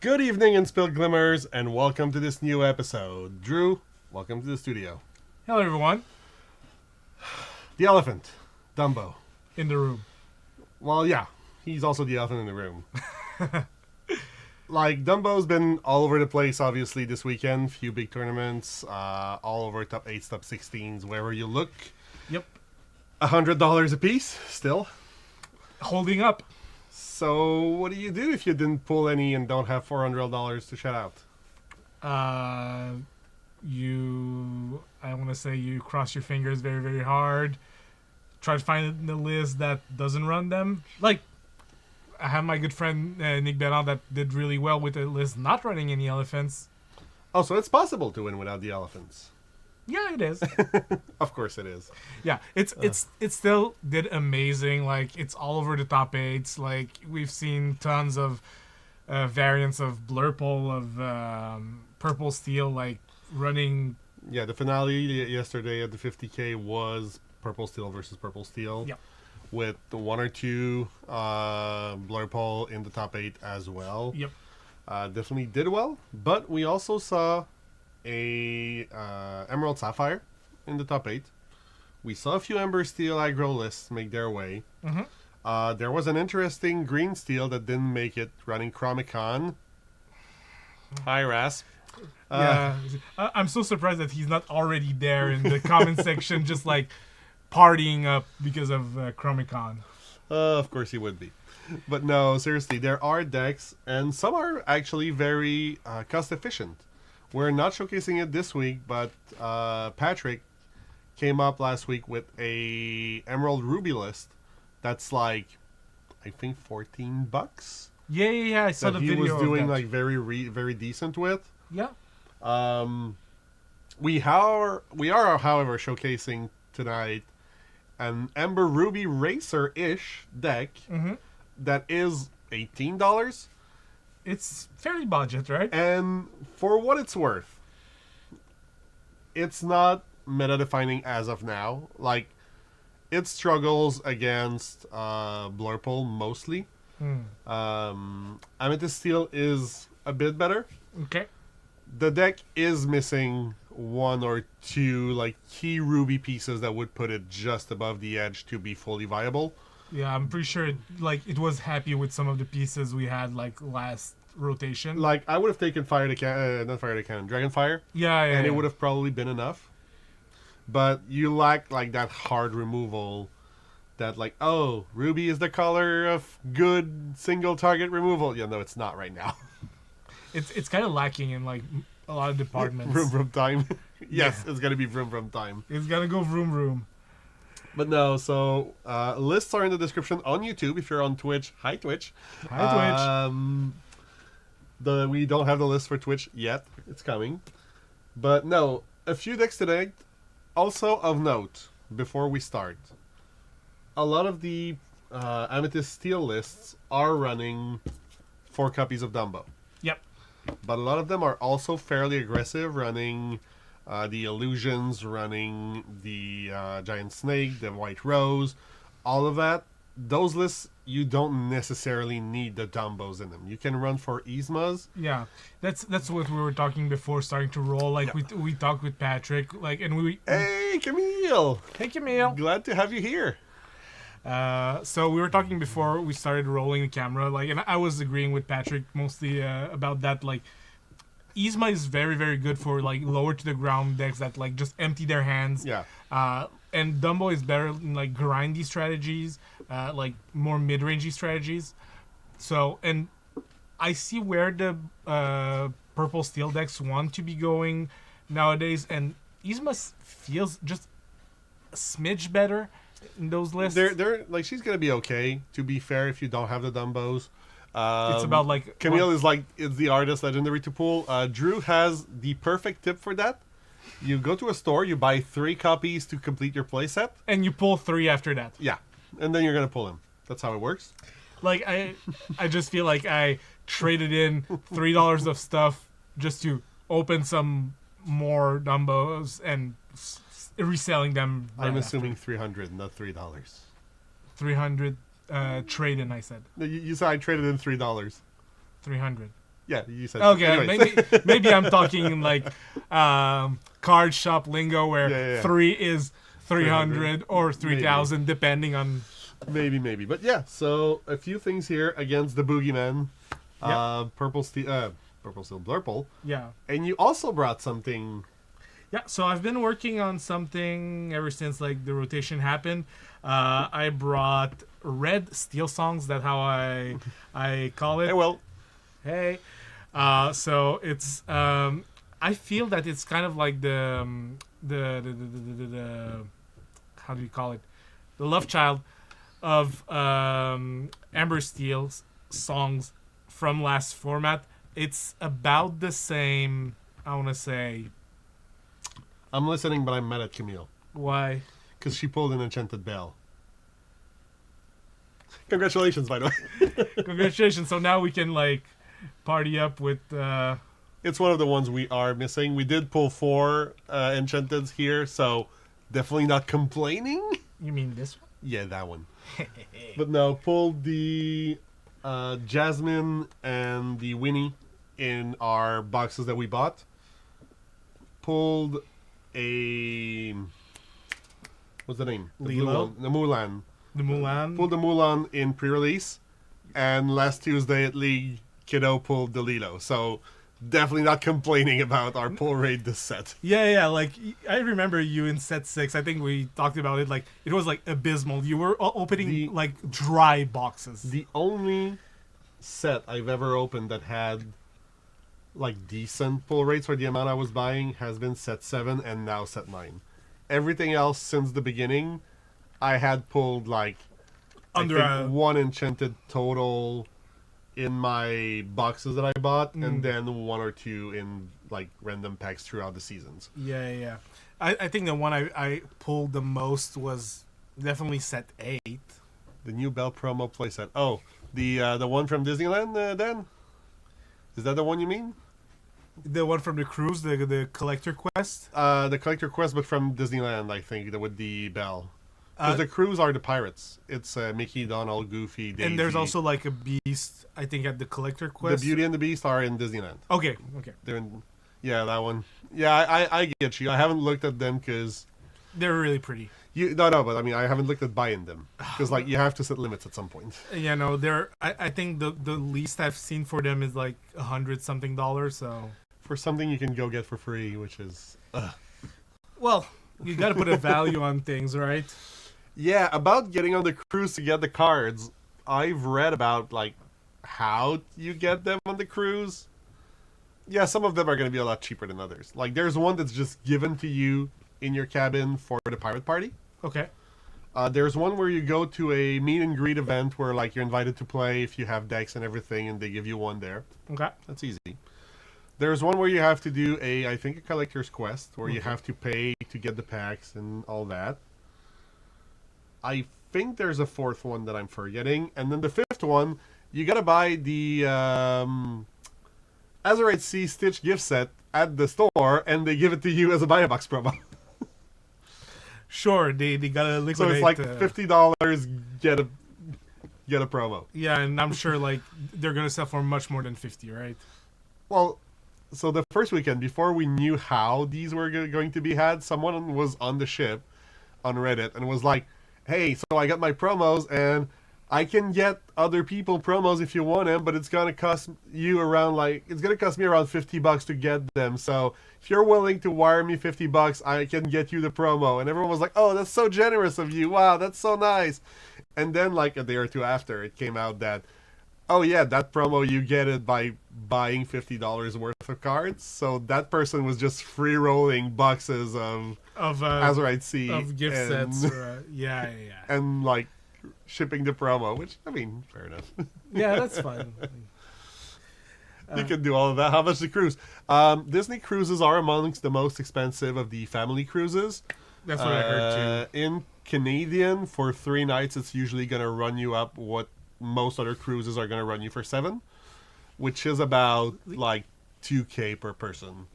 Good evening, Inkspilled Glimmers, and welcome to this new episode. Drew, welcome to the studio. Hello, everyone. The elephant, Dumbo. In the room. Well, yeah, he's also the elephant in the room. Like, Dumbo's been all over the place, obviously, this weekend. Few big tournaments, all over top 8s, top 16s, wherever you look. Yep. $100 a piece, still. Holding up. So, what do you do if you didn't pull any and don't have $400 to shout out? I want to say you cross your fingers very, very hard. Try to find the list that doesn't run them. Like, I have my good friend Nick Bernard that did really well with a list not running any elephants. Oh, so it's possible to win without the elephants. Yeah, it is. Of course it is. Yeah, it still did amazing. Like, it's all over the top 8s. Like, we've seen tons of variants of Blurple, of Purple Steel, like, running. Yeah, the finale yesterday at the 50K was Purple Steel versus Purple Steel. Yep. With the one or two Blurple in the top 8 as well. Yep. Definitely did well. But we also saw a Emerald Sapphire in the top 8. We saw a few Ember Steel aggro lists make their way. Mm-hmm. There was an interesting Green Steel that didn't make it, running Chromicon. Hi, Rasp. Yeah, I'm so surprised that he's not already there in the comment section, just like partying up because of Chromicon. Of course he would be. But no, seriously, there are decks, and some are actually very cost efficient. We're not showcasing it this week, but Patrick came up last week with a Emerald Ruby list that's like, I think $14. Yeah. I saw the video. He was doing of that. like very decent with. Yeah. We are, however, showcasing tonight an Ember Ruby Racer-ish deck that is $18. It's fairly budget, right? And for what it's worth, it's not meta-defining as of now. Like, it struggles against Blurple mostly. Amethyst Steel is a bit better. Okay. The deck is missing one or two like key Ruby pieces that would put it just above the edge to be fully viable. Yeah, I'm pretty sure it was happy with some of the pieces we had like last rotation. Like, I would have taken Dragonfire. Yeah. And it would have probably been enough. But you lack like that hard removal that like, oh, Ruby is the color of good single target removal. Yeah, no, it's not right now. It's kind of lacking in like a lot of departments. Vroom time. Yes, yeah. It's gonna be vroom time. It's gonna go vroom. But no, so lists are in the description on YouTube. If you're on Twitch, hi Twitch. Hi Twitch. We don't have the list for Twitch yet. It's coming. But no, a few decks today. Also of note, before we start, a lot of the Amethyst Steel lists are running 4 copies of Dumbo. Yep. But a lot of them are also fairly aggressive, running the Illusions, running the Giant Snake, the White Rose, all of that. Those lists, you don't necessarily need the Dumbos in them. You can run for Yzmas. Yeah, that's what we were talking before starting to roll. Like, we talked with Patrick, like, and we... Hey, Camille! Hey, Camille! Glad to have you here. So we were talking before we started rolling the camera, like, and I was agreeing with Patrick mostly about that. Like, Yzma is very, very good for like lower to the ground decks that like just empty their hands. Yeah. And Dumbo is better in like grindy strategies, like more mid-rangey strategies. So, and I see where the purple steel decks want to be going nowadays, and Yzma feels just a smidge better in those lists. They're like, she's gonna be okay. To be fair, if you don't have the Dumbos, it's about like Camille is the artist legendary to pull. Drew has the perfect tip for that. You go to a store, you buy 3 copies to complete your playset, and you pull 3 after that. Yeah, and then you're gonna pull him. That's how it works. Like, I just feel like I traded in $3 of stuff just to open some more Dumbos and reselling them. Right I'm after. assuming 300, not $3. 300 trade in. I said You said I traded in $3. 300. Yeah, you said. Okay, Anyways. maybe I'm talking in like card shop lingo where Yeah. 3 is 300 or 3,000 depending on. Maybe. But yeah, so a few things here against the Boogeyman. Purple Steel Blurple. Yeah. And you also brought something. Yeah, so I've been working on something ever since like the rotation happened. I brought red steel songs. That's how I call it. Hey, well. Hey. So it's I feel that it's kind of like the how do you call it? The love child of Amber Steel's songs from last format. It's about the same, I want to say. I'm listening, but I'm mad at Camille. Why? Because she pulled an enchanted bell. Congratulations, by the way. Congratulations. So now we can like party up with It's one of the ones we are missing. We did pull 4 enchanteds here, so definitely not complaining. you mean this one? Yeah, that one. But no, pulled the Jasmine and the Winnie in our boxes that we bought. Pulled a... What's the name? The blue Lilo? one. The Mulan. The Mulan. Pulled the Mulan in pre-release. And last Tuesday at League, Kiddo pulled the Lilo. So definitely not complaining about our pull rate this set. Yeah. Like I remember you in set 6. I think we talked about it. Like it was like abysmal. You were opening like dry boxes. The only set I've ever opened that had like decent pull rates for the amount I was buying has been set 7 and now set 9. Everything else since the beginning, I had pulled like Under one enchanted total in my boxes that I bought, and then 1 or 2 in like random packs throughout the seasons. Yeah. I think the one I pulled the most was definitely set 8. The new Bell promo playset. Oh, the one from Disneyland, Dan? Is that the one you mean? The one from the cruise, the collector quest. The collector quest, but from Disneyland, I think, with the bell. Because the crews are the pirates. It's Mickey, Donald, Goofy, Daisy. And there's also like a beast, I think, at the collector quest. The Beauty and the Beast are in Disneyland. Okay. They're in, yeah, that one. Yeah, I get you. I haven't looked at them because they're really pretty. No, but I mean, I haven't looked at buying them because like you have to set limits at some point. Yeah, no, they're. I think the least I've seen for them is like $100 something. So for something you can go get for free, which is. Well, you got to put a value on things, right? Yeah, about getting on the cruise to get the cards, I've read about like how you get them on the cruise. Yeah, some of them are going to be a lot cheaper than others. Like there's one that's just given to you in your cabin for the pirate party. Okay. There's one where you go to a meet and greet event where like you're invited to play if you have decks and everything, and they give you one there. Okay. That's easy. There's one where you have to do I think a collector's quest where you have to pay to get the packs and all that. I think there's a 4th one that I'm forgetting, and then the 5th one, you gotta buy the Azurite Sea Stitch gift set at the store, and they give it to you as a buy-a-box promo. Sure, they gotta liquidate. So it's like $50 get a promo. Yeah, and I'm sure like they're gonna sell for much more than 50, right? Well, so the first weekend before we knew how these were going to be had, someone was on the ship on Reddit and was like, "Hey, so I got my promos and I can get other people promos if you want them, but it's gonna cost you around it's gonna cost me around $50 to get them. So if you're willing to wire me $50, I can get you the promo." And everyone was like, "Oh, that's so generous of you! Wow, that's so nice." And then like a day or two after, it came out that, oh yeah, that promo you get it by buying $50 worth of cards. So that person was just free rolling boxes of Azurite Sea of gift sets. Yeah. And like shipping the promo, which I mean, fair enough. Yeah, that's fine. You can do all of that. How much the cruise? Disney cruises are amongst the most expensive of the family cruises. That's what I heard too. In Canadian, for 3 nights, it's usually going to run you up what most other cruises are going to run you for 7, which is about like $2,000 per person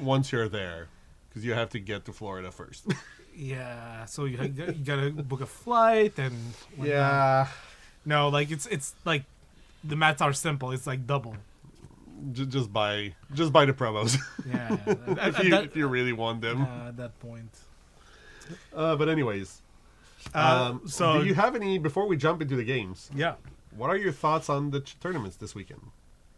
once you're there, because you have to get to Florida first. Yeah, so you gotta book a flight and whatnot. Yeah. No, like it's like the maths are simple. It's like double. Just buy the promos Yeah, if you really want them. at that point. But anyways, So do you have any before we jump into the games? yeah, What are your thoughts on the tournaments this weekend?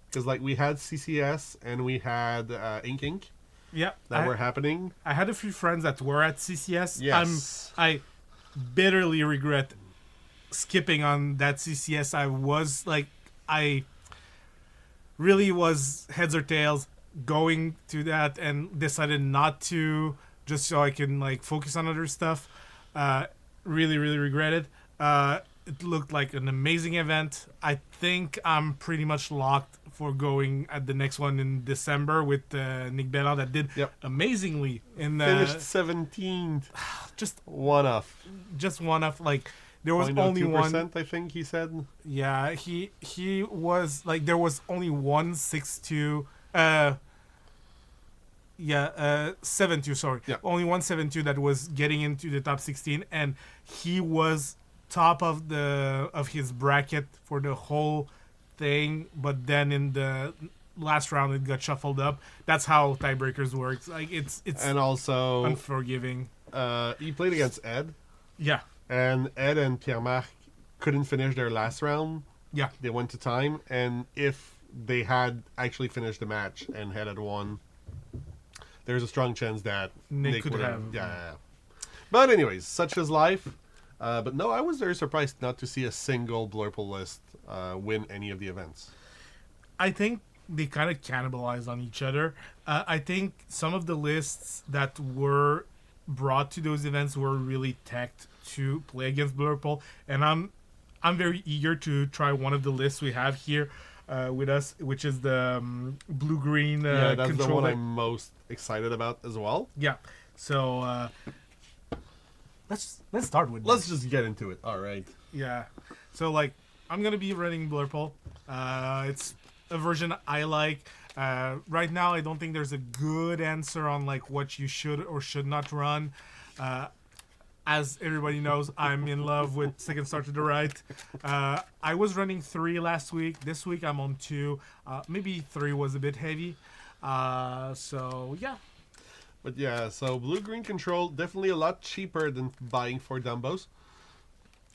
Because like we had CCS and we had Ink yeah, that were happening. I had a few friends that were at CCS. Yes. I bitterly regret skipping on that CCS. I really was heads or tails going to that and decided not to, just so I can like focus on other stuff. Really regret it. It looked like an amazing event. I think I'm pretty much locked for going at the next one in December with Nick Bella that did Yep. amazingly in the Finished 17th. just One off. one of like there was only 0.02%, one. I think he said. Yeah, he was like there was only 162. 7-2. Sorry, Yeah. only 172 that was getting into the top 16, and he was top of his bracket for the whole thing. But then in the last round, it got shuffled up. That's how tiebreakers works. Like it's And also, unforgiving. he played against Ed. Yeah, And Ed and Pierre-Marc couldn't finish their last round. yeah. They went to time. And if they had actually finished the match and had won, there's a strong chance that Nick could would have. Yeah. But anyways, such is life. But no, I was very surprised not to see a single Blurple list win any of the events. I think they kind of cannibalized on each other. I think some of the lists that were brought to those events were really teched to play against Blurple, and I'm very eager to try one of the lists we have here with us, which is the blue-green Yeah, that's the control one deck. I'm most excited about as well. Yeah. So let's start with Let's just get into it. All right. Yeah. So like I'm gonna be running Blurple. It's a version I like. Right now I don't think there's a good answer on like what you should or should not run. As everybody knows, I'm in love with Second Star to the Right. I was running 3 last week. This week I'm on 2. Maybe 3 was a bit heavy. So yeah. But yeah, so blue-green control, definitely a lot cheaper than buying 4 Dumbos.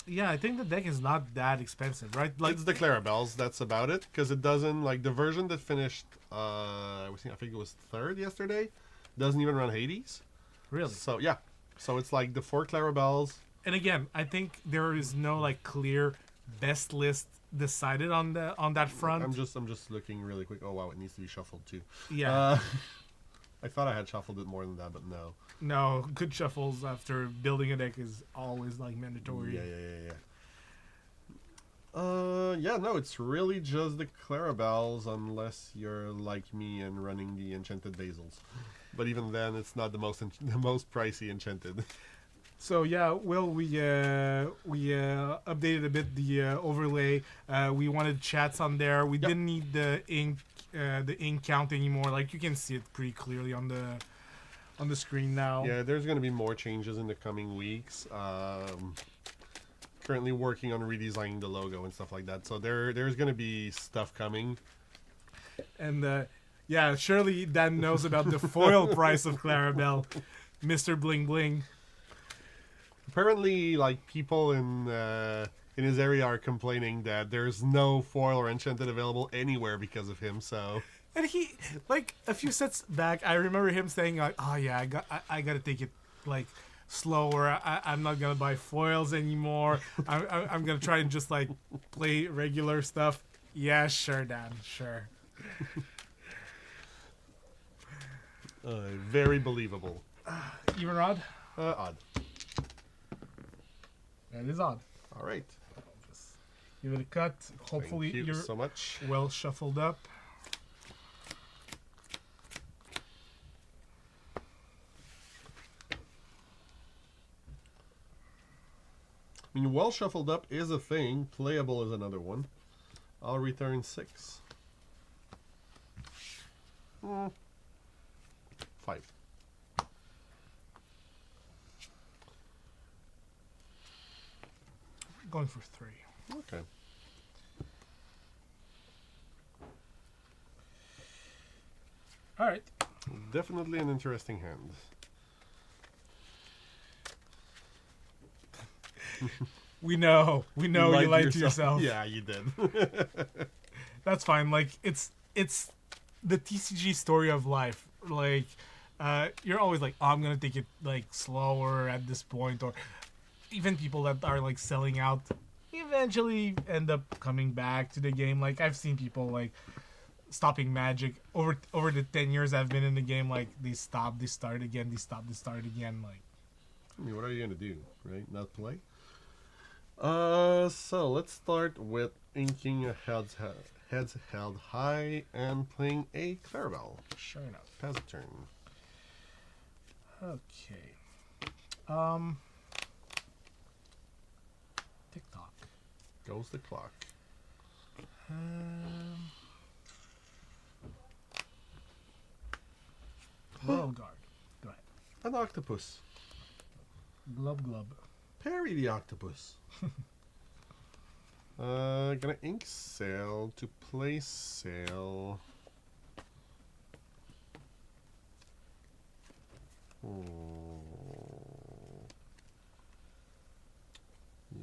Yeah, I think the deck is not that expensive, right? Like It's the Clarabelles, that's about it. Because it doesn't, like, the version that finished, I think it was 3rd yesterday, doesn't even run Hades. really. So, yeah. So it's like the 4 Clarabelles. And again, I think there is no like clear best list decided on that front. I'm just looking really quick. Oh, wow, it needs to be shuffled, too. Yeah. I thought I had shuffled it more than that, but no. No, good shuffles after building a deck is always like mandatory. Yeah. Yeah, no, it's really just the Clarabelles unless you're like me and running the Enchanted Basils. But even then, it's not the most pricey Enchanted. So yeah, well, we updated a bit the overlay. We wanted chats on there. We didn't need the ink count anymore. Like you can see it pretty clearly on the screen now. Yeah, there's going to be more changes in the coming weeks. Currently working on redesigning the logo and stuff like that. So there's going to be stuff coming. And yeah, surely Dan knows about the foil price of Clarabelle, Mr. Bling Bling. Apparently, like people in his area are complaining that there's no foil or enchanted available anywhere because of him. So, And he, like a few sets back, I remember him saying like, "Oh yeah, I gotta take it like slower. I'm not gonna buy foils anymore. I'm gonna try and just like play regular stuff." Yeah, sure, Dan, sure. very believable. Even odd? Odd. That is odd. All right. Just give it a cut. Hopefully Thank you you're so much. well shuffled up. I mean, well shuffled up is a thing. Playable is another one. I'll return 6. 5. Going for 3. Okay. All right. Definitely an interesting hand. We know you lied to yourself. Yeah, you did. That's fine. Like it's the TCG story of life. Like you're always like, oh, I'm gonna take it like slower at this point, or even people that are like selling out eventually end up coming back to the game. Like I've seen people like stopping Magic over the 10 years I've been in the game. Like they stop, they start again, they stop, they start again. Like I mean, what are you gonna do, right? Not play? So let's start with inking a heads held high and playing a Clarabelle. sure enough. Pass a turn. Okay. TikTok. Goes the clock. Royal Guard. Go ahead. An octopus. Glub glub. Parry the octopus. Gonna ink sail to play sail.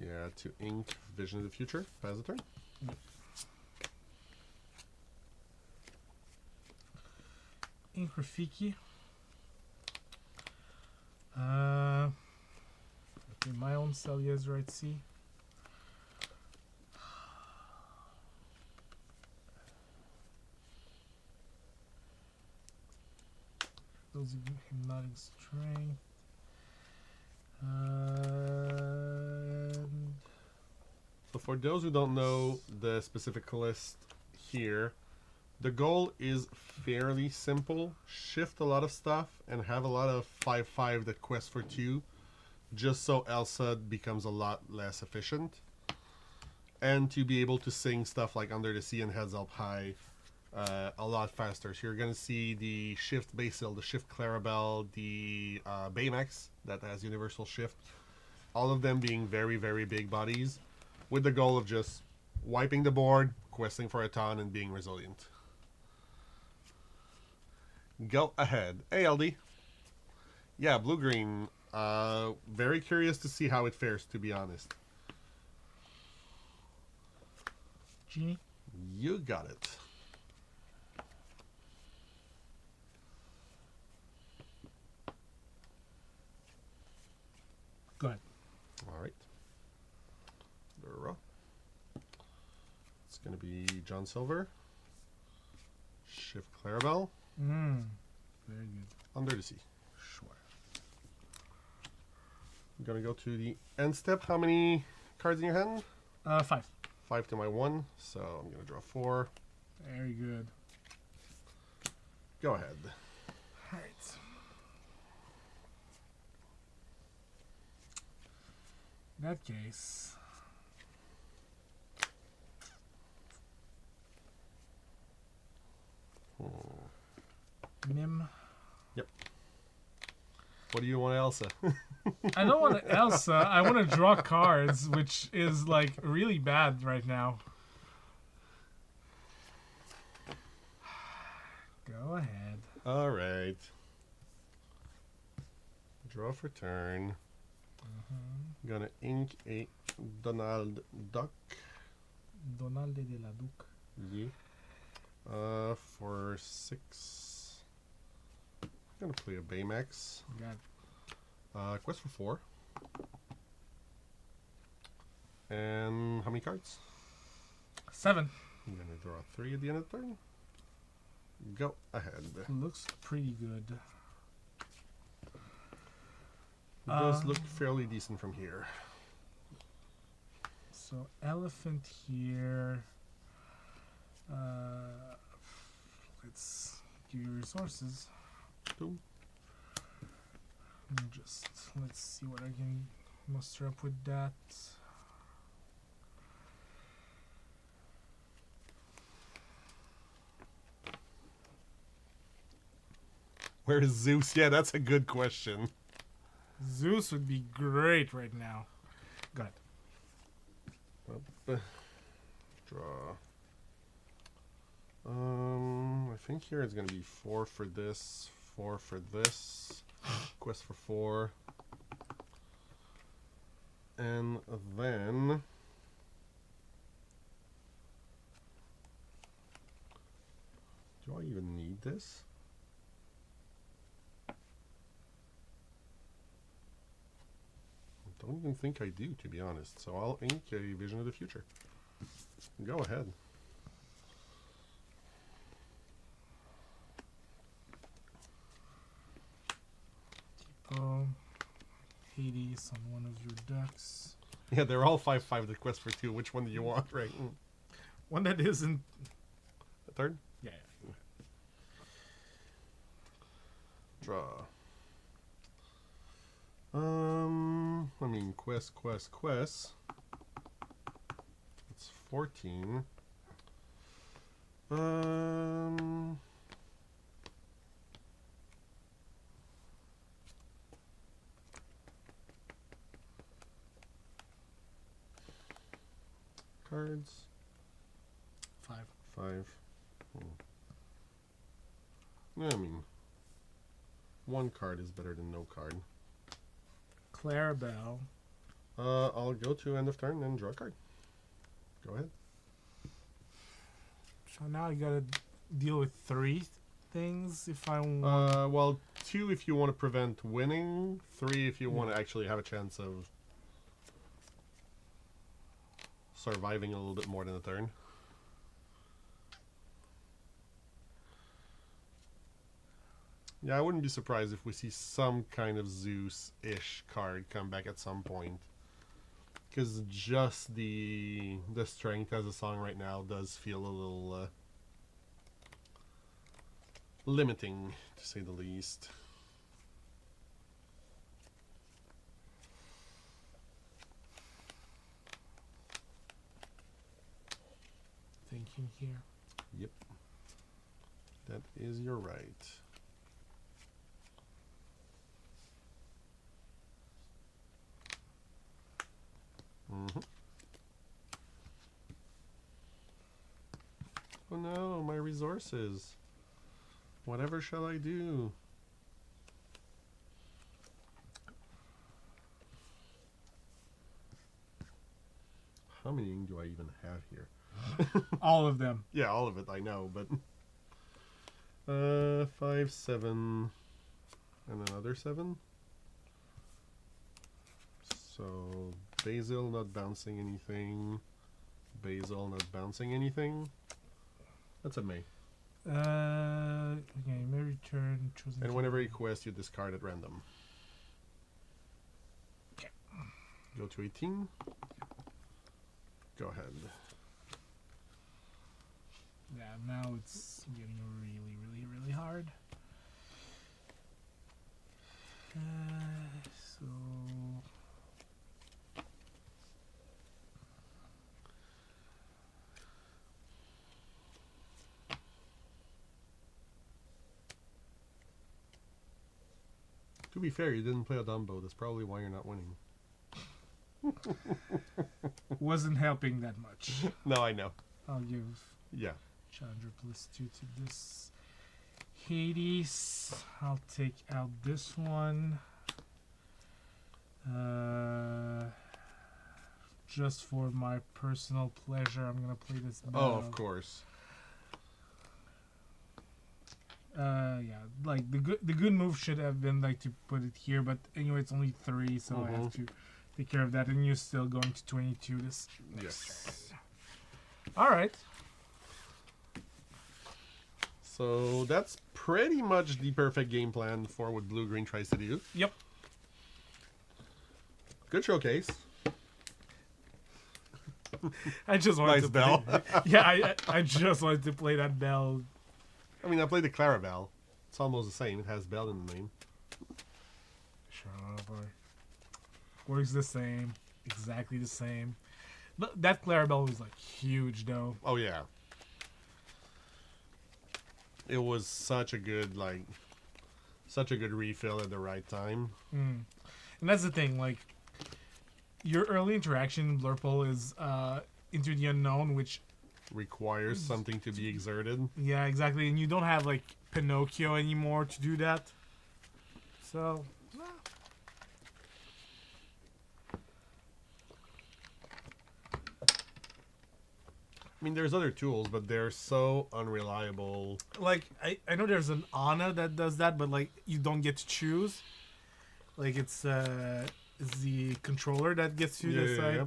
Yeah, to ink Vision of the Future. Pass the turn. Ink Rafiki. Okay, my own Celia's right C. Those hypnotic strength. So for those who don't know the specific list here, the goal is fairly simple. Shift a lot of stuff and have a lot of 5/5 that quest for 2, just so Elsa becomes a lot less efficient. And to be able to sing stuff like Under the Sea and Heads Up High a lot faster. So you're going to see the Shift Basil, the Shift Clarabelle, the Baymax that has Universal Shift. All of them being very, very big bodies with the goal of just wiping the board, questing for a ton, and being resilient. Go ahead. ALD. Yeah, blue-green. Very curious to see how it fares, to be honest. Genie? You got it. Go ahead. All right. It's going to be John Silver. Shift Clarabelle. Very good. Under the Sea. Sure. I'm going to go to the end step. How many cards in your hand? 5. 5 to my 1. So I'm going to draw 4. Very good. Go ahead. All right. In that case, Mim. Yep. What do you want, Elsa? I don't want Elsa. I want to draw cards, which is like really bad right now. Go ahead. All right. Draw for turn. Gonna ink a Donald Duck. Donald de la Duc. Yeah. For 6. I'm gonna play a Baymax. Got Quest for 4. And how many cards? 7. I'm gonna draw 3 at the end of the turn. Go ahead. Looks pretty good. It does look fairly decent from here. So elephant here. Let's give you resources. Boom. Just let's see what I can muster up with that. Where is Zeus? Yeah, that's a good question. Zeus would be great right now. Go ahead. Up, draw. I think here it's gonna be 4 for this, 4 for this, quest for 4, and then do I even need this? I don't even think I do, to be honest. So I'll ink a Vision of the Future. Go ahead. Hades on one of your decks. Yeah, they're all 5/5. The quest for 2. Which one do you want, right? One that isn't. The third? Yeah. Draw. I mean, quest. It's 14. Cards. 5. 5. I mean, one card is better than no card. Clarabelle. I'll go to end of turn and draw a card. Go ahead. So now I gotta deal with 3 things if I want. Well, 2 if you want to prevent winning. 3 if you want to actually have a chance of surviving a little bit more than a turn. Yeah, I wouldn't be surprised if we see some kind of Zeus-ish card come back at some point. Because just the strength as a song right now does feel a little limiting, to say the least. Thinking here. Yep. That is your right. Oh no, my resources. Whatever shall I do? How many ink do I even have here? All of them. Yeah, all of it, I know, but 5, 7, and another 7. So Basil not bouncing anything. Basil not bouncing anything. That's a May. Okay, may return chosen. And whenever you quest, you discard at random. Okay. Go to 18. Go ahead. Yeah, now it's getting really hard. So to be fair, you didn't play a Dumbo. That's probably why you're not winning. wasn't helping that much. No, I know. I'll give Yeah. Challenger +2 to this Hades. I'll take out this one. Just for my personal pleasure, I'm gonna play this. Oh, of course. Yeah, like the good move should have been like to put it here, but anyway, it's only 3, so I have to take care of that. And you're still going to 22 this next turn. All right. So that's pretty much the perfect game plan for what Blue Green tries to do. Yep. Good showcase. I just wanted Nice to bell. play. Yeah, I just wanted to play that bell. I mean, I played the Clarabelle. It's almost the same. It has Bell in the name. Shut up, boy. Works the same. Exactly the same. But that Clarabelle was like huge though. Oh, yeah. It was such a good refill at the right time. And that's the thing, like, your early interaction in Blurple is Into the Unknown, which requires something to be exerted. Yeah, exactly. And you don't have like Pinocchio anymore to do that. So, I mean, there's other tools, but they're so unreliable. like I know there's an Ana that does that, but like you don't get to choose. Like it's the controller that gets to decide. Yeah.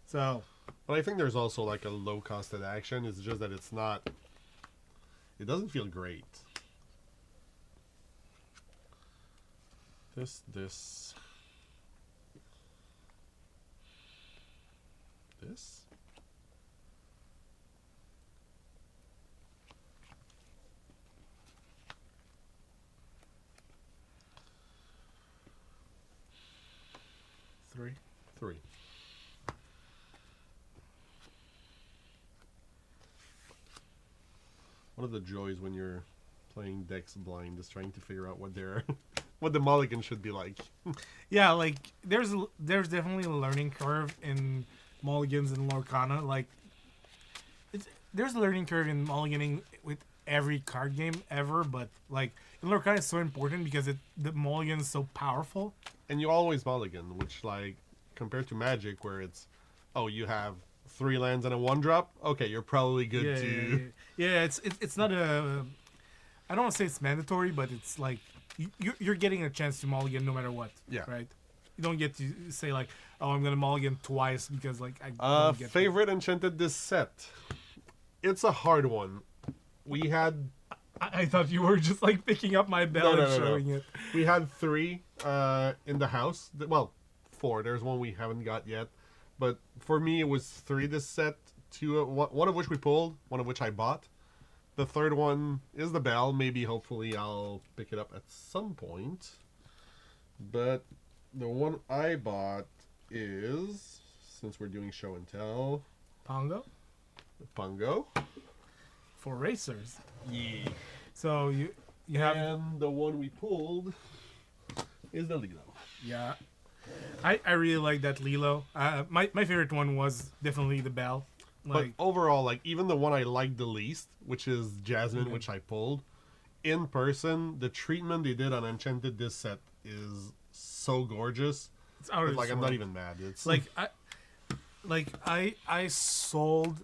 So, But I think there's also like a low-costed action. It's just that it's not. It doesn't feel great. This. This. three. 3. One of the joys when you're playing decks blind is trying to figure out what their what the mulligan should be like. Yeah, like there's definitely a learning curve in mulligans and Lorcana. Like there's a learning curve in mulliganing with every card game ever, but like in Lorcana it's so important because the mulligan is so powerful. And you always mulligan, which like compared to Magic, where it's you have 3 lands and a 1-drop. Okay, you're probably good Yeah, to. yeah. It's not a. I don't want to say it's mandatory, but it's like you're getting a chance to mulligan no matter what. Yeah. Right. You don't get to say like, oh, I'm gonna mulligan twice because like I don't get Favorite enchanted this set. It's a hard one. We had I thought you were just like picking up my bell No, and no, no, showing no. it. We had 3 in the house. Well, 4. There's one we haven't got yet. But for me, it was 3 this set. 2, one of which we pulled, one of which I bought. The third one is the bell. Maybe, hopefully, I'll pick it up at some point. But the one I bought is, since we're doing show and tell, Pongo Pungo. for racers. Yeah. So you have And the one we pulled is the Lilo. yeah. I really like that Lilo. My favorite one was definitely the bell. Like But overall, like even the one I liked the least, which is Jasmine, which I pulled, in person, the treatment they did on Enchanted this set is so gorgeous. it's out of Like this I'm world. not even mad. It's I sold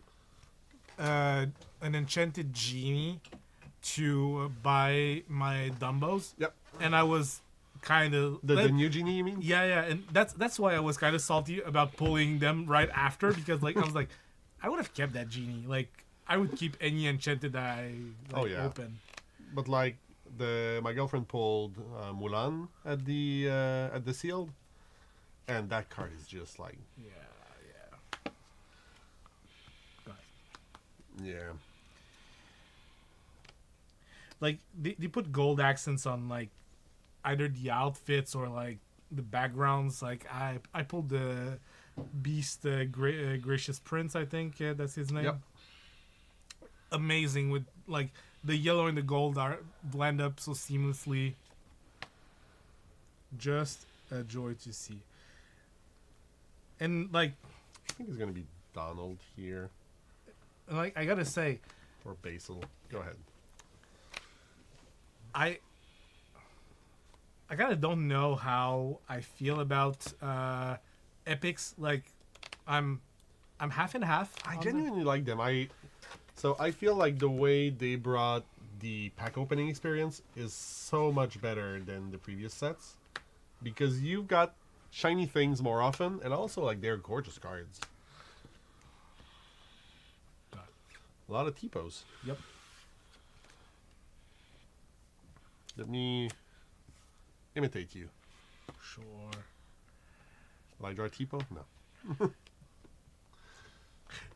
an enchanted genie to buy my Dumbos. Yep. And I was kind of The new genie, you mean? yeah, and that's why I was kind of salty about pulling them right after because like I was like, I would have kept that genie. Like I would keep any enchanted that I open. But like my girlfriend pulled Mulan at the sealed, and that card is just like yeah. Like they put gold accents on like either the outfits or like the backgrounds. Like I pulled the Beast Gracious Prince, I think that's his name. Yep. Amazing with like the yellow and the gold are blend up so seamlessly. Just a joy to see. And like I think it's gonna be Donald here I gotta say, or Basil. Go ahead. I kind of don't know how I feel about epics. Like I'm half and half. I on genuinely like them. So I feel like the way they brought the pack opening experience is so much better than the previous sets because you've got shiny things more often, and also like they're gorgeous cards. A lot of typos. Yep. Let me imitate you. Sure. Will I draw a typo? No.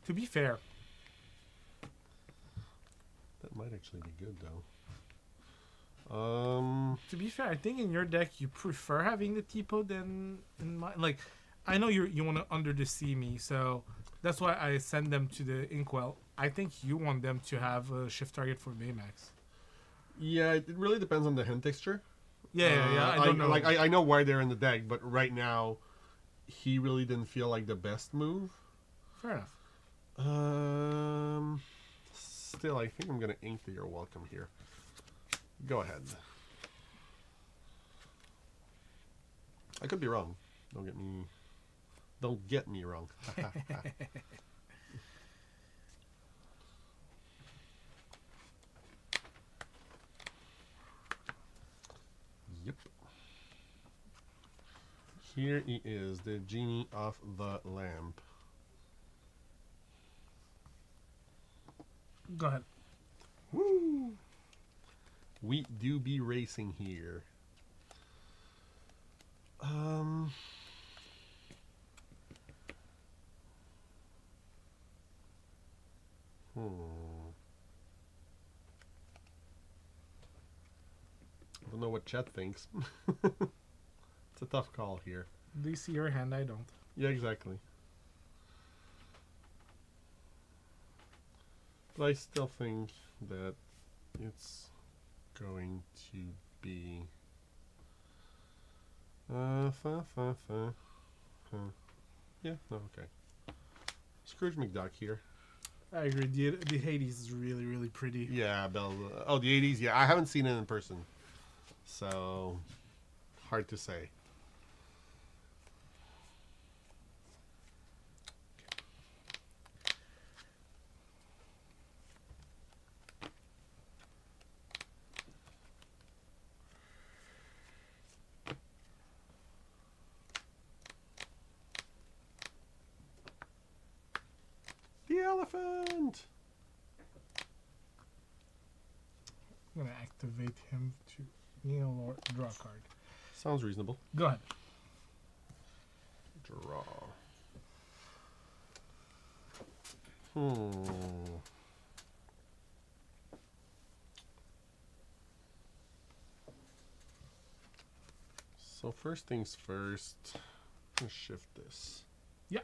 To be fair, That might actually be good though. I think in your deck you prefer having the Tipo than in mine. Like, I know you want to under the sea me, so that's why I send them to the Inkwell. I think you want them to have a shift target for Baymax. Yeah, it really depends on the hand texture. Yeah. I don't know. Like I know why they're in the deck, but right now, he really didn't feel like the best move. Fair enough. Still, I think I'm gonna ink the You're Welcome here. Go ahead. I could be wrong. Don't get me wrong. Yep. Here he is, the genie of the lamp. Go ahead. Woo! We do be racing here. I don't know what Chet thinks. It's a tough call here. Do you see your hand? I don't. Yeah, exactly. But I still think that it's going to be... Yeah, no, okay. Scrooge McDuck here. I agree. The Hades is really, really pretty. Yeah, Bell. Oh, the 80s. Yeah, I haven't seen it in person. So, hard to say. The elephant! I'm going to activate him to kneel or draw a card. Sounds reasonable. Go ahead. Draw. So first things first, I'm gonna shift this. Yeah.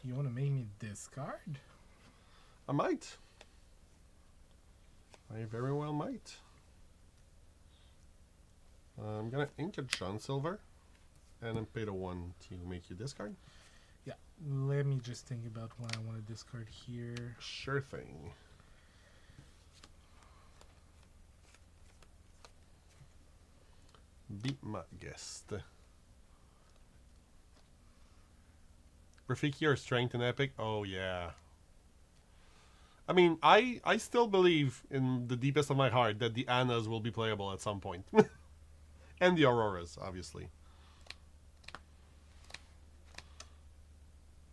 You want to make me discard? I might. I very well might. I'm gonna ink a John Silver and then pay the 1 to make you discard. Yeah. Let me just think about what I want to discard here. Sure thing. Be my guest. Rafiki or Strength and Epic? Oh yeah. I mean, I still believe in the deepest of my heart that the Annas will be playable at some point. And the Auroras, obviously.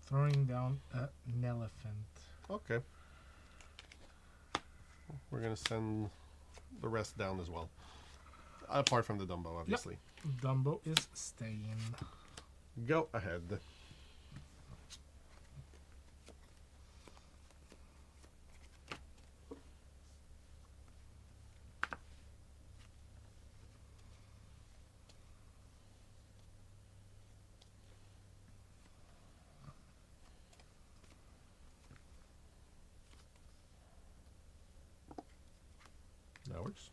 Throwing down an elephant. Okay. We're going to send the rest down as well. Apart from the Dumbo, obviously. Yep. Dumbo is staying. Go ahead. That works.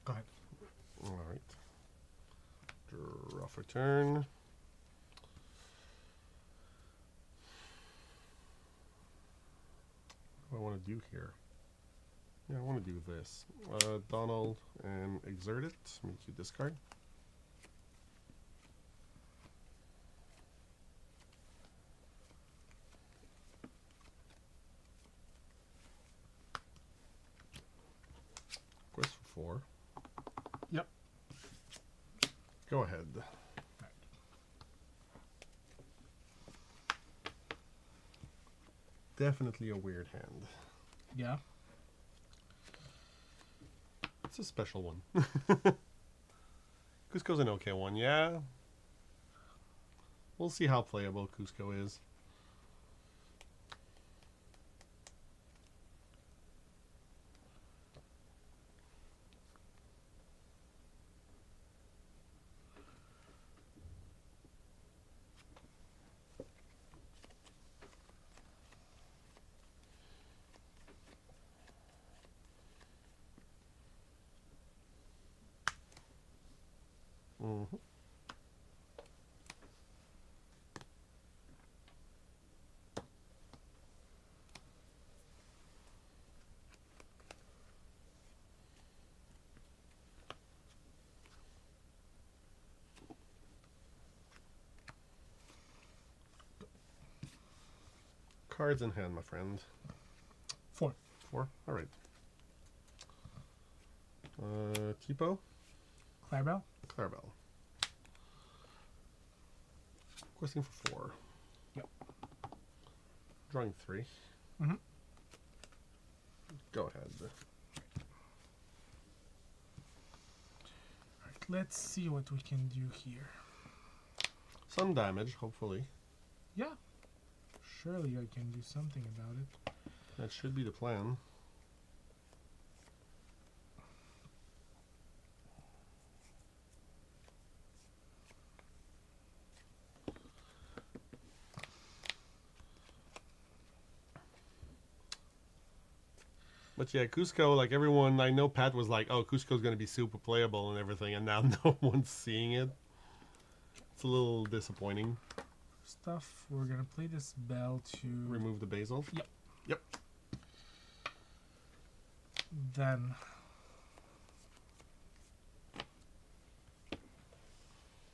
Go ahead. All right. Draw for turn. What do I want to do here? Yeah, I want to do this. Donald and exert it. Make you discard. Quest for 4. Yep. Go ahead. Definitely a weird hand. Yeah. It's a special one. Cusco's an okay one, yeah. We'll see how playable Cusco is. Mm-hmm. Cards in hand, my friend. 4. 4? Alright. Tipo? Clarabelle? Clarabelle. Questing for 4. Yep. Drawing 3. Mm-hmm. Go ahead. Alright, let's see what we can do here. Some damage, hopefully. Yeah. Surely I can do something about it. That should be the plan. But yeah, Cusco, like everyone, I know Pat was like, oh, Cusco's going to be super playable and everything, and now no one's seeing it. It's a little disappointing. Stuff, we're gonna play this bell to Remove the basil? Yep. Yep. Then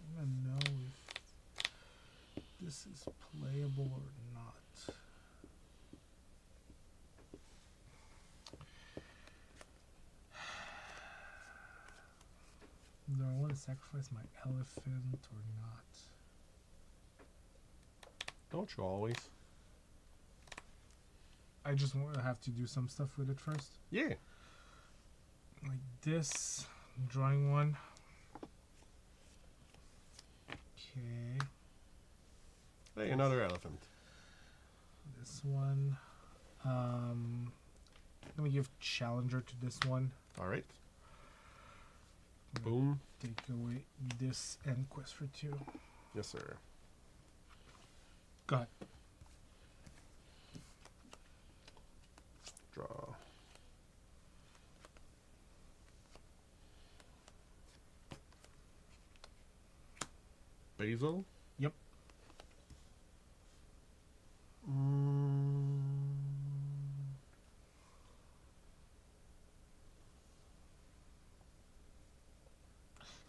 I'm gonna know if this is playable or not. Do I want to sacrifice my elephant or not? Don't you always? I just want to have to do some stuff with it first. Yeah. Like this, drawing one. Okay. Hey, another elephant. This one. Let me give challenger to this one. Alright. Boom. Take away this and quest for 2. Yes, sir. Go ahead. Draw. Basil? Yep.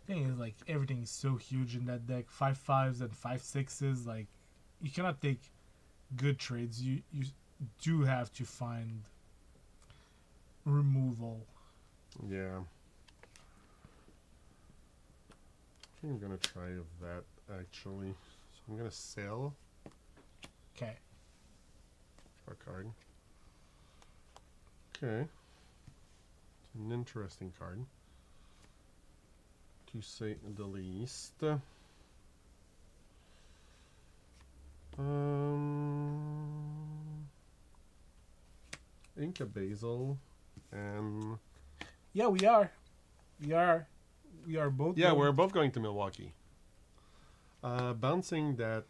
Thing is, like, everything is so huge in that deck. 5/5s and 5/6s. Like, you cannot take good trades. You do have to find removal. Yeah. I think I'm gonna try that actually. So I'm gonna sell Okay. a card. Okay. It's an interesting card, to say the least. Inca Basil and Yeah, we are. We are both. yeah, going- we're both going to Milwaukee. Bouncing that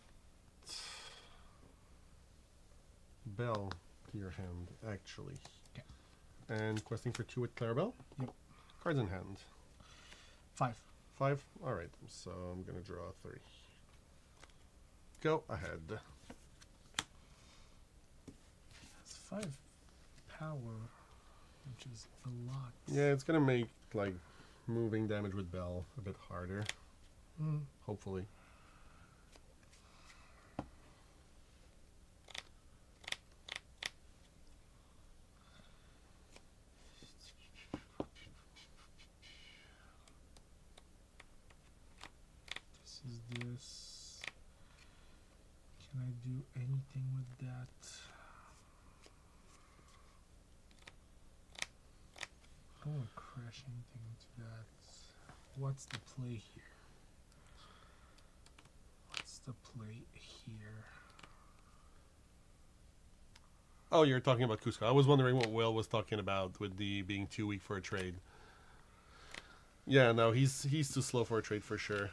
bell to your hand, actually. Okay. And questing for 2 with Clarabelle? Yep. Cards in hand. 5. 5? Alright, so I'm gonna draw 3. Go ahead. That's 5 power, which is a lot. Yeah, it's gonna make, like, moving damage with Bell a bit harder. Mm. Hopefully. This is this. Can I do anything with that? I don't want to crash anything into that. What's the play here? What's the play here? Oh, you're talking about Cusco. I was wondering what Will was talking about with the being too weak for a trade. Yeah, no, he's too slow for a trade for sure.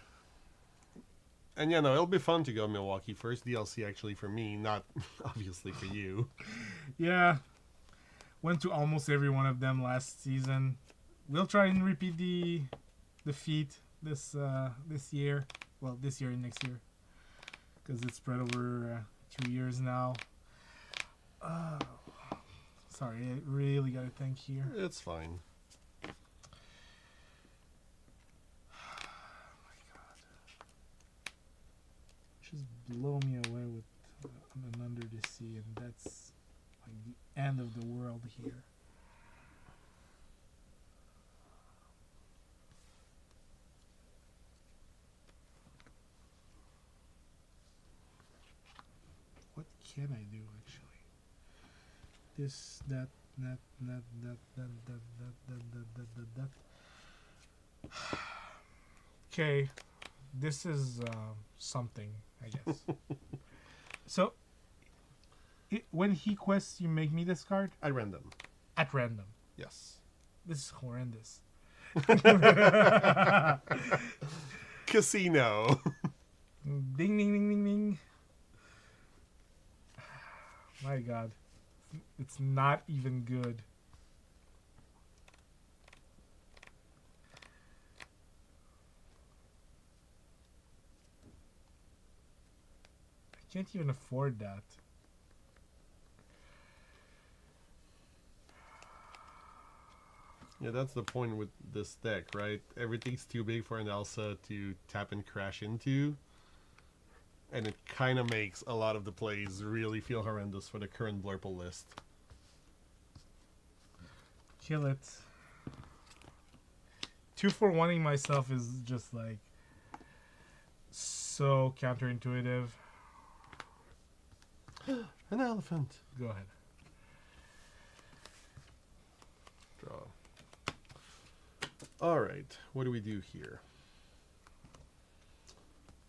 And yeah, no, it'll be fun to go Milwaukee. First DLC actually for me, not obviously for you. Yeah. Went to almost every one of them last season. We'll try and repeat the feat this year. Well, this year and next year, because it's spread over 2 years now. Sorry, I really gotta think here. It's fine. Just blow me away with an Under the Sea, and that's like the end of the world here. What can I do actually? This, that. Okay, this is something, I guess. So, when he quests, you make me discard I random. at random. Yes. This is horrendous. Casino. Ding, ding, ding, ding, ding. My God. It's not even good. I can't even afford that. Yeah, that's the point with this deck, right? Everything's too big for an Elsa to tap and crash into. And it kind of makes a lot of the plays really feel horrendous for the current Blurple list. Kill it. 2 for 1ing myself is just like so counterintuitive. An elephant. Go ahead. Draw. Alright, what do we do here?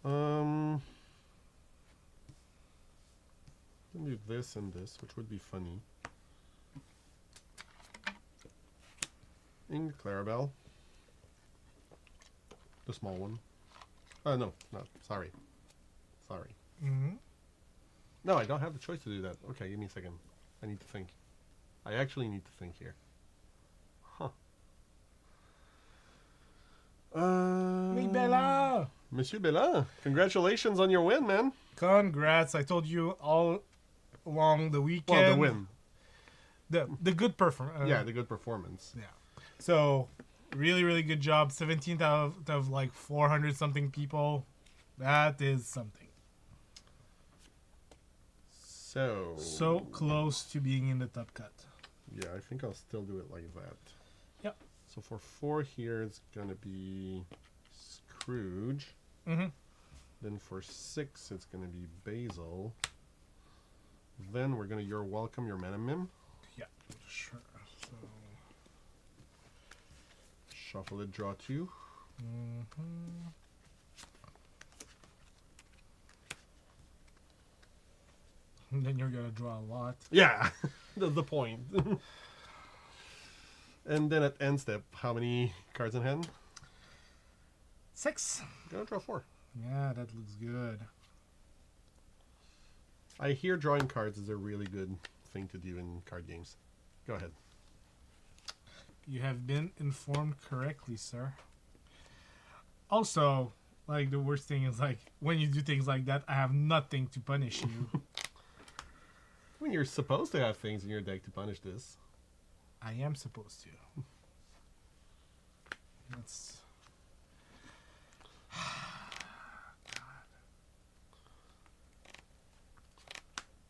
I'll do this and this, which would be funny. In Clarabelle. The small one. No, sorry. Sorry. Mm-hmm. No, I don't have the choice to do that. Okay, give me a second. I need to think. I actually need to think here. Huh. Bella! Monsieur Bella, congratulations on your win, man. Congrats. I told you all along the weekend. Well, the win. The good performance. Yeah, the good performance. Yeah. So, really, really good job. 17th out of like 400 something people. That is something. So close to being in the top cut. Yeah, I think I'll still do it like that. Yep. So for 4 here, it's going to be Scrooge. Mm-hmm. Then for 6, it's going to be Basil. Then we're going to You're Welcome, Your Mana Mim. Yeah, sure. So. Shuffle it, draw 2. Mm-hmm. And then you're gonna draw a lot. Yeah, that's the point. And then at end step, how many cards in hand? 6. Gonna draw 4. Yeah, that looks good. I hear drawing cards is a really good thing to do in card games. Go ahead. You have been informed correctly, sir. Also, like, the worst thing is, like, when you do things like that, I have nothing to punish you. I mean, you're supposed to have things in your deck to punish this. I am supposed to. That's...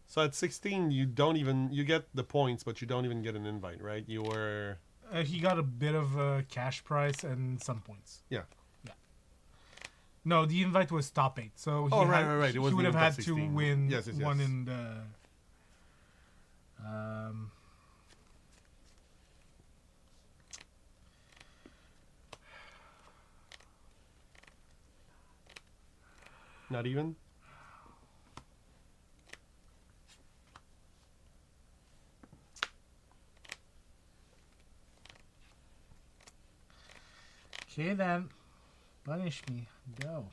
So at 16, you don't even... You get the points, but you don't even get an invite, right? You were... he got a bit of a cash price and some points. Yeah. Yeah. No, the invite was top 8, so he right. It he wasn't would have even had top to 16. win Yes. one in the. Not even? Okay then, punish me. Go.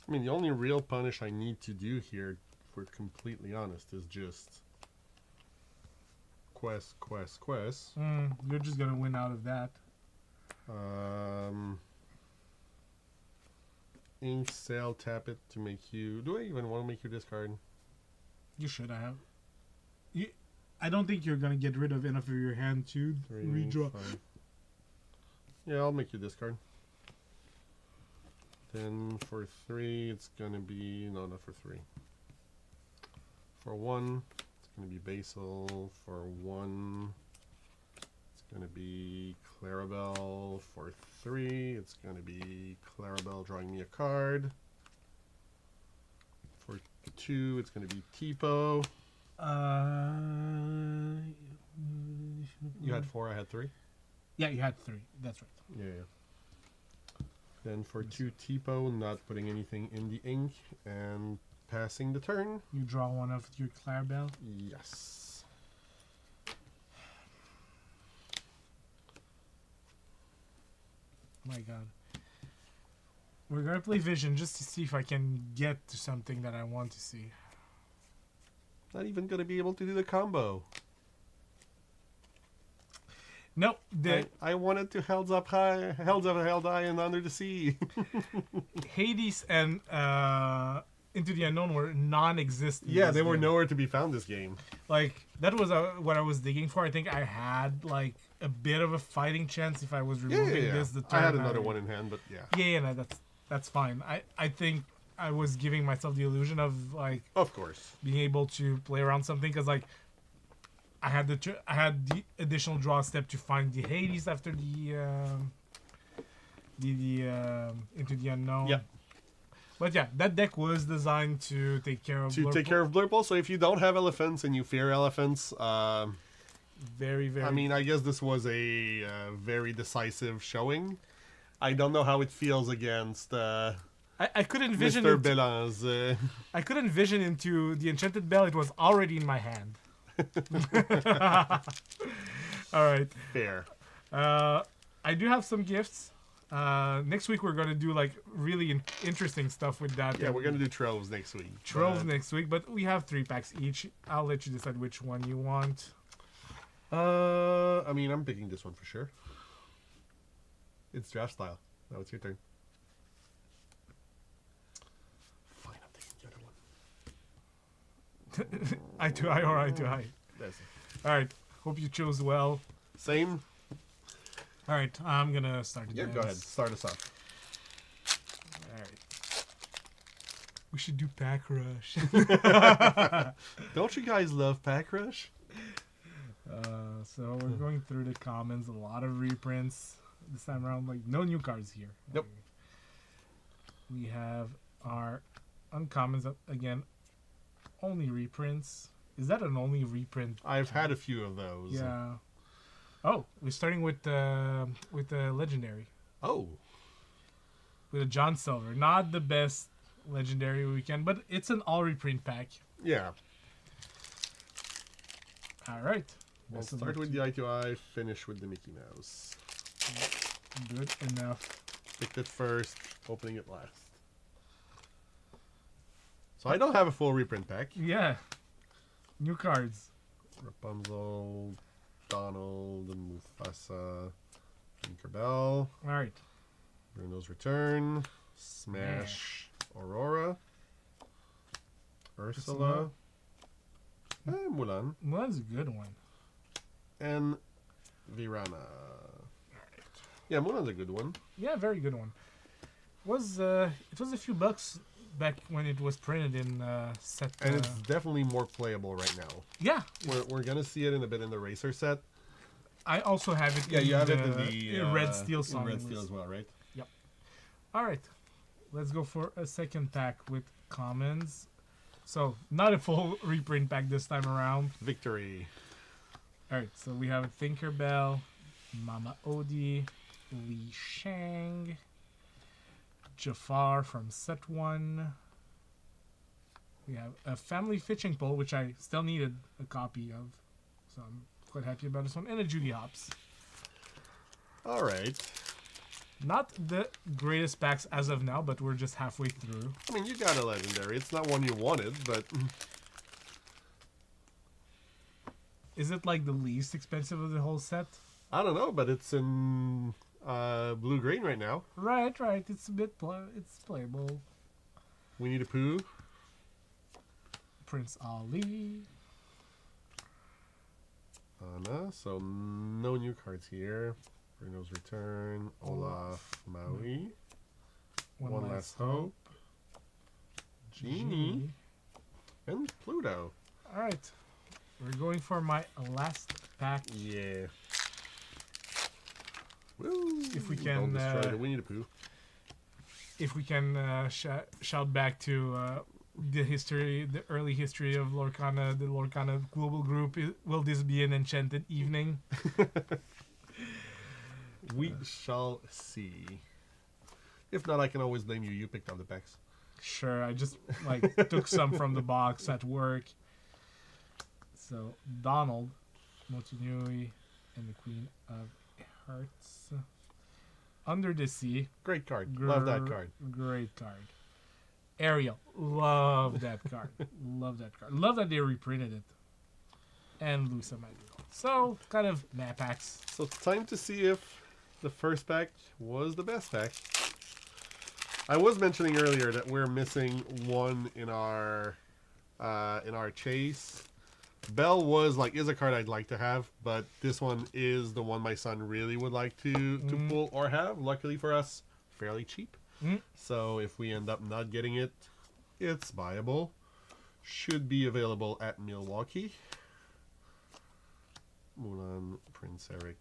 I mean, the only real punish I need to do here, if we're completely honest, is just... Quest. You're just gonna win out of that. Ink Sail, tap it to make you. Do I even want to make you discard? You should have. I don't think you're gonna get rid of enough of your hand to 3, redraw. 5. Yeah, I'll make you discard. Then for 3, it's gonna be no, not for 3. For 1, it's gonna be Basil. For 1, it's gonna be Clarabelle. For 3, it's gonna be Clarabelle drawing me a card. For 2, it's gonna be Tipo. You had 4, I had 3. Yeah, you had 3. That's right. Yeah. Then for 2 Tipo, not putting anything in the ink and passing the turn. You draw one of your Clarabelle. Yes. My God. We're gonna play Vision just to see if I can get to something that I want to see. Not even gonna be able to do the combo. No, I wanted to held up high, held high, and under the sea. Hades and Into the Unknown were non-existent. Yeah, they were nowhere to be found this game. Like that was what I was digging for. I think I had like a bit of a fighting chance if I was removing this. The turn I had another one in hand, but yeah. Yeah, no, that's fine. I think I was giving myself the illusion of like, of course, being able to play around something because like I had the additional draw step to find the Hades after the Into the Unknown. Yeah. But yeah, that deck was designed to take care of Blurple. So if you don't have elephants and you fear elephants, very, very. I mean, I guess this was a very decisive showing. I don't know how it feels against I could envision Mr. Belan's. I could envision into the Enchanted Bell. It was already in my hand. All right. Fair. I do have some gifts. Next week we're gonna do like really interesting stuff with that. Yeah, we're gonna do Troves next week. Troves next week, but we have 3 packs each. I'll let you decide which one you want. I mean, I'm picking this one for sure. It's draft style. Now it's your turn. Fine, I'm taking the other one. Eye to eye or eye to eye. That's it. All right. Hope you chose well. Same. All right. I'm gonna start. Yeah, go ahead. Start us off. All right. We should do Pack Rush. Don't you guys love Pack Rush? So we're going through the commons. A lot of reprints this time around. Like no new cards here. Nope. We have our uncommons again. Only reprints. Is that an only reprint? I've had a few of those. Yeah. Oh, we're starting with the legendary. Oh. With a John Silver. Not the best legendary weekend, but it's an all reprint pack. Yeah. All right. We'll start with the eye to eye, finish with the Mickey Mouse. Good enough. Picked it first, opening it last. So I don't have a full reprint pack. Yeah. New cards. Rapunzel, Donald, and Mufasa, Tinkerbell. All right. Bruno's Return, Smash, Aurora, Ursula, and Mulan, Mulan's a good one. and Virana. Yeah, Mulan's a good one. Yeah, very good one. It was a few bucks back when it was printed in set. And it's definitely more playable right now. Yeah. We're gonna see it in a bit in the Racer set. I also have it. Yeah, in you have the, it in the Red Steel song. Red Steel as well, right? Yep. All right, let's go for a second pack with commons. So not a full reprint pack this time around. Victory. All right, so we have Tinkerbell, Mama Odie, Li Shang, Jafar from set 1. We have a Family Fishing Pole, which I still needed a copy of, so I'm quite happy about this one, and a Judy Hopps. All right. Not the greatest packs as of now, but we're just halfway through. I mean, you got a legendary. It's not one you wanted, but Is it like the least expensive of the whole set? I don't know. But it's in blue-green right now. Right. It's a bit it's playable. Winnie the Pooh. Prince Ali. Anna. So no new cards here. Bruno's Return. Olaf. Maui. One Last Hope. Genie. And Pluto. All right. We're going for my last pack. Yeah. Woo. If we Don't can, destroy the Winnie the Pooh. if we can shout back to the early history of Lorcana, the Lorcana Global Group. Will this be an enchanted evening? We shall see. If not, I can always blame you. You picked up the packs. Sure, I just took some from the box at work. So Donald, Motunui, and the Queen of Hearts. Under the Sea. Great card. Love that card. Great card. Ariel. Love that card. Love that card. Love that they reprinted it. And Lusa Madrigal. So, kind of meh packs. So it's time to see if the first pack was the best pack. I was mentioning earlier that we're missing one in our chase. Bell is a card I'd like to have, but this one is the one my son really would like to pull or have. Luckily for us, fairly cheap. So if we end up not getting it, it's buyable. Should be available at Milwaukee. Mulan, Prince Eric,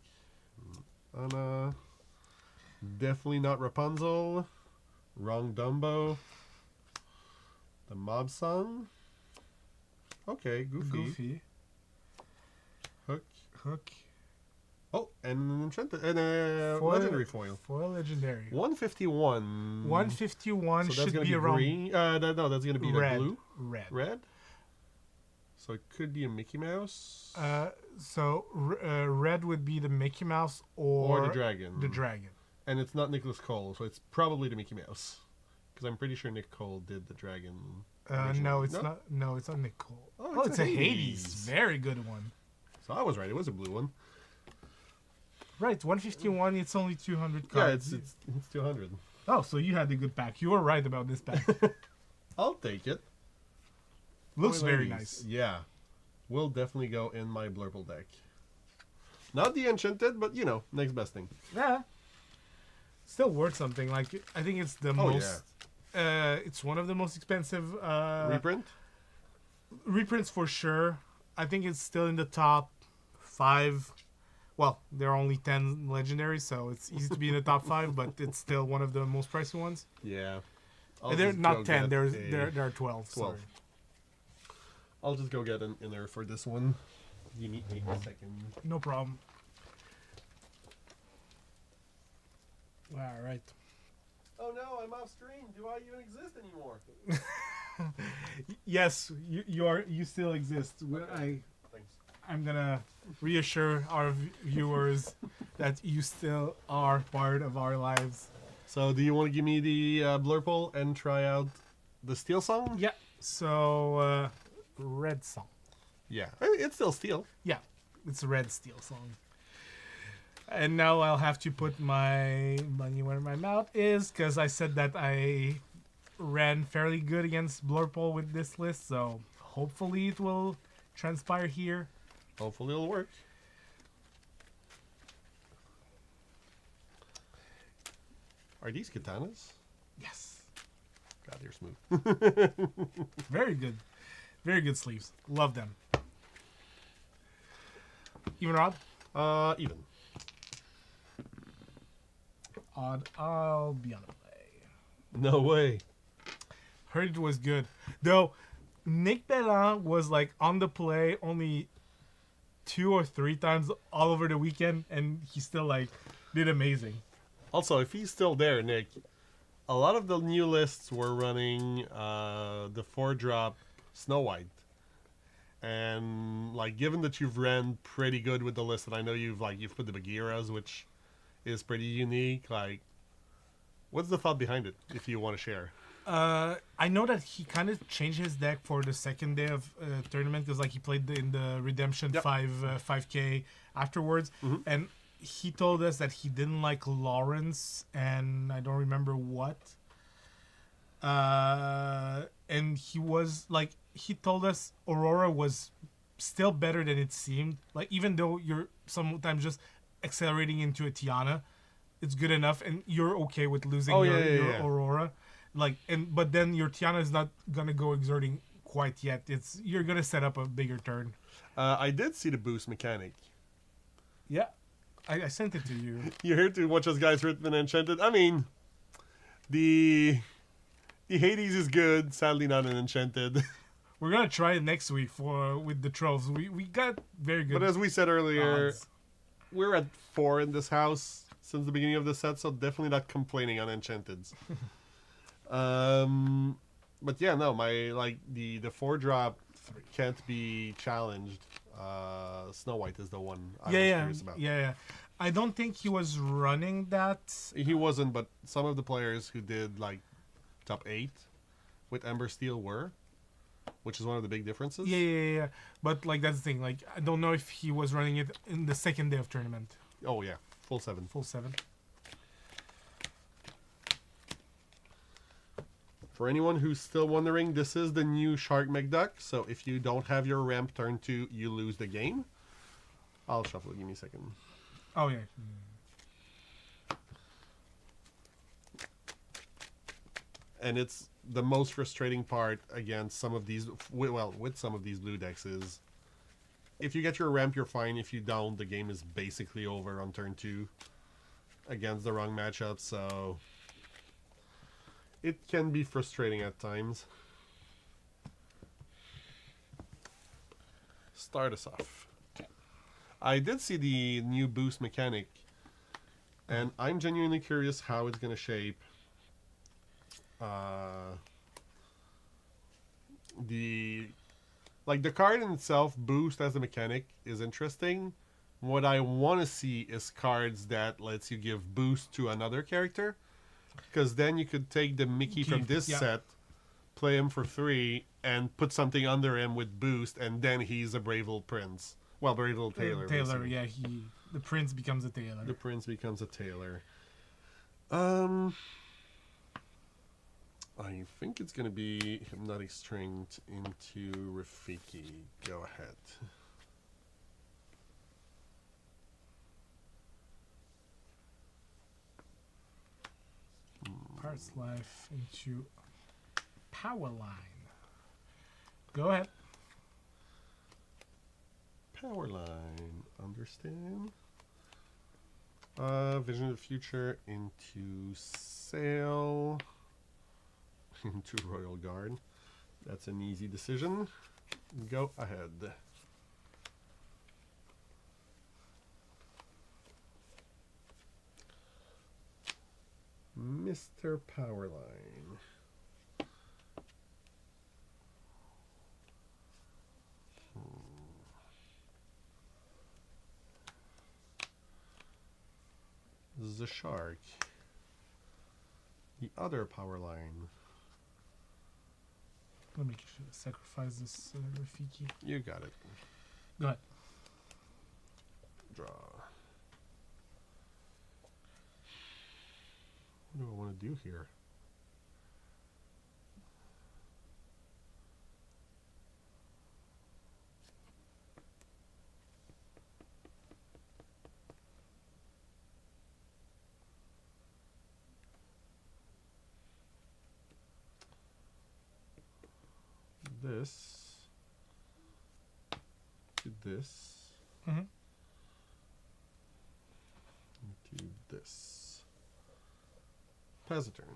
Anna. Definitely not Rapunzel. Wrong Dumbo. The Mob Song. Okay, Goofy. Hook. Oh, and an enchanted and a legendary foil. Foil legendary. 151. 151 So should that's gonna be be around green. No, that's gonna be red. the blue. Red. So it could be a Mickey Mouse. Red would be the Mickey Mouse or the dragon. The dragon. And it's not Nicholas Cole, so it's probably the Mickey Mouse. Because I'm pretty sure Nick Cole did the dragon. No, it's not. No, it's not Nicole. Oh, it's a Hades. Very good one. So I was right. It was a blue one. Right, 151. It's only 200 Yeah, cards. it's 200. Oh, so you had the good pack. You were right about this pack. I'll take it. Looks very Ladies. nice. Yeah. Will definitely go in my Blurple deck. Not the Enchanted, but next best thing. Yeah. Still worth something. I think it's the most. It's one of the most expensive Reprint? reprints for sure. I think it's still in the top 5. Well, there are only 10 legendaries, so it's easy to be in the top 5, but it's still one of the most pricey ones. Yeah. They're not 10. There are 12. 12. Sorry. I'll just go get an inner for this one. You need me a second. No problem. All right. Oh no, I'm off screen. Do I even exist anymore? Yes, you still exist. Okay. Thanks. I'm gonna reassure our viewers that you still are part of our lives. So, do you want to give me the Blurple and try out the Steel Song? Yeah. So, Red Song. Yeah. It's still Steel. Yeah, it's a Red Steel Song. And now I'll have to put my money where my mouth is, because I said that I ran fairly good against Blurple with this list, so hopefully it will transpire here. Hopefully it'll work. Are these katanas? Yes. God, they're smooth. Very good. Very good sleeves. Love them. Even or odd? Even. Odd. I'll be on the play. No way. Heard it was good. Though, Nick Bellan was on the play only 2 or 3 times all over the weekend, and he still did amazing. Also, if he's still there, Nick, a lot of the new lists were running the 4-drop Snow White. And given that you've ran pretty good with the list, and I know you've put the Bagheeras, which is pretty unique, what's the thought behind it, if you want to share? I know that he kind of changed his deck for the second day of tournament, because he played in the Redemption 5 5K afterwards, and he told us that he didn't like Lawrence, and I don't remember what. And he told us Aurora was still better than it seemed. Like, even though you're sometimes just accelerating into a Tiana, it's good enough, and you're okay with losing Oh, your yeah. Aurora. But then your Tiana is not gonna go exerting quite yet. You're gonna set up a bigger turn. I did see the boost mechanic. Yeah, I sent it to you. You're here to watch us guys rip and enchanted. I mean, the Hades is good. Sadly, not an enchanted. We're gonna try it next week with the trolls. We got very good. But as we said earlier, odds. we're at 4 in this house since the beginning of the set, so definitely not complaining on enchanteds. But yeah, no, the 4-drop can't be challenged. Snow White is the one I was curious about. Yeah. I don't think he was running that. He wasn't, but some of the players who did like top 8 with Ember Steel were, which is one of the big differences. Yeah. But like that's the thing. Like I don't know if he was running it in the second day of tournament. Oh yeah, full 7. Full 7. For anyone who's still wondering, this is the new Shark McDuck, so if you don't have your ramp turn 2, you lose the game. I'll shuffle it, give me a second. Oh yeah. And it's the most frustrating part against some of these, with some of these blue decks is, if you get your ramp, you're fine. If you don't, the game is basically over on turn 2 against the wrong matchup, so it can be frustrating at times. Start us off. I did see the new boost mechanic, and I'm genuinely curious how it's going to shape the card in itself. Boost as a mechanic is interesting. What I want to see is cards that lets you give boost to another character, because then you could take the Mickey from this set, play him for 3, and put something under him with boost, and then he's a brave little prince. Well, brave little tailor. Tailor, yeah. The prince becomes a tailor. The prince becomes a tailor. I think it's going to be Hypnotic Strength into Rafiki. Go ahead. Parts Life into Power Line. Go ahead. Power Line. Understand. Vision of the Future into Sail. Into Royal Guard. That's an easy decision. Go ahead. Mr. Powerline. The Shark. The other Powerline. Let me sacrifice this Rafiki. You got it. Go ahead. Draw. What do I want to do here? This to this to this. Pass a turn.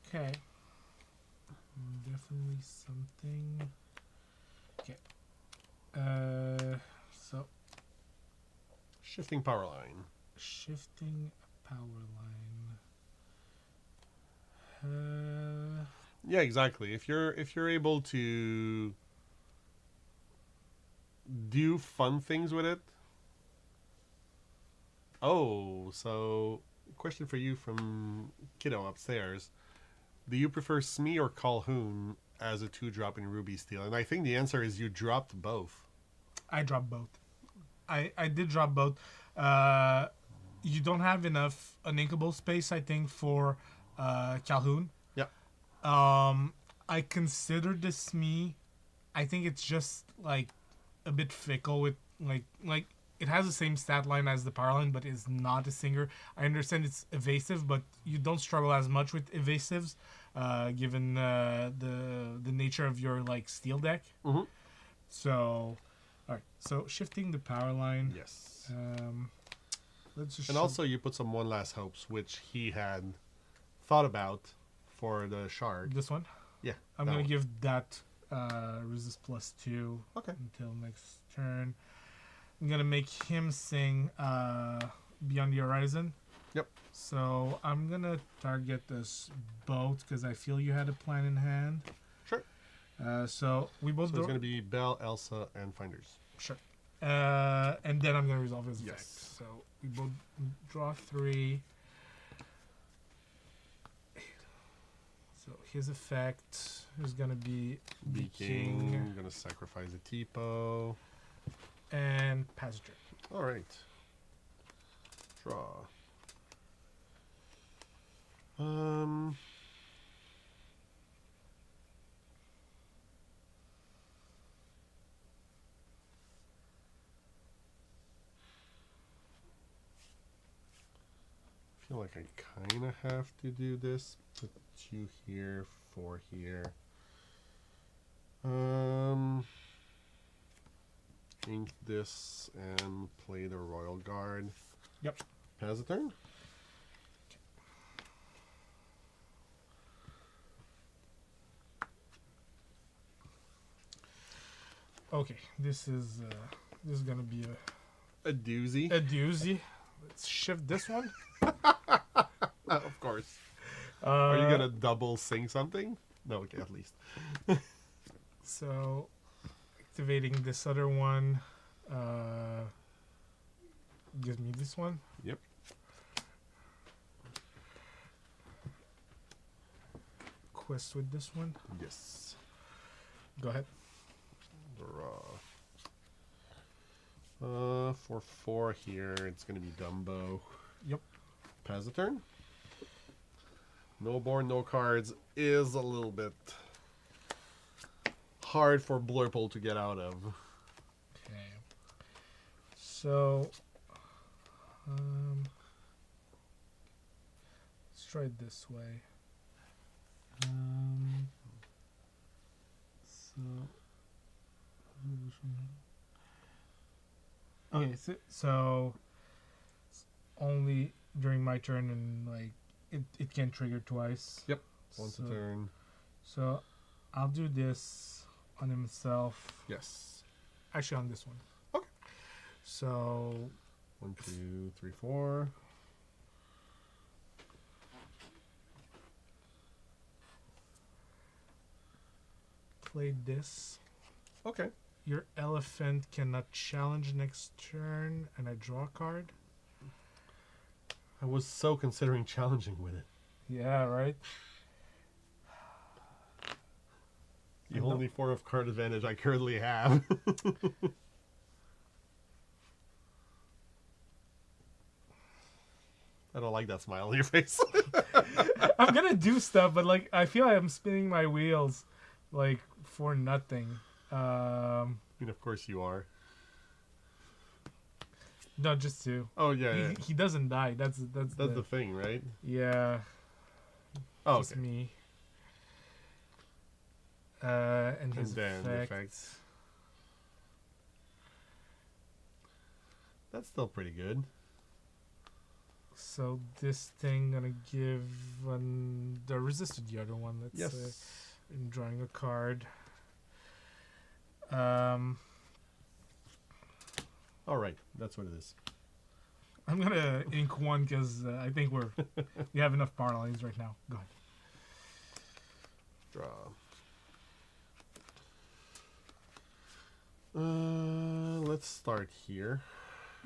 Okay. Definitely something. Okay. So Shifting power line. shifting a power line. Yeah, exactly. If you're able to do fun things with it. Oh, so question for you from Kiddo upstairs. Do you prefer Smee or Calhoun as a 2-drop in Ruby Steel? And I think the answer is you dropped both. I dropped both. I did drop both. You don't have enough uninkable space, I think, for Calhoun. Yep. I considered this me. I think it's just like a bit fickle with like it has the same stat line as the power line, but is not a singer. I understand it's evasive, but you don't struggle as much with evasives, given the nature of your like steel deck. Mm-hmm. So, all right. So shifting the power line. Yes. Let's just And also you put some One Last Hopes, which he had thought about for the shark. this one. Yeah. I'm that gonna one. give that resist +2 Okay. until next turn. I'm gonna make him sing Beyond the Horizon. Yep. So I'm gonna target this boat because I feel you had a plan in hand. Sure. So we both So it's going to be Belle, Elsa, and Finders. sure. And then I'm gonna resolve his effect. Yes. So we both draw 3. So his effect is gonna be Be King. I'm going to sacrifice a Tipo. and Passenger. All right. Draw. I feel like I kind of have to do this. Put 2 here, 4 here. Ink this and play the Royal Guard. Yep. Has a turn. Okay, this is gonna be A doozy. a doozy. Let's shift this one. Of course. Are you gonna double sing something? No, okay, at least. So activating this other one gives me this one. Yep. Quest with this one. Yes. Go ahead. Draw. For 4 here, it's gonna be Dumbo. Yep. Pass the turn. No board, no cards is a little bit hard for Blurple to get out of. Okay. So let's try it this way. Okay, so only during my turn, and like it can trigger twice. Yep. Once a So- turn. So I'll do this on himself. Yes. Actually, on this one. Okay. So 1, 2, 3, 4. play this. Okay. Your elephant cannot challenge next turn, and I draw a card. I was so considering challenging with it. Yeah, right. The I know. only form of card advantage I currently have. I don't like that smile on your face. I'm gonna do stuff, but like I feel like I'm spinning my wheels, like for nothing. I mean, of course you are. No, just two. Oh yeah, yeah. He doesn't die. That's That's the thing, right? yeah. Oh, Just okay. me. And And his then the effect. effects. That's still pretty good. So this thing gonna give the resist to the other one. Let's say, Yes. in drawing a card. I'm All right, that's what it is. gonna ink one because I think we have enough power lines right now. Go ahead. Draw. Let's start here.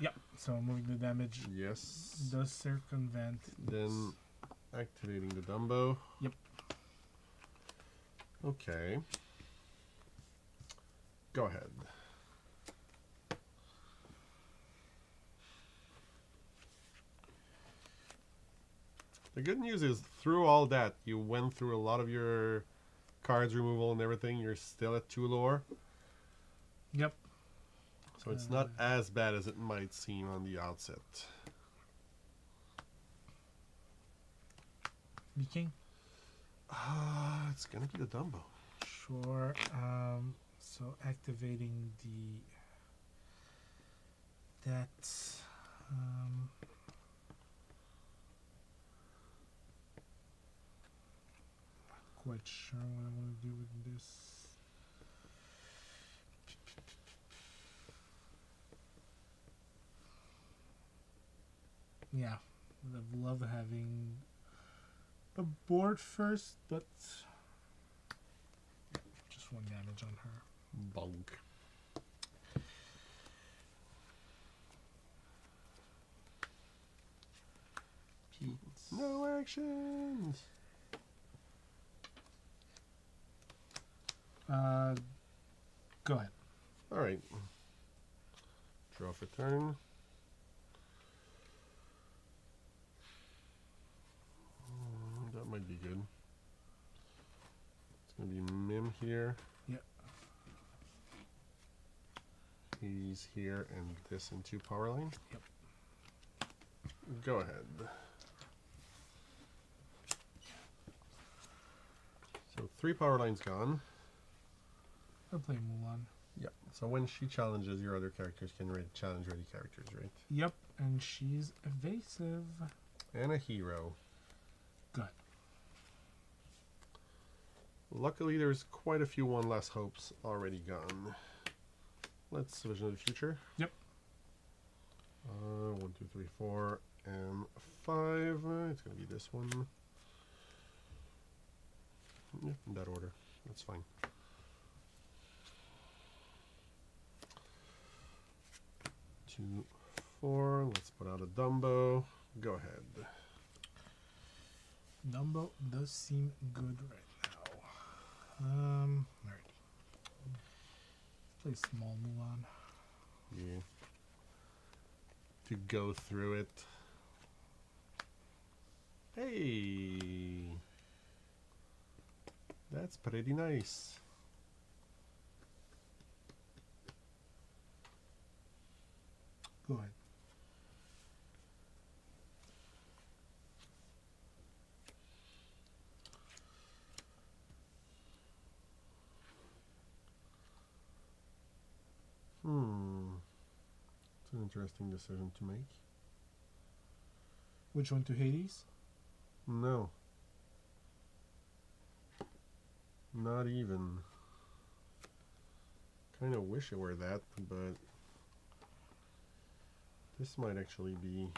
Yep. So moving the damage Yes. does circumvent. Then activating the Dumbo. Yep. Okay. Go ahead. The good news is, through all that, you went through a lot of your cards removal and everything. You're still at 2 lore. Yep. So it's not as bad as it might seem on the outset. B King? It's gonna be the Dumbo. Sure. So activating the... That... Not quite sure what I want to do with this. Yeah, I'd love having a board first, but just 1 damage on her. Bonk. No actions. Go ahead. All right. Draw for turn. That might be good. It's gonna be Mim here. Yep. He's here, and this in 2 power line. Yep. Go ahead. So 3 power lines gone. I'll play Mulan. Yep. So when she challenges, your other characters can challenge ready characters, right? Yep, and she's evasive. And a hero. Good. Luckily, there's quite a few One Last Hopes already gone. Let's Vision of the Future. Yep. 1, 2, 3, 4, and 5. It's going to be this one. Yeah, in that order. That's fine. Two, 4. Let's put out a Dumbo. Go ahead. Dumbo does seem good right now. Alright. Play small Mulan. Yeah. To go through it. Hey! That's pretty nice. Go ahead. It's an interesting decision to make. Which one to Hades? No. Not even. Kind of wish it were that, but this might actually be...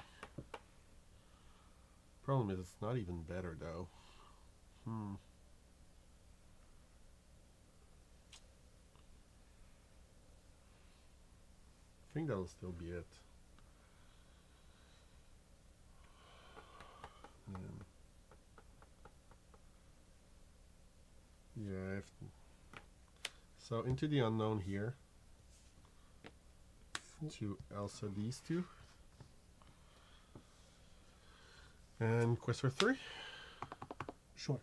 Problem is, it's not even better, though. I think that'll still be it. Yeah, so into the unknown here. To Elsa these 2. And quest for 3. Sure.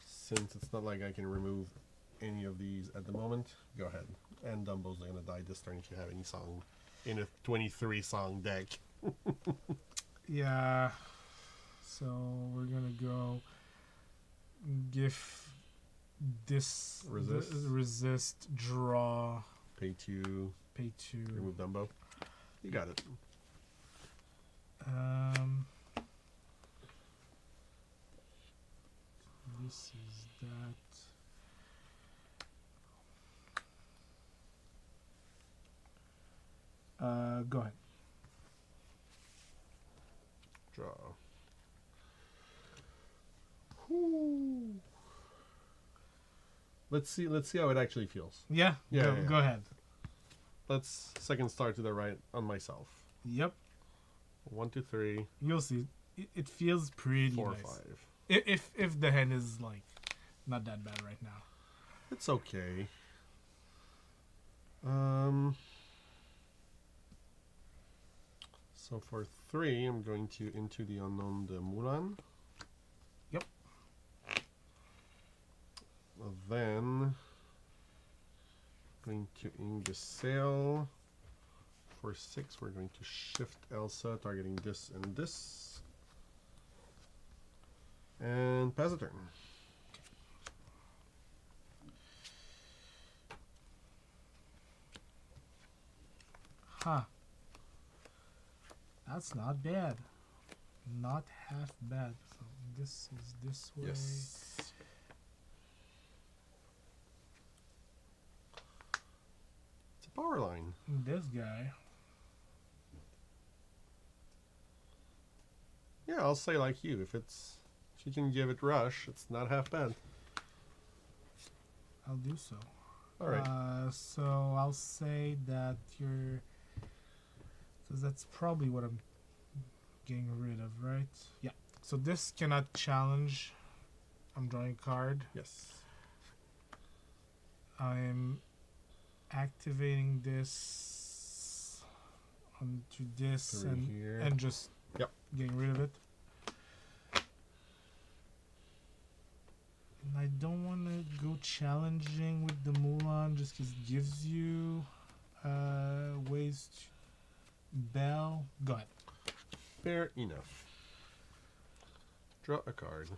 Since it's not like I can remove any of these at the moment, go ahead. And Dumbo's gonna die this turn if you have any song in a 23 song deck. Yeah. So we're gonna go give this resist, draw, Pay 2, pay 2. remove Dumbo. You got it. This is that. Go ahead. Draw. Whoo. Let's see how it actually feels. Yeah. Yeah, Go ahead. Let's second start to the right on myself. Yep. 1, 2, 3, You'll see. It feels pretty 4, nice. 5. If the hand is like not that bad right now. It's okay. So for 3, I'm going to Into the Unknown, the Mulan. Yep. Then going to Ink the Sail. For 6, we're going to shift Elsa, targeting this and this. And pass a turn. Huh. That's not bad. Not half bad. So this is this way. Yes. It's a power line. This guy. Yeah, I'll say like you. If you can give it rush, it's not half bad. I'll do so. All right. So I'll say that you're, because that's probably what I'm getting rid of, right? Yeah. So this cannot challenge. I'm drawing a card. Yes. I'm activating this onto this Through here. and just Yep. getting rid of it. And I don't want to go challenging with the Mulan just because it gives you ways to bell. Go ahead. Fair enough. Draw a card.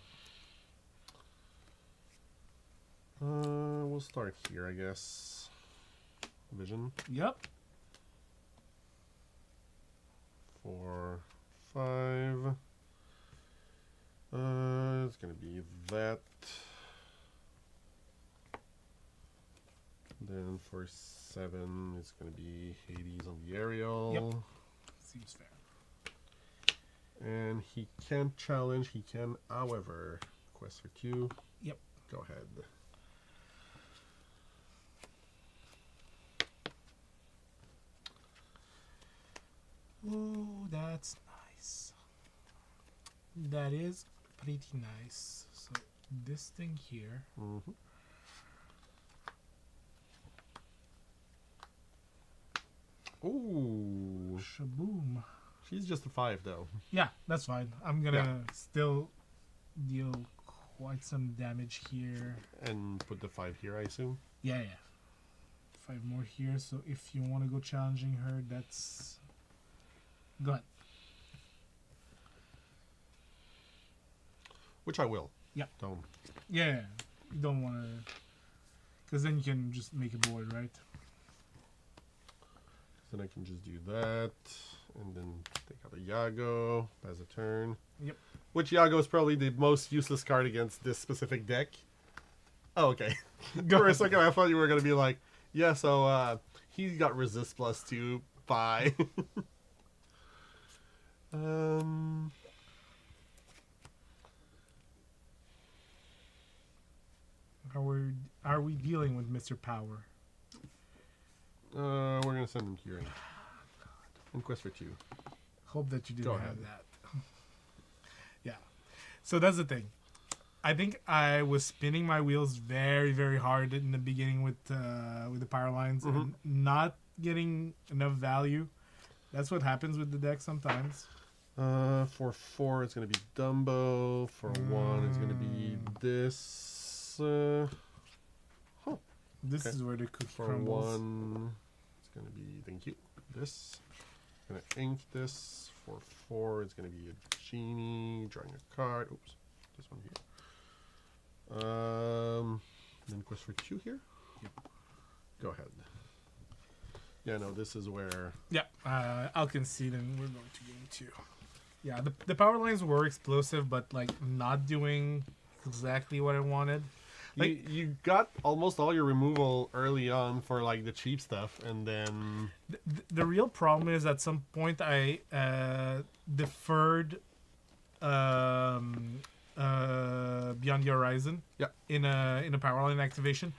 We'll start here, I guess. Vision. Yep. 4, 5. It's gonna be that. Then for 7, it's gonna be Hades on the aerial. Yep. Seems fair. And he can't challenge. He can, however, quest for 2. Yep. Go ahead. Ooh, that's nice. That is pretty nice. So this thing here. Mm-hmm. Ooh. Shaboom. She's just a 5, though. Yeah, that's fine. I'm gonna still deal quite some damage here. And put the 5 here, I assume. Yeah. 5 more here. So if you want to go challenging her, that's... Go ahead. Which I will. Yeah. Don't. Yeah. You don't want to... Because then you can just make a board, right? Then I can just do that. And then take out a Yago. Pass a turn. Yep. Which Yago is probably the most useless card against this specific deck. Oh, okay. For a second, I thought you were going to be like, yeah, so he's got resist +2. Bye. Are we dealing with Mr. Power? We're going to send him here. And quest for 2. Hope that you didn't Go have ahead. that. Yeah. So that's the thing. I think I was spinning my wheels very, very hard in the beginning with the power lines and not getting enough value. That's what happens with the deck sometimes. For 4, it's going to be Dumbo. For 1, it's going to be this. This Okay. is where the cookie For crumbles. 1, it's going to be, thank you, this. I'm going to ink this. For 4, it's going to be a genie. Drawing a card. Oops. This one here. Then quest for 2 here. Yep. Go ahead. Yeah, no, this is where... Yeah, I'll concede and we're going to game 2. Yeah, the power lines were explosive, but like not doing exactly what I wanted. Like, you got almost all your removal early on for like the cheap stuff, and then the real problem is at some point I deferred Beyond the Horizon in a power line activation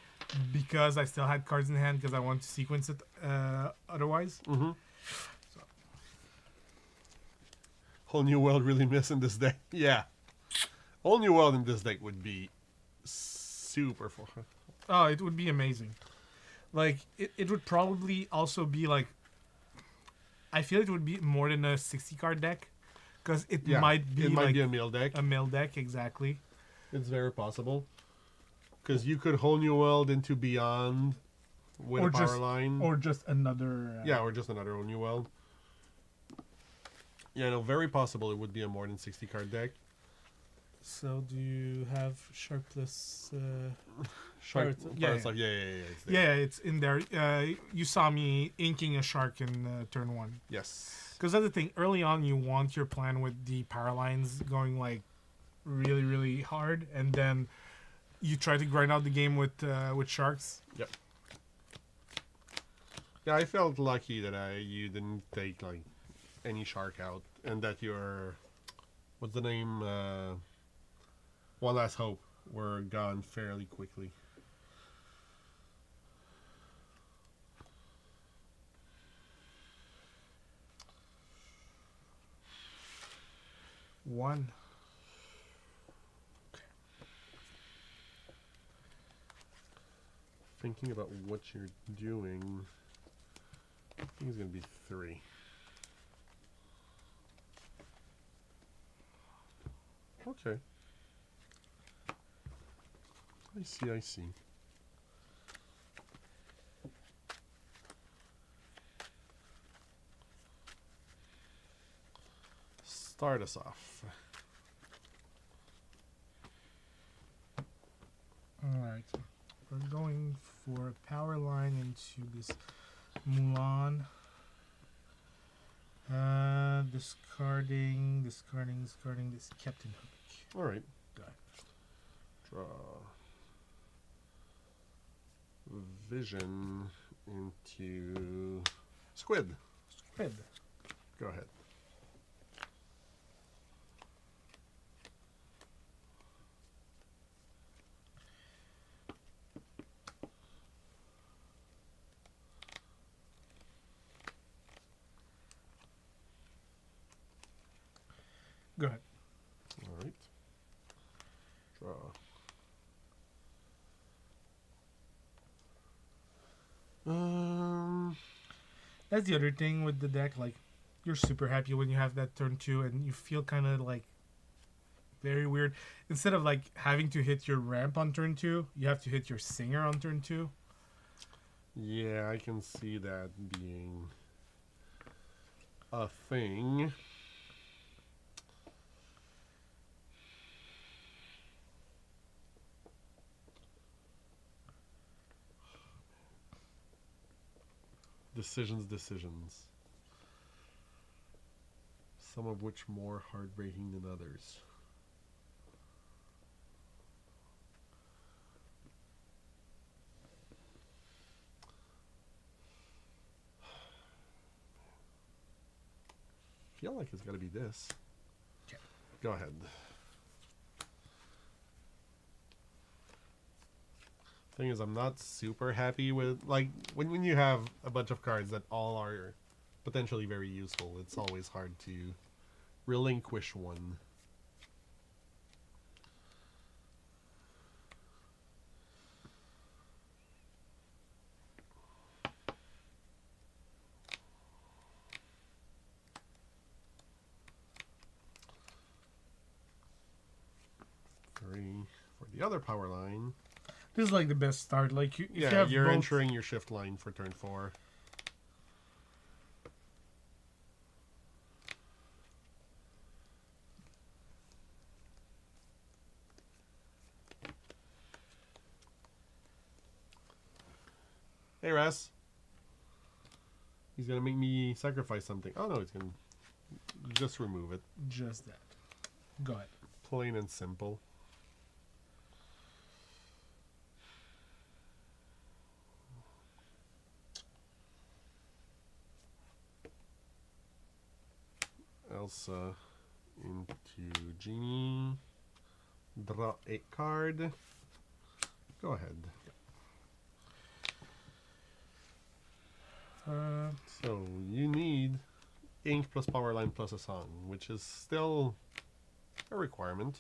because I still had cards in hand because I wanted to sequence it otherwise. so. Whole New World really missing this deck. Yeah, Whole New World in this deck would be super Oh, it would be amazing. Like it would probably also be like. I feel it would be more than a 60 card deck, because it Yeah, might be it might like be a meal deck. a mill deck exactly. It's very possible. Because you could whole new world into Beyond with a power line. or just another. Yeah, or just another whole new world. Yeah, no, very possible it would be a more than 60 card deck. So do you have Sharpless? Shark, yeah, Stuff. Yeah, it's there. Yeah, it's in there. You saw me inking a shark in turn 1. Yes. Because that's the thing. Early on, you want your plan with the power lines going like really, really hard, and then you try to grind out the game with sharks. Yep. Yeah, I felt lucky that you didn't take like any shark out, and that your what's the name? One Last Hope were gone fairly quickly. One. Thinking about what you're doing, I think it's gonna be 3. Okay. I see. Start us off. Alright. We're going for a power line into this Mulan. Discarding this Captain Hook. Alright. Got it. Draw. Vision into Squid. Good. Go ahead. Go ahead. Alright. Draw. That's the other thing with the deck. Like, you're super happy when you have that turn 2, and you feel kind of like very weird. Instead of like having to hit your ramp on turn 2, you have to hit your singer on turn 2. Yeah, I can see that being a thing. Decisions. Some of which more heartbreaking than others. Feel like it's got to be this. Okay. Go ahead. Thing is, I'm not super happy with, like, when you have a bunch of cards that all are potentially very useful, it's always hard to relinquish one. Three for the other power line. This is like the best start. Like, if you Yeah, have you're both, entering your shift line for turn 4. Hey, Ras. He's gonna make me sacrifice something. Oh no, he's gonna just remove it. just that. Go ahead. Plain and simple. Elsa into Genie. Draw a card. Go ahead. So you need ink plus power line plus a song, which is still a requirement.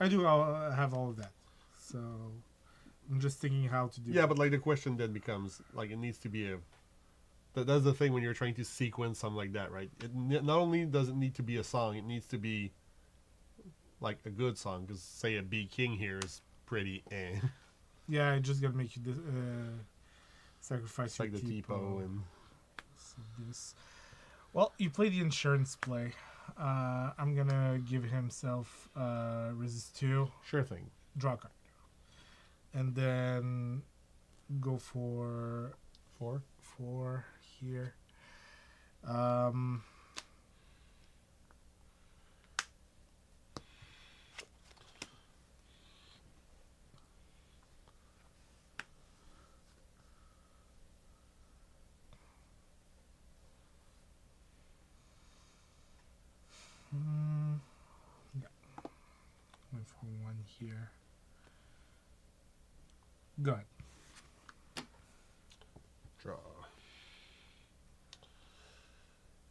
I do have all of that. So I'm just thinking how to do. Yeah, but like the question then becomes like it needs to be a. That's the thing when you're trying to sequence something like that, right? Not only does it need to be a song, it needs to be like a good song. Because say a B King here is pretty eh. Yeah, I just gotta make you sacrifice It's your like the tipo. Tipo and So this. Well, you play the insurance play. I'm gonna give himself resist 2, sure thing. draw a card, and then go for 4 here. Yeah. Went for 1 here. Go ahead. Draw.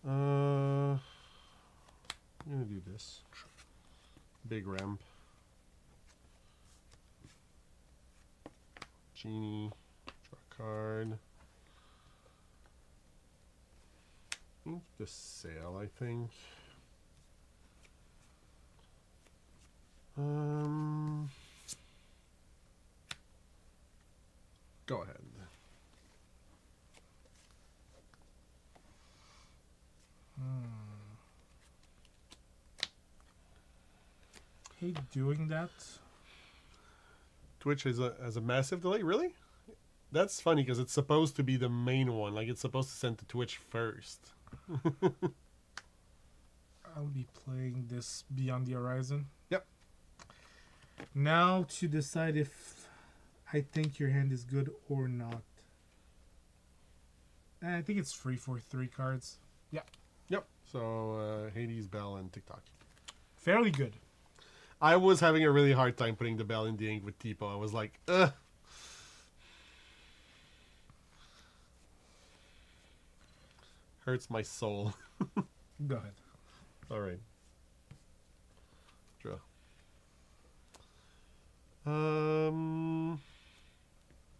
I'm gonna do this. Big ramp. Genie. Draw a card. Ink the sail, I think. Go ahead. Hate doing that. Twitch has a massive delay, really? That's funny because it's supposed to be the main one. Like it's supposed to send to Twitch first. I'll be playing this Beyond the Horizon. Yep. Now to decide if I think your hand is good or not. And I think it's free for 3 cards. Yeah. Yep. So Hades, Bell, and TikTok. Fairly good. I was having a really hard time putting the Bell in the ink with Tipo. I was like, ugh. Hurts my soul. Go ahead. All right. Draw.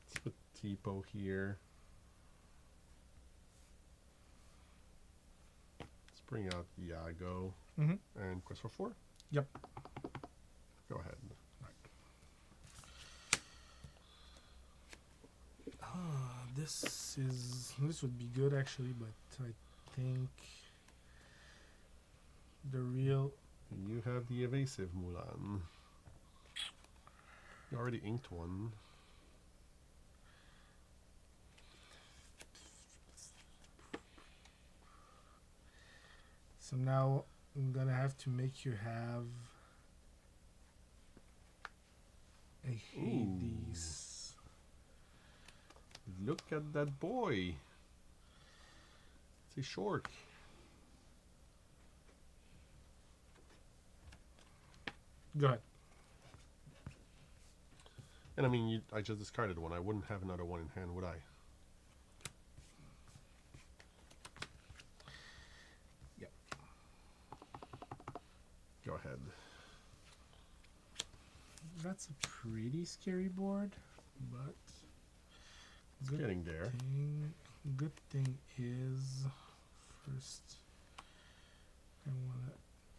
Let's put Tipo here. Let's bring out Iago and Quest for 4. Yep. Go ahead. This would be good actually, but I think the real. You have the evasive Mulan. You already inked one. So now I'm gonna have to make you have a Hades. Look at that boy. It's a short. Go ahead. And I mean, I just discarded one. I wouldn't have another one in hand, would I? Yep. Go ahead. That's a pretty scary board, but It's getting there. Good thing is, first I want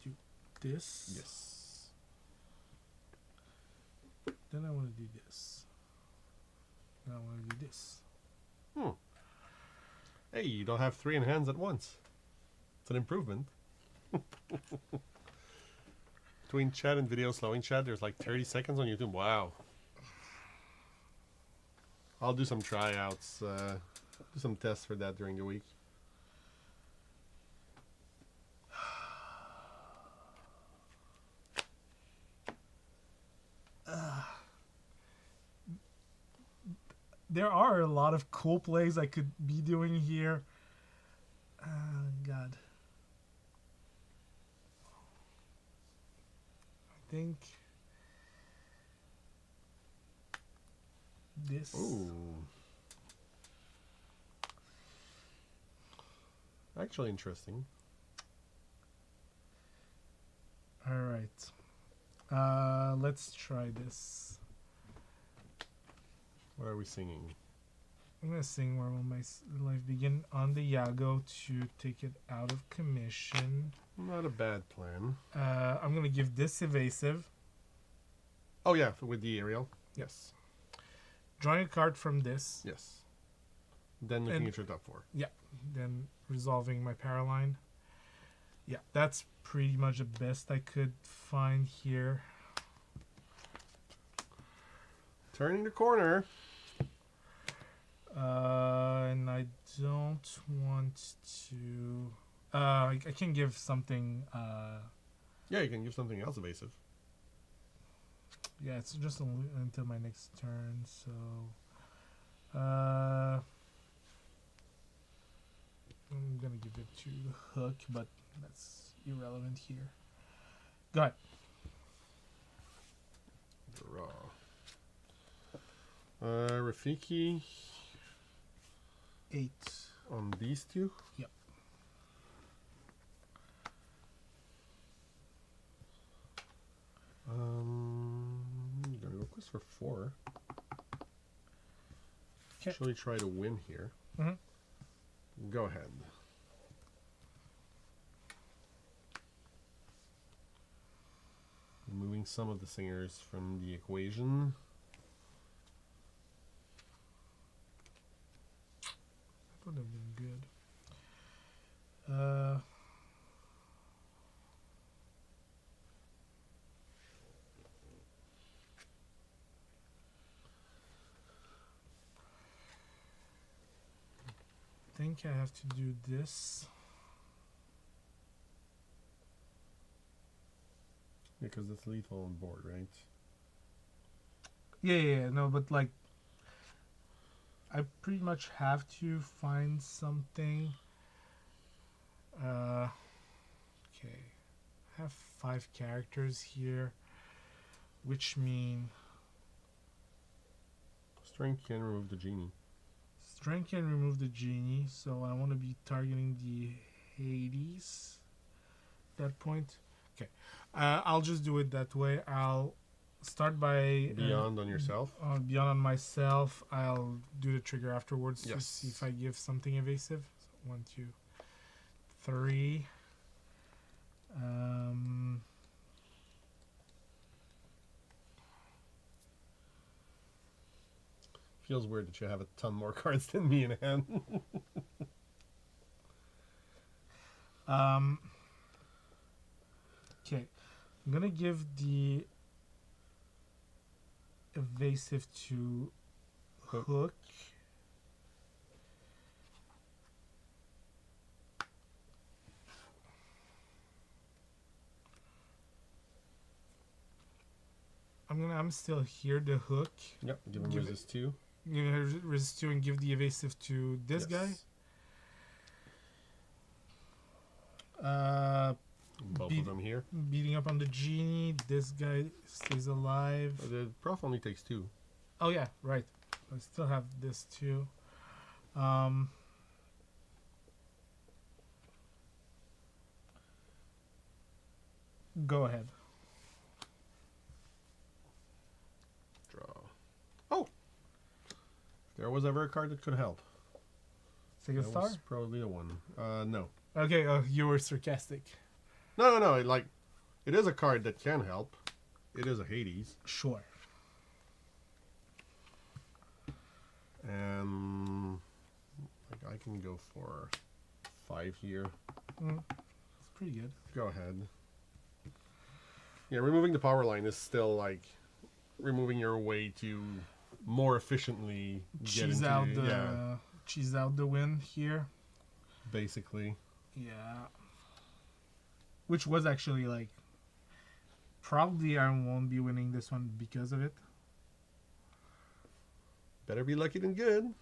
to do this. Yes. Then I want to do this. Then I want to do this. Hey, you don't have 3 in hands at once. It's an improvement. Between chat and video slowing chat, there's like 30 seconds on YouTube. Wow. I'll do some tryouts, do some tests for that during the week. There are a lot of cool plays I could be doing here. God. I think this. Ooh. Actually interesting. All right. Let's try this. What are we singing? I'm gonna sing "Where Will My Life Begin" on the Yago to take it out of commission. Not a bad plan. I'm gonna give this evasive. Oh yeah, with the aerial. Yes. Drawing a card from this. Yes. Then looking at your top 4. Yeah. Then resolving my power line. Yeah, that's pretty much the best I could find here. Turning the corner. And I don't want to. I can give something. Yeah, you can give something else evasive. Yeah, it's just until my next turn. So, I'm gonna give it to Hook, but that's irrelevant here. Go ahead. Draw. Rafiki 8. on these 2. Yep. I'm gonna go quest for 4. Okay. Actually, try to win here. Mhm. Go ahead. Removing some of the singers from the equation. That would have been good. I think I have to do this. Because it's lethal on board, right? Yeah, no, but like, I pretty much have to find something. Okay, I have 5 characters here, which mean Strength can remove the genie. Strength can remove the genie, so I want to be targeting the Hades at that point. Okay, I'll just do it that way. I'll start by Beyond on yourself? beyond on myself. I'll do the trigger afterwards to Yes. see if I give something evasive. So 1, 2, 3. Feels weird that you have a ton more cards than me in hand. Okay, I'm gonna give the evasive to Hook. I'm still here. The Hook. Yep, give him Give resist 2. You know, resist 2 and give the evasive to this guy. Both of them here. Beating up on the genie. This guy stays alive. The prof only takes 2. Oh yeah, right. I still have this too. Go ahead. Draw. Oh! If there was ever a card that could help. Second That star? was probably the one. No. Okay, you were sarcastic. No. It is a card that can help. It is a Hades. Sure. And like I can go for 5 here. It's pretty good. Go ahead. Yeah, removing the power line is still like removing your way to more efficiently get Cheese into out the cheese out the win here. basically. Yeah. Which was actually like probably I won't be winning this one because of it. Better be lucky than good.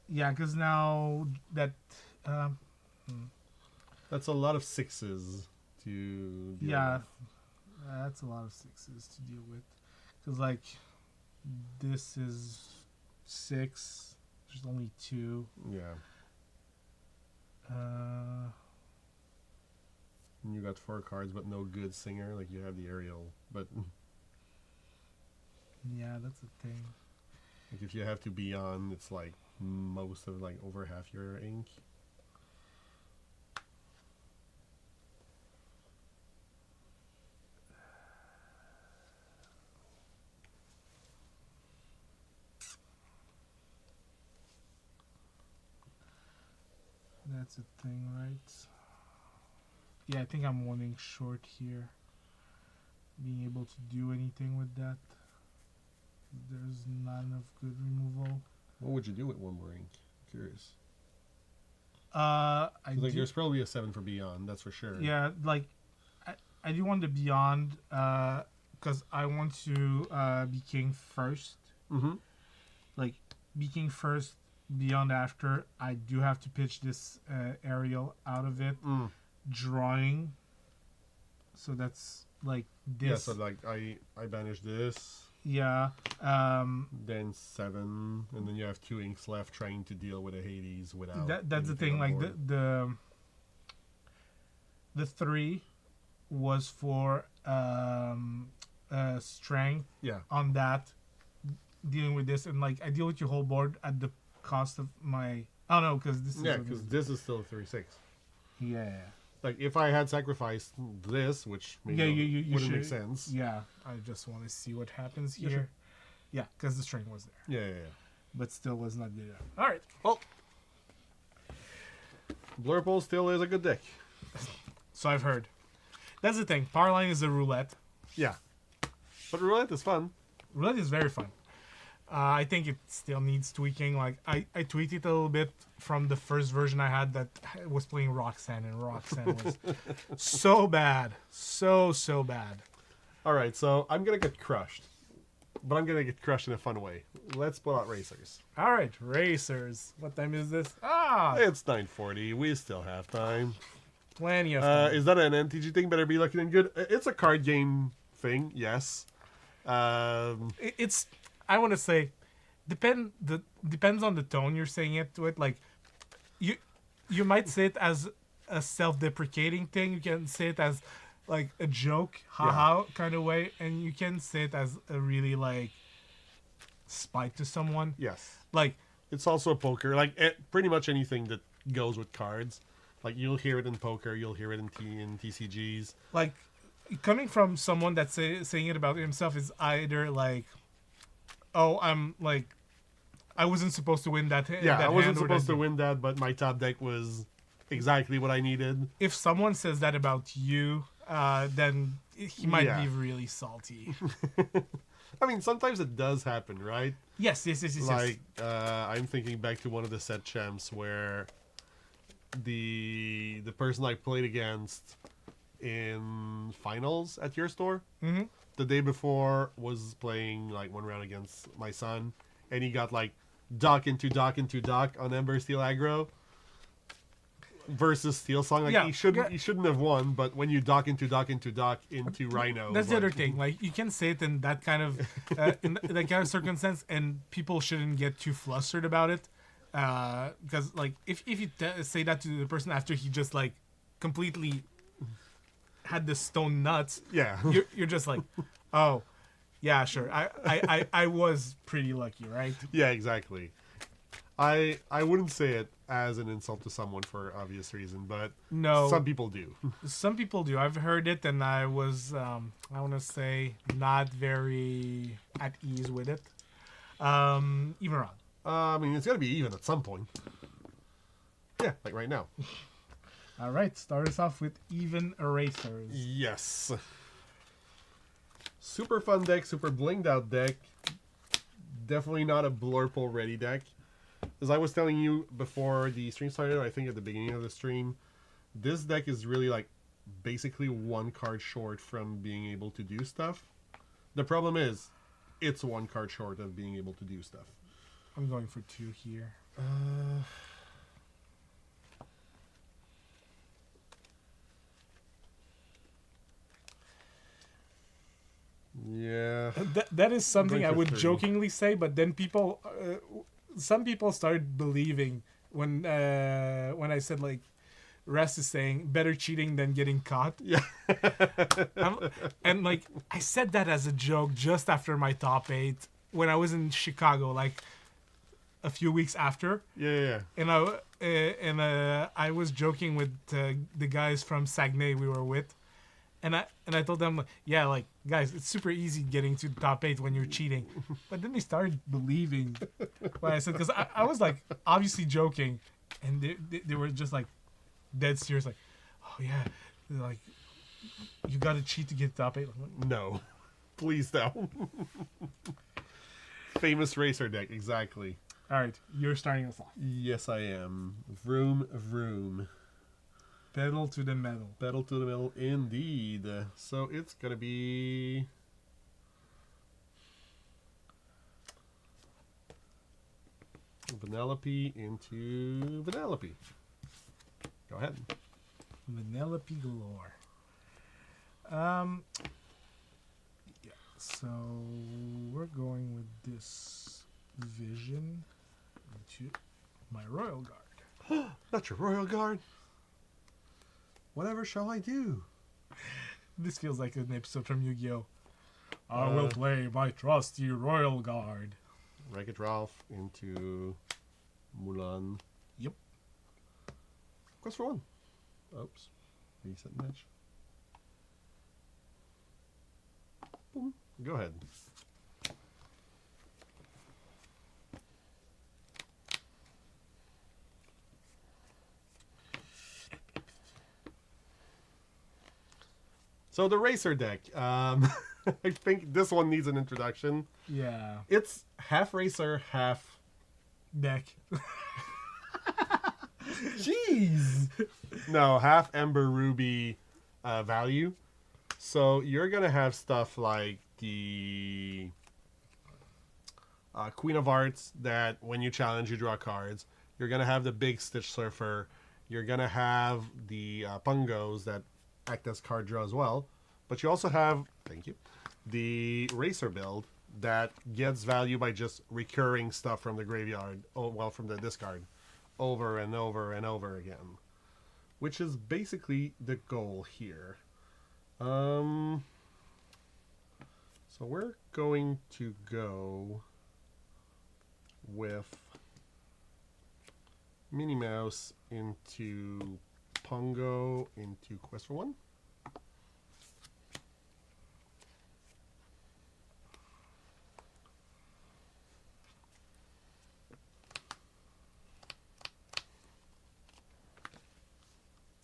Yeah, because now that That's a lot of 6s to deal yeah, with. that's a lot of 6s to deal with. Because like this is 6. There's only 2. Yeah. And you got 4 cards but no good singer, like you have the aerial, but Yeah, that's the thing. Like if you have to be on, it's like most of like over half your ink. That's a thing, right? Yeah, I think I'm wanting short here. Being able to do anything with that. There's not enough good removal. What would you do with one more ink? Curious. Like there's probably a 7 for Beyond, that's for sure. Yeah, like I do want the Beyond because I want to be king first. Mm-hmm. Like be king first, Beyond after. I do have to pitch this aerial out of it, drawing. So that's like this. Yeah, so like I banish this. Yeah. Then 7, and then you have 2 inks left trying to deal with a Hades without. That's the thing. Like the 3 was for strength. Yeah. On that, dealing with this, and like I deal with your whole board at the cost of my. Oh no, because this is. Yeah, because this is still a 3/6. Yeah. Like if I had sacrificed this, which maybe you wouldn't should, make sense. Yeah, I just want to see what happens here. Yeah, sure. Yeah, because the string was there. Yeah. But still was not good enough. All right. Well, Blurple still is a good deck. So I've heard. That's the thing. Powerline is a roulette. Yeah. But roulette is fun. Roulette is very fun. I think it still needs tweaking. Like I tweaked it a little bit from the first version I had that was playing Roxanne, and Roxanne was so bad. So bad. Alright, so I'm going to get crushed. But I'm going to get crushed in a fun way. Let's pull out Racers. All right, Racers. What time is this? Ah! It's 9:40. We still have time. Plenty of time. Is that an MTG thing? Better be looking in good. It's a card game thing, yes. It's, I want to say, depends on the tone you're saying it with. Like, you might say it as a self-deprecating thing. You can say it as like a joke, haha, kind of way, and you can say it as a really like spite to someone. Yes. Like it's also a poker. Like pretty much anything that goes with cards. Like you'll hear it in poker, you'll hear it in TCGs. Like coming from someone that's saying it about himself is either like, oh, I'm like, I wasn't supposed to win that. Yeah, that I wasn't hand supposed to win that, but my top deck was exactly what I needed. If someone says that about you, then he might be really salty. I mean, sometimes it does happen, right? Yes. Like, I'm thinking back to one of the set champs where the person I played against in finals at your store, the day before was playing like one round against my son, and he got like dock into dock on Ember Steel Aggro versus Steel Song. Like he shouldn't have won, but when you dock into Rhino, that's the other thing. Like you can say it in that kind of in that kind of circumstance, and people shouldn't get too flustered about it. Because like if you say that to the person after he just like completely had the stone nuts, you're just like, oh yeah, sure, I was pretty lucky, right? Yeah, exactly. I wouldn't say it as an insult to someone for obvious reason, but no, some people do. Some people do. I've heard it, and I was I want to say not very at ease with it. Even wrong. I mean, it's got to be even at some point. Yeah, like right now. All right, start us off with even erasers. Yes. Super fun deck, super blinged out deck. Definitely not a Blurple ready deck. As I was telling you before the stream started, I think at the beginning of the stream, this deck is really like basically one card short from being able to do stuff. The problem is, it's one card short of being able to do stuff. I'm going for 2 here. Yeah. That is something I would 3. jokingly say, but then people, some people started believing when I said like, Rest is saying better cheating than getting caught. Yeah. And like I said that as a joke just after my top 8, when I was in Chicago, like a few weeks after, Yeah. and I was joking with the guys from Saguenay we were with, and I told them, yeah, like guys, it's super easy getting to the top 8 when you're cheating, but then they started believing what I said because I was like obviously joking, and they were just like dead serious, like, oh yeah, like you got to cheat to get top 8. Like, No. Please don't. Famous racer deck, exactly. all right, you're starting us off. Yes, I am. Vroom, vroom. Pedal to the metal. Pedal to the metal, indeed. So it's gonna be... Vanellope into Vanellope. Go ahead. Vanellope galore. Yeah, so we're going with this vision into my Royal Guard. Not your Royal Guard. Whatever shall I do? This feels like an episode from Yu-Gi-Oh! I will play my trusty Royal Guard. Wreck-It Ralph into Mulan. Yep. Quest for 1. Oops. Reset match. Boom. Go ahead. So the racer deck, I think this one needs an introduction. Yeah. It's half racer, half... Deck. Jeez! No, half Ember Ruby value. So you're going to have stuff like the Queen of Hearts that when you challenge, you draw cards. You're going to have the big Stitch Surfer. You're going to have the Pungos that act as card draw as well. But you also have, thank you, the Racer build that gets value by just recurring stuff from the graveyard, from the discard, over and over and over again. Which is basically the goal here. So we're going to go with Minnie Mouse into Pongo into Quest for 1.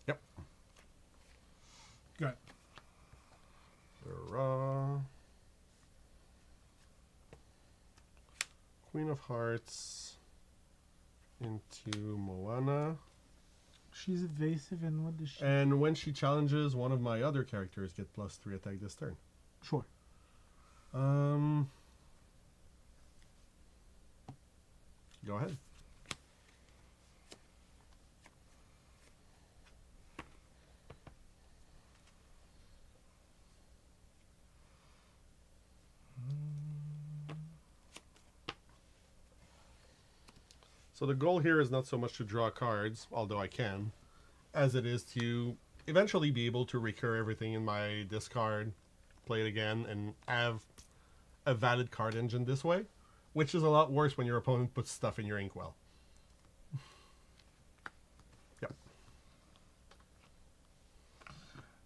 Yep. Good. Hurrah. Queen of Hearts into Moana. She's evasive, and what does she... And when she challenges, one of my other characters get +3 attack this turn. Sure. Go ahead. So the goal here is not so much to draw cards, although I can, as it is to eventually be able to recur everything in my discard, play it again, and have a valid card engine this way, which is a lot worse when your opponent puts stuff in your inkwell. Yep.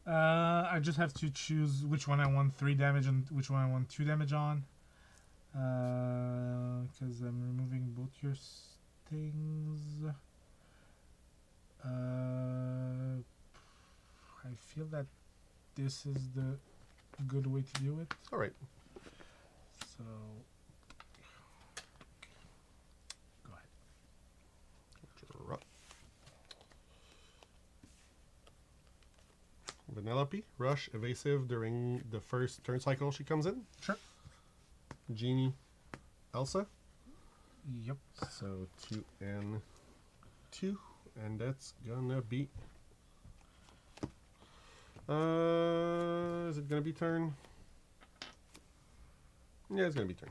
I just have to choose which one I want 3 damage and which one I want 2 damage on. Because I'm removing both your things. I feel that this is the good way to do it. All right. So, go ahead. Vanellope, rush, evasive during the first turn cycle she comes in. Sure. Genie, Elsa. Yep. So 2 and 2, and that's gonna be. Is it gonna be turn? Yeah, it's gonna be turn.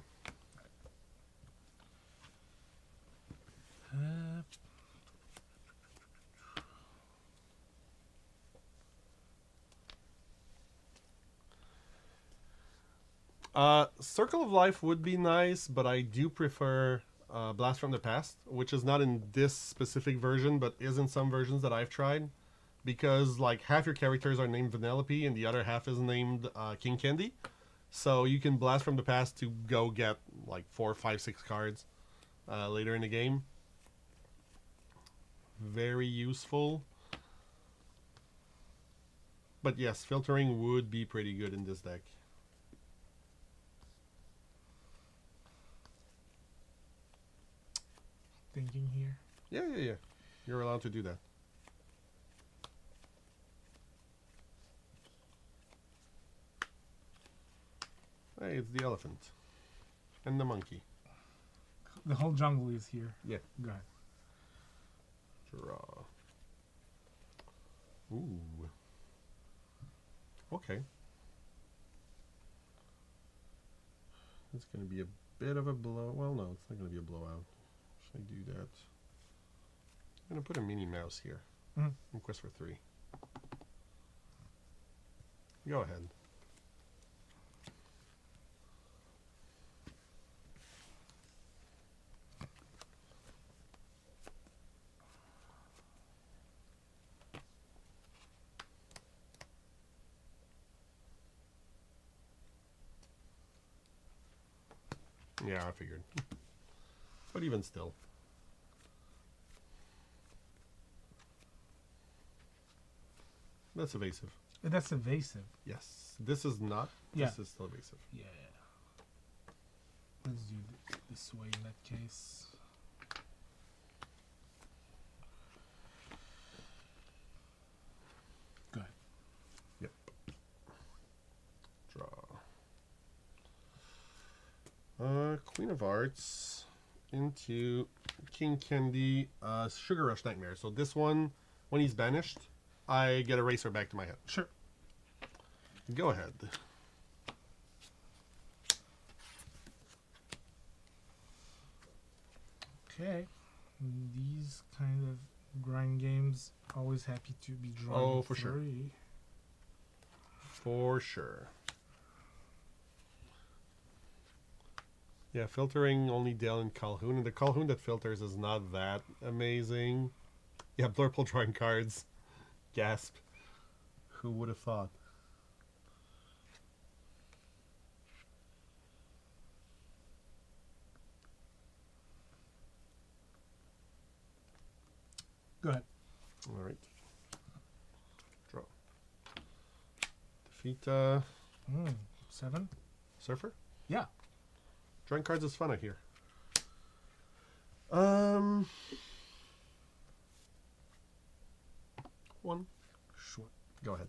Circle of Life would be nice, but I do prefer Blast from the Past, which is not in this specific version, but is in some versions that I've tried. Because like half your characters are named Vanellope and the other half is named King Candy. So you can Blast from the Past to go get like 4, 5, 6 cards later in the game. Very useful. But yes, filtering would be pretty good in this deck. Thinking here. Yeah. You're allowed to do that. Hey, it's the elephant. And the monkey. The whole jungle is here. Yeah. Go ahead. Draw. Ooh. Okay. It's going to be a bit of a blow. Well, no, it's not going to be a blowout. Should I do that? I'm going to put a Minnie Mouse here. Mm-hmm. In Quest for 3. Go ahead. Yeah, I figured. But even still. That's evasive. That's evasive. Yes. This is not. Yeah. This is still evasive. Yeah. Let's do it this way in that case. Go ahead. Yep. Draw. Queen of Hearts into King Candy, Sugar Rush Nightmare. So this one, when he's banished, I get a Eraser back to my hand. Sure. Go ahead. Okay. These kind of grind games, always happy to be drawing. Oh, for sure. For sure. Yeah, filtering only Dale and Calhoun. And the Calhoun that filters is not that amazing. Yeah, Blurple drawing cards. Gasp. Who would have thought? Go ahead. All right. Draw. Defeat 7? Surfer. Yeah. Drawing cards is fun, I hear. One. Sure. Go ahead.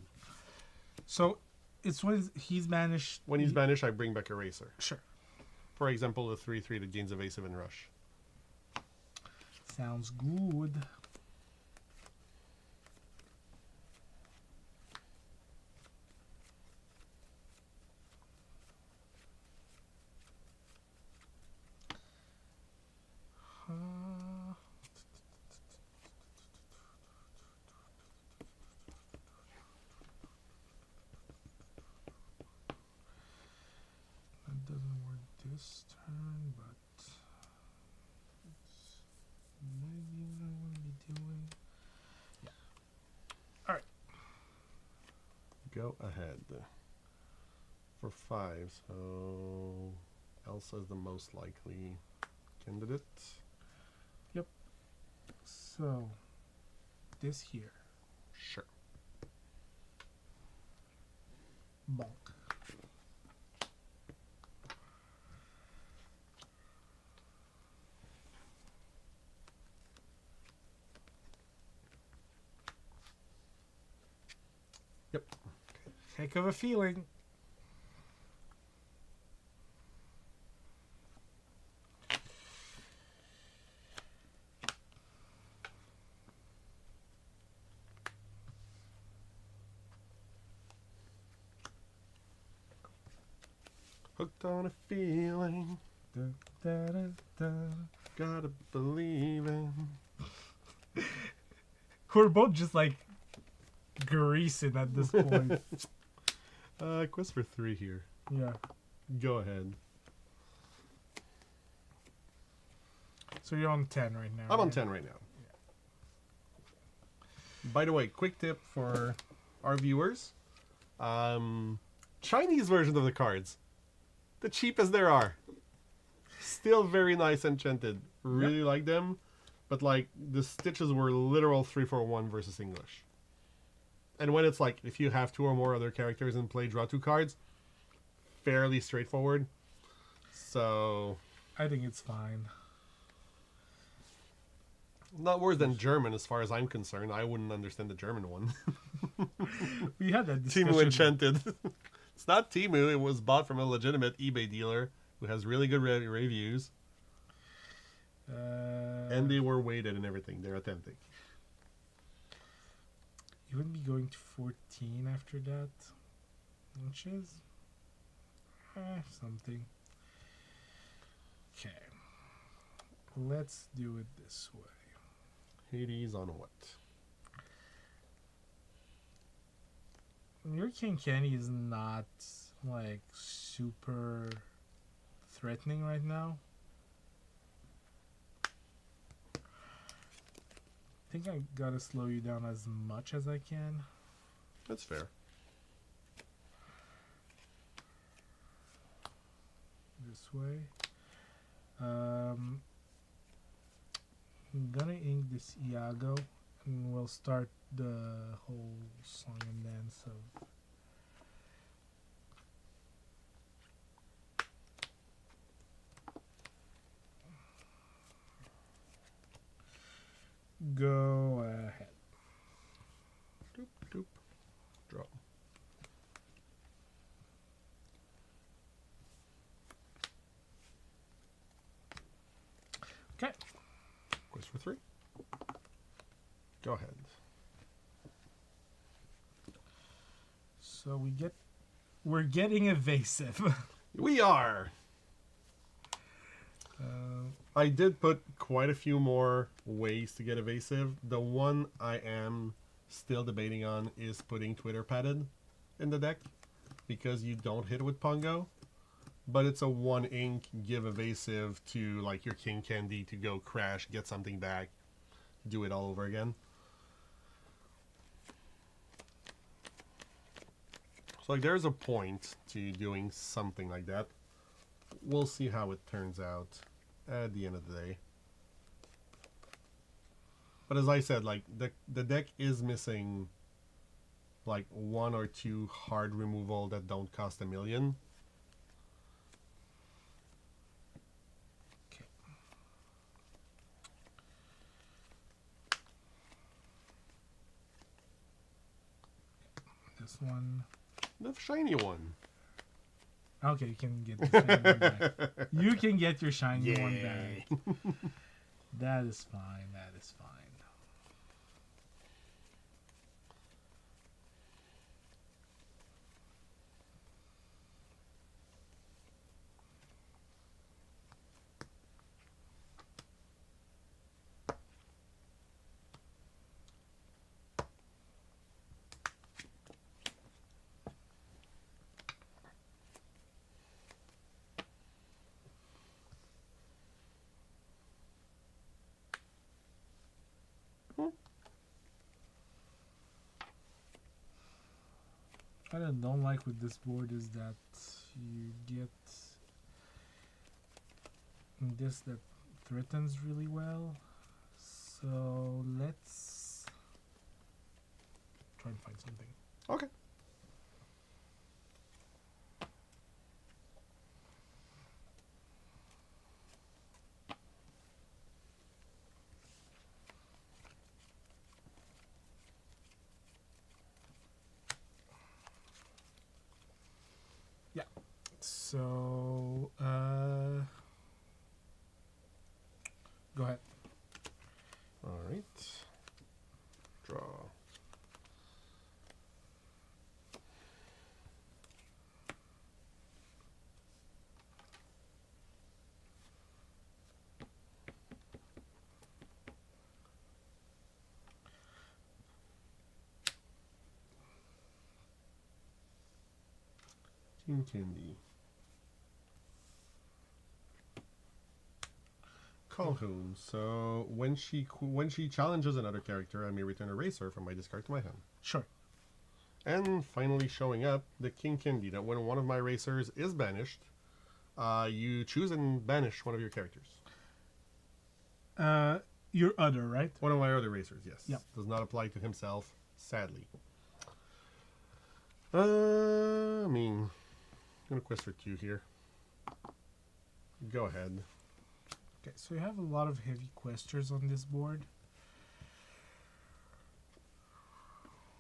So, it's when he's banished. When he's banished, I bring back Eraser. Sure. For example, the 3/3 that gains evasive and rush. Sounds good. That doesn't work this turn, but it's maybe what I want to be doing. Yeah. All right. Go ahead. For 5, so Elsa's the most likely candidate. Yep. So this here. Sure. Bulk. Yep. Heck of a feeling. Hooked on a feeling. Da, da, da, da. Gotta believe in. We're both just like greasing at this point. Quest for 3 here. Yeah. Go ahead. So you're on 10 right now. I'm on right? 10 right now. By the way, quick tip for our viewers. Chinese versions of the cards. The cheapest there are. Still very nice enchanted. Really like them. But like the stitches were literal 3-4-1 versus English. And when it's like if you have 2 or more other characters in play, draw 2 cards, fairly straightforward. So I think it's fine. not worse than German as far as I'm concerned. I wouldn't understand the German one. We had that discussion. Timu Enchanted. It's not Timu. It was bought from a legitimate eBay dealer who has really good reviews. And they were weighted and everything. They're authentic. You wouldn't be going to 14 after that, which is something. Okay, let's do it this way. Hades on what? Your King Kenny is not like super threatening right now. I think I gotta slow you down as much as I can. That's fair. This way. I'm gonna ink this Iago and we'll start the whole song and dance of go ahead. Doop, doop. Draw. Okay. Quest for 3. Go ahead. So we're getting evasive. We are. I did put quite a few more ways to get evasive. The one I am still debating on is putting Twitter padded in the deck because you don't hit with Pongo, but it's a 1 ink give evasive to like your King Candy to go crash, get something back, do it all over again. So like there's a point to doing something like that. We'll see how it turns out at the end of the day. But as I said, like the deck is missing like 1 or 2 hard removal that don't cost $1 million. Okay. This one. The shiny one. Okay, you can get the shiny one back. You can get your shiny one Yay. back. That is fine. That is fine. What I don't like with this board is that you get this that threatens really well. So let's try and find something. Okay. Yeah. So go ahead. All right. Draw. King Candy. Call whom? So when she challenges another character, I may return a racer from my discard to my hand. Sure. And finally showing up, the King Candy, that when one of my racers is banished, you choose and banish one of your characters. Your other, right? One of my other racers, yes. Yep. Does not apply to himself, sadly. I'm going to quest for 2 here. Go ahead. Okay, so you have a lot of heavy questers on this board.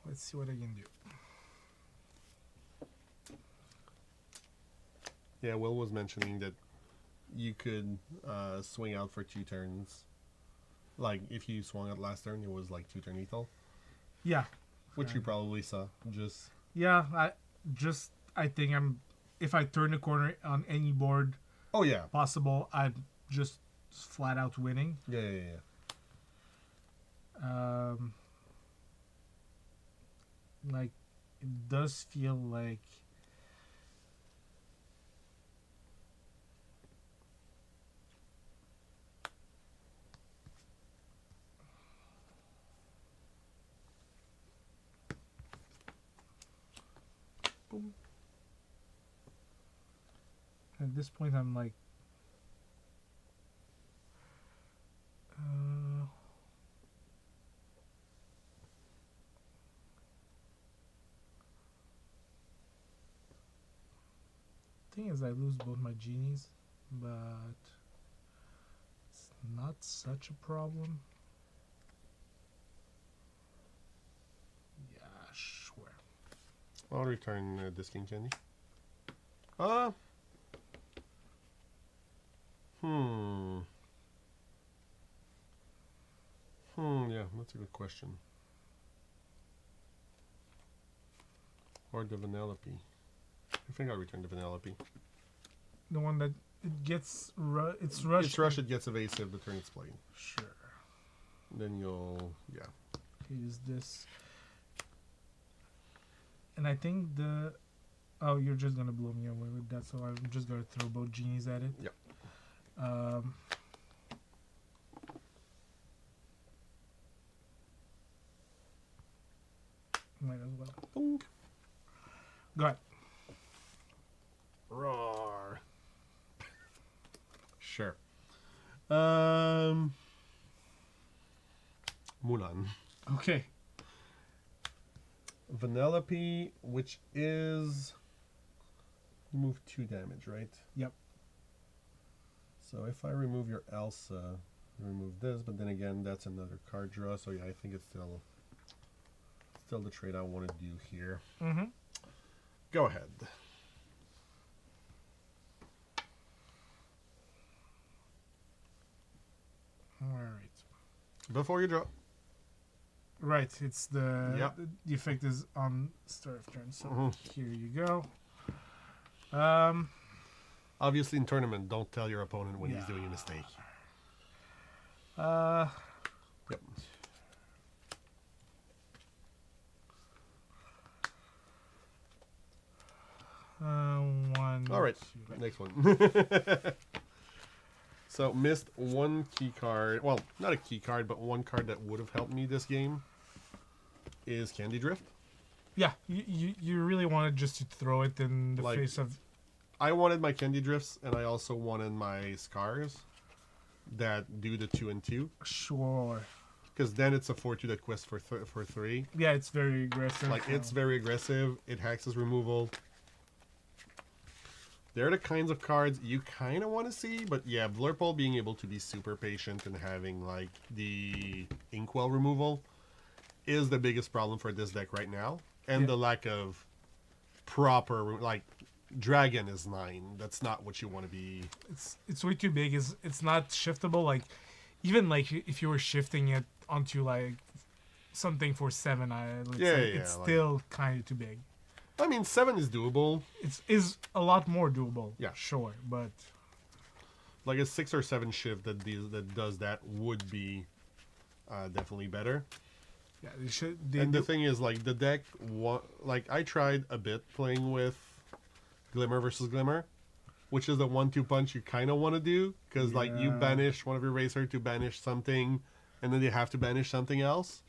Let's see what I can do. Yeah, Will was mentioning that you could swing out for 2 turns. Like, if you swung out last turn, it was like 2-turn lethal. Yeah. Which you probably saw. Just... Yeah, I think if I turn the corner on any board Oh, yeah. possible, I'm just flat out winning. Yeah. Like, it does feel like... Boom. At this point, I'm like... thing is, I lose both my genies, but it's not such a problem. Yeah, sure. I'll return this King Candy. Yeah, that's a good question. Or the Vanellope. I think I'll return the Vanellope. The one that it gets it's Rush. rushed. It's rush, it gets evasive the turn it's played. Sure. Then you'll... yeah. Use this. And I think the... Oh, you're just going to blow me away with that, so I'm just going to throw both genies at it. Yep. Might as well. Boink. Go ahead. Roar. Sure. Mulan. Okay. Vanellope, which is... move 2 damage, right? Yep. So if I remove your Elsa, you remove this, but then again, that's another card draw, so yeah, I think it's still the trade I want to do here. Mm-hmm. Go ahead. All right. Before you draw. Right, it's the... Yep. The effect is on start of turn, so Mhm. here you go. Obviously, in tournament, don't tell your opponent when he's Yeah. doing a mistake. Yep. One. All right, two, next one. So, missed 1 key card. Well, not a key card, but 1 card that would have helped me this game is Candy Drift. Yeah, you really wanted just to throw it in the Like- face of... I wanted my Candy Drifts, and I also wanted my Scars that do the 2 and 2. Sure. Because then it's a 4-2 that quests for 3. Yeah, it's very aggressive. Like, it's very aggressive. It hacks as removal. They're the kinds of cards you kind of want to see, but yeah, Blurple being able to be super patient and having, like, the Inkwell removal is the biggest problem for this deck right now. And Yeah. the lack of proper, like, Dragon is 9. That's not what you want to be. It's way too big. It's not shiftable. Like, even like if you were shifting it onto like something for 7, it's like- still kind of too big. I mean, 7 is doable. Is a lot more doable. Yeah. Sure, but Like a 6 or 7 shift that does that would be definitely better. yeah, they should. And the thing is, like, the deck, like, I tried a bit playing with Glimmer versus Glimmer. which is the 1-2 punch you kind of want to do, because like you Yeah. banish one of your racer to banish something, and then they have to banish something else.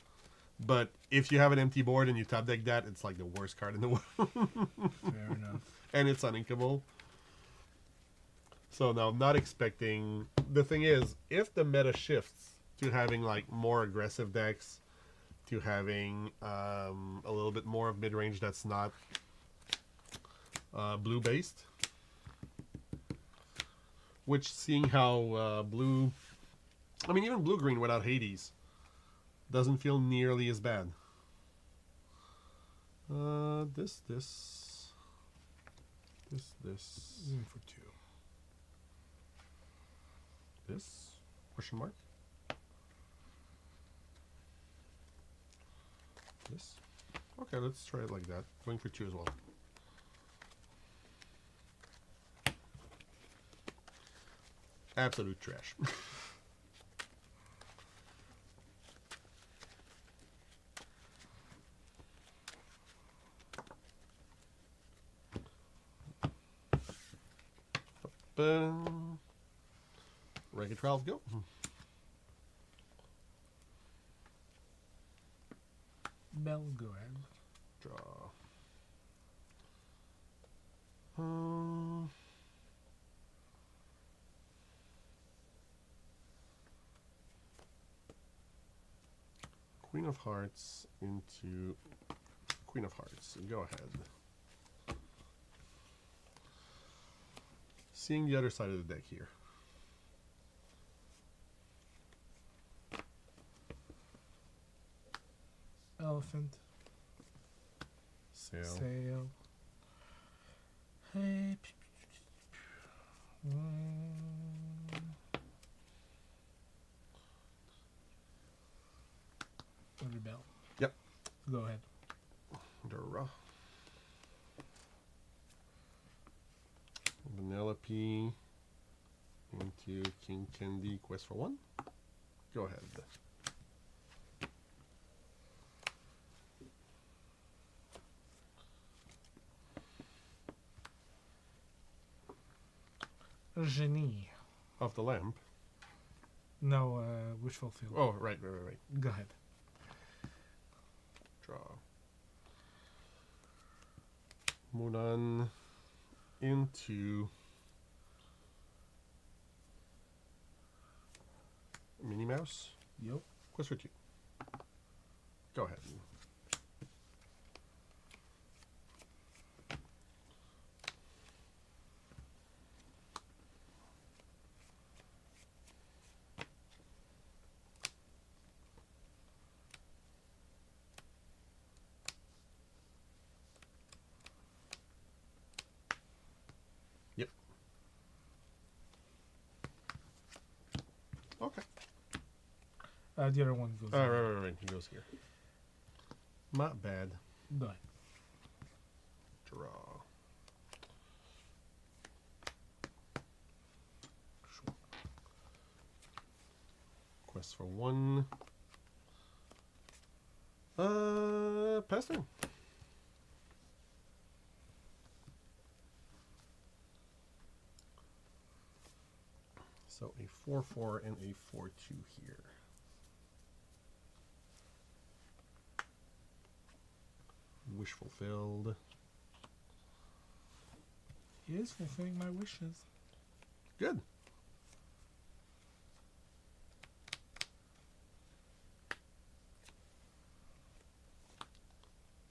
But if you have an empty board and you top deck that, it's like the worst card in the world. Fair enough. And it's uninkable. So now I'm not expecting... The thing is, if the meta shifts to having like more aggressive decks, to having a little bit more of mid-range that's not blue-based, which, seeing how blue... I mean, even blue-green without Hades doesn't feel nearly as bad. This. For 2. This? Question mark? This? Okay, let's try it like that. Going for 2 as well. Absolute trash. Rank 12, go. Bell, go ahead. Draw. Queen of Hearts into Queen of Hearts. Go ahead. Seeing the other side of the deck here. Elephant. Sail. Sail. Hey. Rebel. Yep. Go ahead. Draw. Vanilla P into King Candy Quest for 1. Go ahead. Genie. Off the lamp. No, wish fulfilled. Oh, right. Go ahead. Draw. Mulan into Minnie Mouse. Yep. Quest for 2. Go ahead. Yep. Okay. The other one goes. Right. He goes here. Not bad. Go ahead. Draw. Quest for 1. Pass turn. So a 4/4 and a 4/2 here. Wish fulfilled. He is fulfilling my wishes. Good.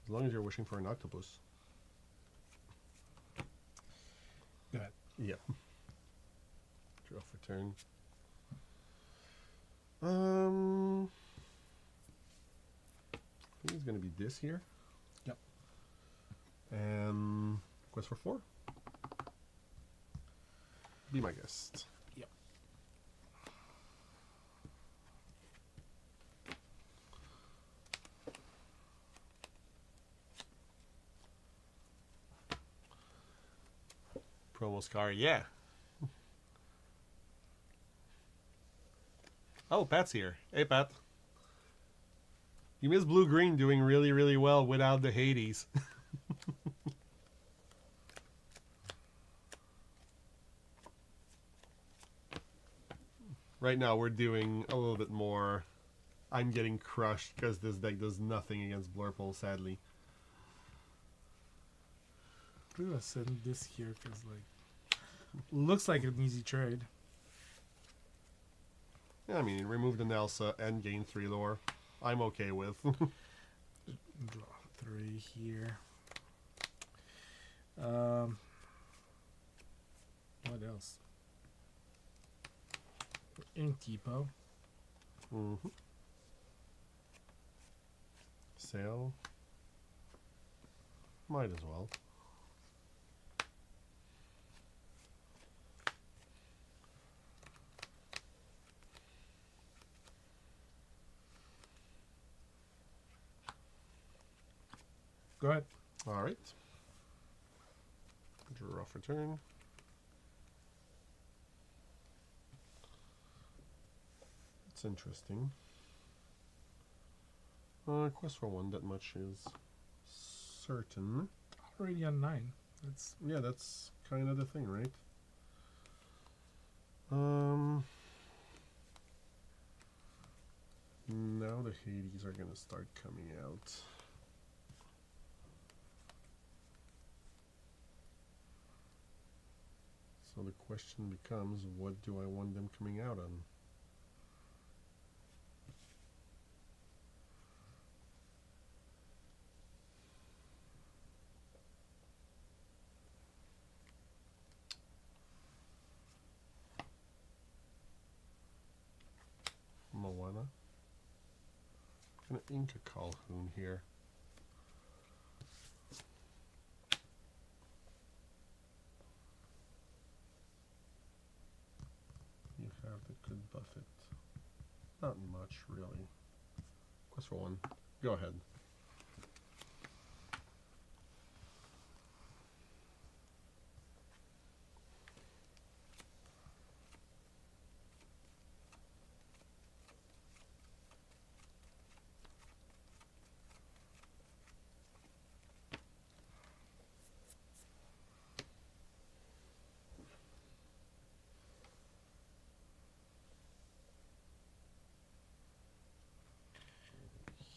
As long as you're wishing for an octopus. Go ahead. Yeah. Draw for turn. I think it's going to be this here. Yep. And quest for 4. Be my guest. Yep. Promo Scar, yeah. Oh, Pat's here. Hey, Pat. You miss blue-green doing really, really well without the Hades. Right now we're doing a little bit more. I'm getting crushed because this deck does nothing against Blurple, sadly. I'm gonna send this here because like looks like an easy trade. Yeah, I mean, remove the Nelsa and gain 3 lore. I'm okay with. Draw 3 here. What else? Ink Depot. Mm-hmm. Sail. Might as well. Go ahead. All right. Draw for turn. It's interesting. Quest for 1, that much is certain. Already on 9. That's Yeah, that's kind of the thing, right? Now the Hades are gonna start coming out. So the question becomes, what do I want them coming out on? Moana. I'm gonna ink a Calhoun here. You have that could buff it. Not much, really. Quest for 1. Go ahead.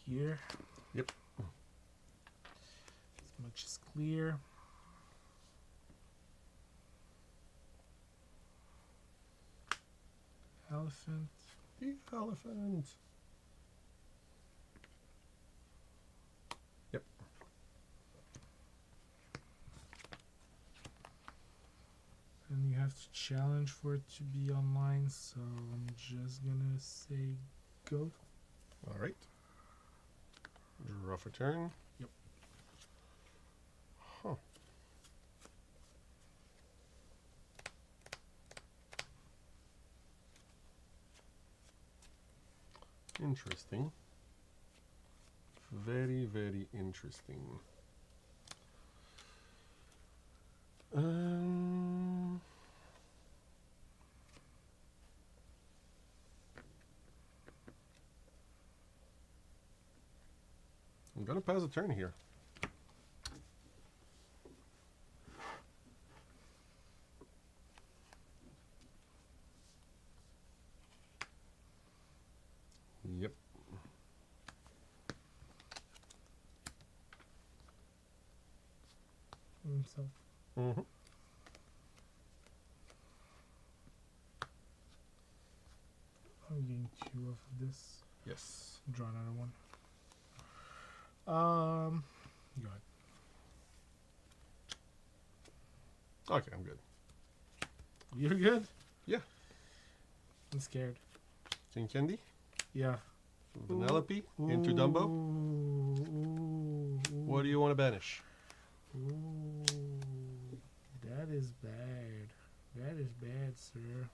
here. Yep. As much as clear. Elephant. The elephant. Yep. And you have to challenge for it to be online, so I'm just gonna say go. All right. Draw for turn. Yep. Huh. Interesting. Very, very interesting. I'm gonna pass a turn here. Yep. Himself. Mm-hmm. I'm getting 2 off of this. Yes. Draw another one. Go ahead. Okay, I'm good. You're good? Yeah. I'm scared. King Candy, Yeah. Vanellope, into Dumbo. Ooh. What do you want to banish? Ooh. That is bad. That is bad, sir.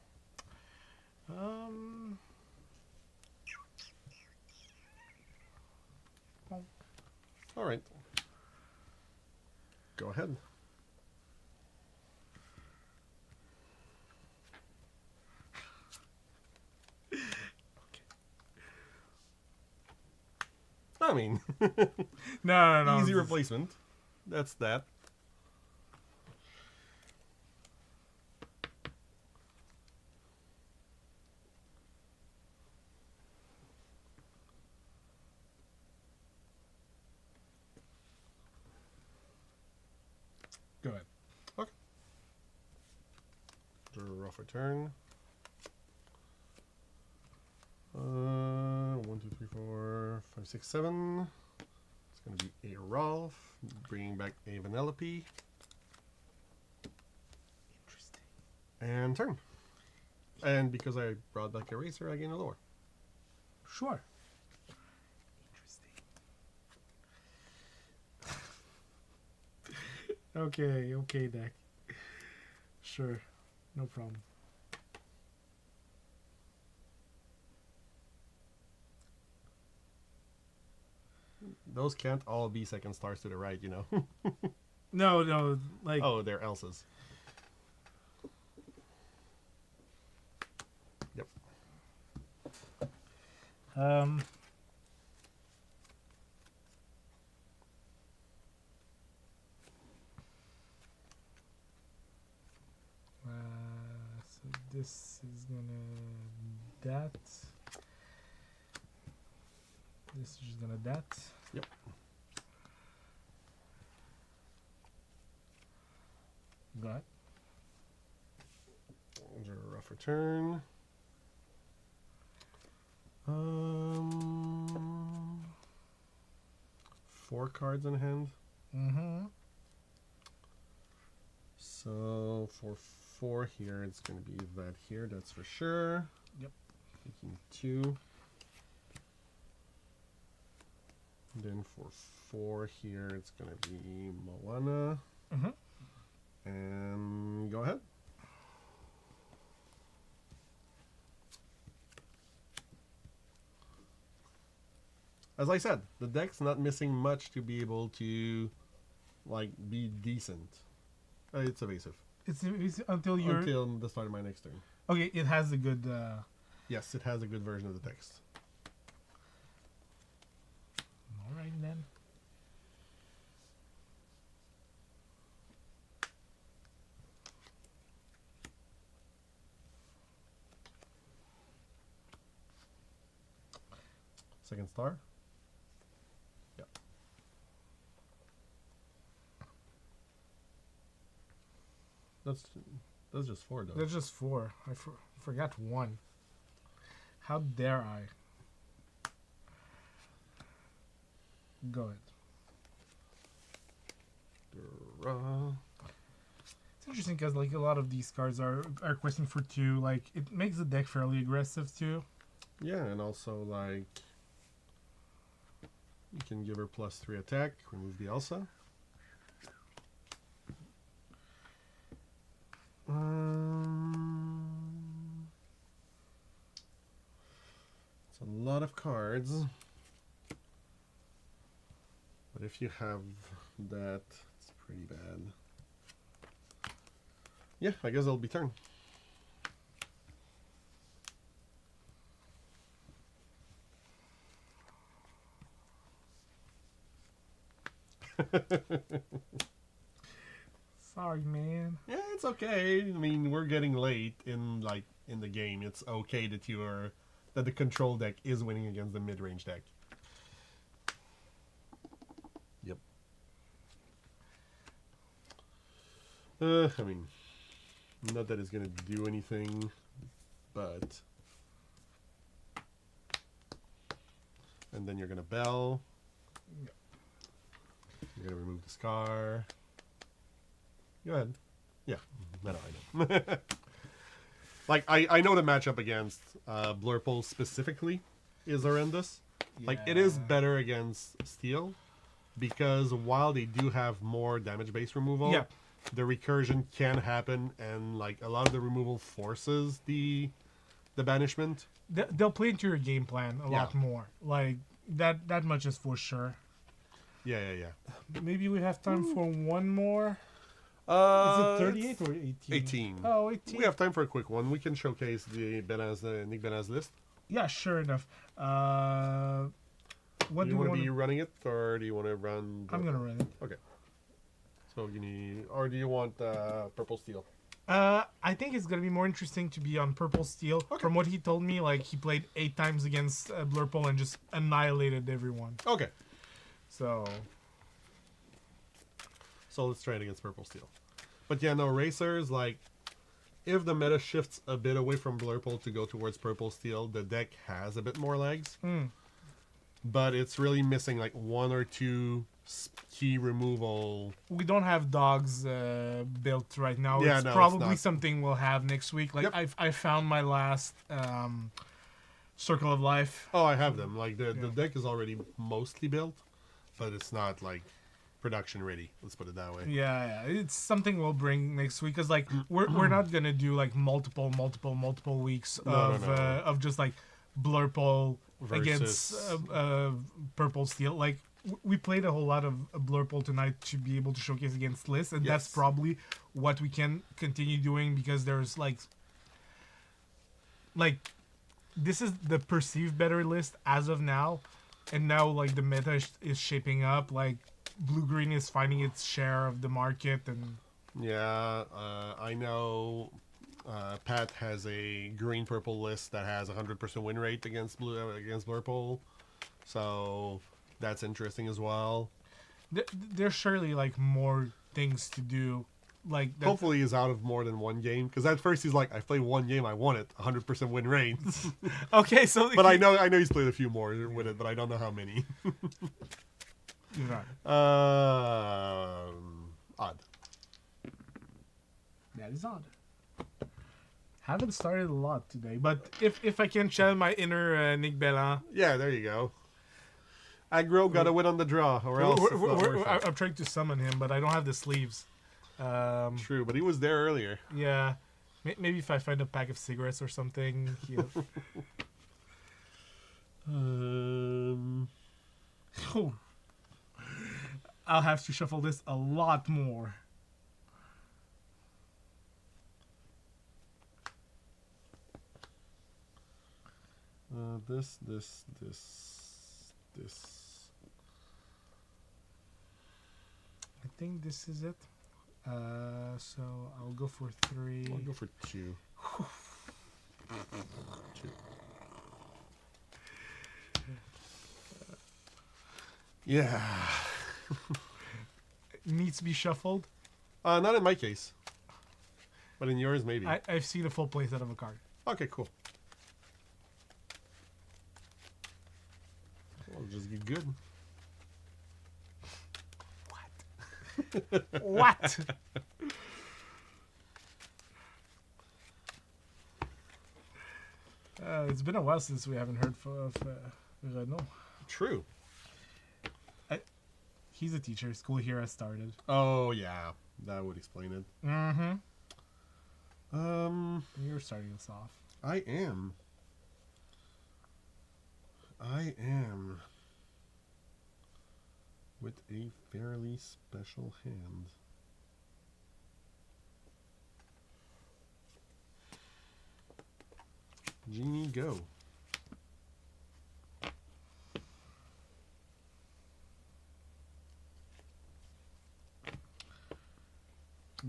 All right. Go ahead. I mean, No. easy replacement. That's that. for turn. 1, 2, 3, 4, 5, 6, 7. It's going to be a Rolf, bringing back a Vanellope. Interesting. And turn. And because I brought back a Racer, I gain a lower. Sure. Interesting. Okay, deck. Sure. No problem. Those can't all be second stars to the right, you know. No, like... Oh, they're Elsa's. Yep. So this is gonna... that. This is just gonna that. Yep. Go ahead. Rough return. 4 cards in hand. Mm-hmm. So for 4 here, it's going to be that here. That's for sure. Yep. Taking 2. And then for 4 here, it's going to be Moana. Mm-hmm. And go ahead. As I said, the deck's not missing much to be able to, like, be decent. It's evasive. It's until you're... Until the start of my next turn. Okay, it has a good... Yes, it has a good version of the text. Alright then. Second star. Yep. That's just 4 though. That's just 4. I forgot 1. How dare I? Go ahead. It's interesting because like a lot of these cards are questing for 2. Like it makes the deck fairly aggressive too. Yeah, and also like you can give her +3 attack, remove the Elsa. It's a lot of cards. But if you have that, it's pretty bad. Yeah, I guess it'll be turn. Sorry, man. Yeah, it's okay. I mean, we're getting late in the game. It's okay that that the control deck is winning against the mid-range deck. Yep. I mean, not that it's gonna do anything, but and then you're gonna bell. Yep. You're gonna remove the scar. Go ahead. Yeah, I know. Like, I know the matchup against Blurple specifically is horrendous. Yeah. Like, it is better against Steel because while they do have more damage-based removal, yeah, the recursion can happen, and, like, a lot of the removal forces the banishment. They'll play into your game plan a lot more. Like, that much is for sure. Yeah. Maybe we have time for one more. Is it 38 or 18? 18. Oh, 18. We have time for a quick one. We can showcase the Nick Benaz list. Yeah, sure enough. What do you want to be running it, or do you want to run? I'm gonna run it. Okay. So you need, or do you want purple steel? I think it's gonna be more interesting to be on purple steel. Okay. From what he told me, like he played 8 times against Blurple and just annihilated everyone. Okay. So let's try it against purple steel. But yeah, no, racers, like, if the meta shifts a bit away from Blurple to go towards Purple Steel, the deck has a bit more legs. But it's really missing like one or two key removal. We don't have dogs built right now. Yeah, It's no, it's probably not. something we'll have next week. Like Yep. I found my last Circle of Life. Oh, I have them. Like the Yeah. deck is already mostly built, but it's not like production ready. Let's put it that way. Yeah, it's something we'll bring next week. Cause like we're not gonna do like multiple weeks No, of just like Blurple against Versus- Purple Steel. Like we played a whole lot of Blurple tonight to be able to showcase against lists, and that's Yes. probably what we can continue doing because there's like this is the perceived better list as of now, and now like the meta is shaping up. Like blue green is finding its share of the market, and Yeah, I know. Pat has a green purple list that has 100% win rate against Blurple, so that's interesting as well. there's surely like more things to do. Like that, Hopefully, he's out of more than one game because at first he's like, "I played one game, I won it, 100% win rate." okay, so But I know he's played a few more with it, but I don't know how many. Right. Odd. That is odd. Haven't started a lot today, but if I can channel my inner Nick Bellan, Yeah, there you go. Aggro got to win on the draw, or else it's not worth it. I'm trying to summon him, but I don't have the sleeves. True, but he was there earlier. Yeah, maybe if I find a pack of cigarettes or something. Oh. I'll have to shuffle this a lot more. This. I think this is it. So I'll go for 3. I'll go for 2. 2. Yeah. It needs to be shuffled. Not in my case. But in yours, maybe. I've seen a full playset of a card. Okay, cool. Well, just get good. What? It's been a while since we haven't heard of Renaud. True. He's a teacher. School here has started. Oh, yeah. That would explain it. Mm-hmm. Um, You're starting us off. I am. With a fairly special hand. Genie, go.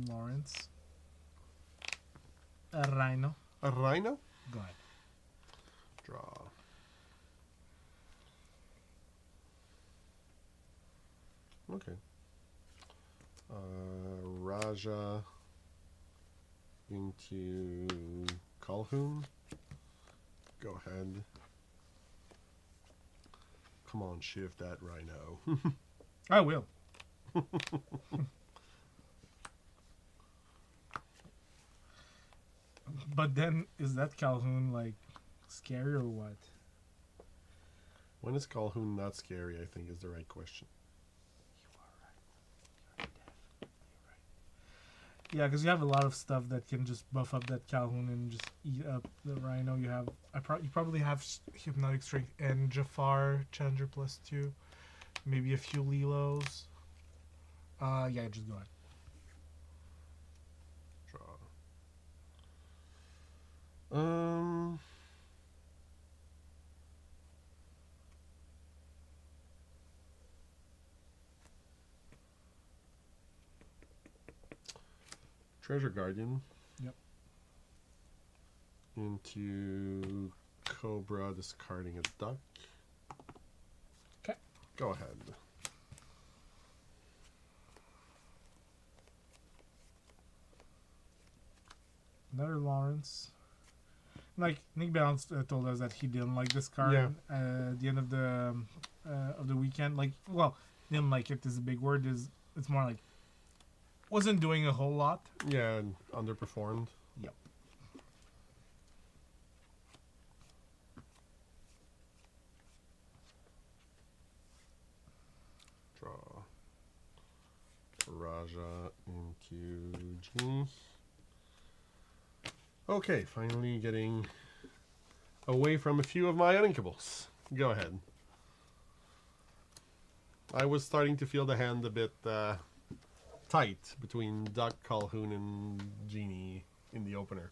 Lawrence. A rhino. A rhino? Go ahead. Draw. Okay. Raja into Calhoun. Go ahead. Come on, shift that rhino. I will. But then, is that Calhoun like scary or what? When is Calhoun not scary, I think is the right question. You are right. You're definitely right. Yeah, because you have a lot of stuff that can just buff up that Calhoun and just eat up the rhino. You have, you probably have Hypnotic Strength and Jafar Challenger +2, maybe a few Lilos. Yeah, just go ahead. Draw. Treasure Guardian. Yep. Into Cobra, discarding a duck. Okay. Go ahead. Another Lawrence. Like Nick Balance told us that he didn't like this card at the end of the weekend. Like, well, didn't like it is a big word. It's more like wasn't doing a whole lot. Yeah, and underperformed. Yep. Draw. Raja into G. Okay, finally getting away from a few of my uninkables. Go ahead. I was starting to feel the hand a bit tight between Duck, Calhoun, and Genie in the opener.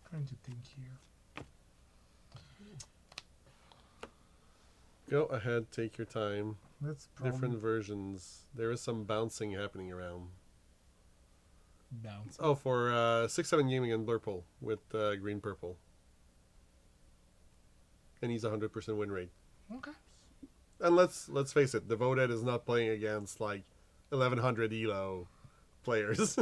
Trying to think here. Go ahead, take your time. Let's Different versions. There is some bouncing happening around. bounce. Oh, for 6-7 gaming and Blurple with green purple. And he's 100% win rate. Okay. And let's face it, Devoted is not playing against like 1100 elo players.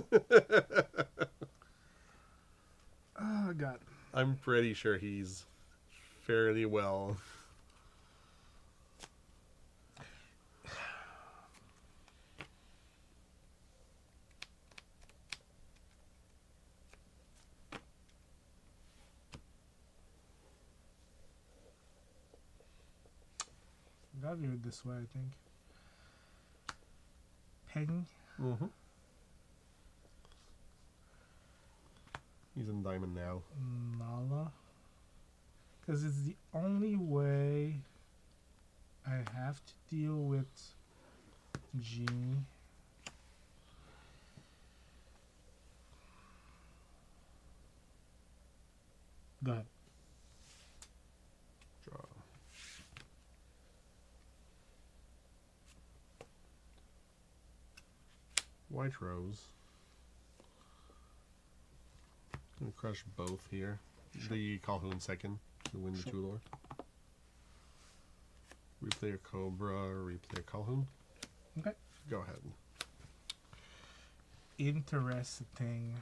Oh God. I'm pretty sure he's fairly well. Gotta do it this way, I think. Peng. Mm-hmm. He's in diamond now. Nala. Because it's the only way I have to deal with Genie. Go ahead. Draw. White Rose. Gonna crush both here. The Calhoun second to win the two lore. Replay a Cobra, replay a Calhoun. Okay. Go ahead. Interesting.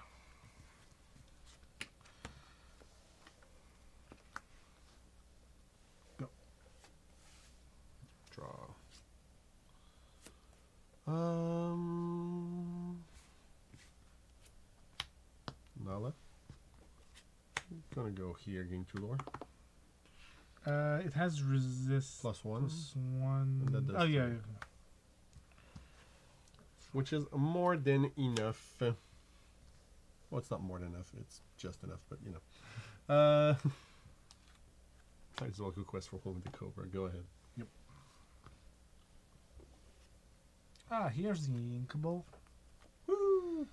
Go. Draw. Nala. Gonna go here, gain two lore. It has resist +1. +1. And that does Oh yeah. three. Which is more than enough. Well, it's not more than enough. It's just enough, but you know. Might as well go quest for one with the Cobra. Go ahead. Yep. Here's the Inkable. Woo!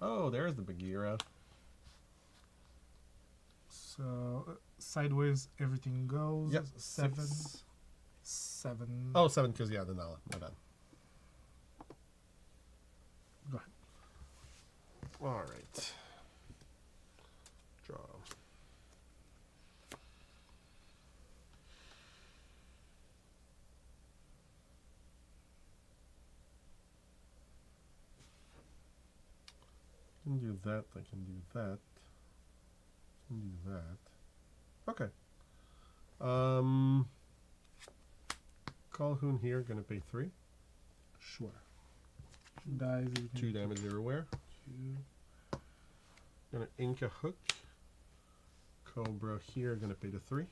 Oh, there's the Bagheera. So sideways, everything goes. Yep. 7. 6. 7. Oh, 7, because, yeah, the Nala. My bad. Go ahead. All right. Draw. I can do that. I can do that. I can do that. Okay. Calhoun here, gonna pay 3. Sure. Dies. 2 damage everywhere. 2. Gonna ink a hook. Cobra here, gonna pay the 3.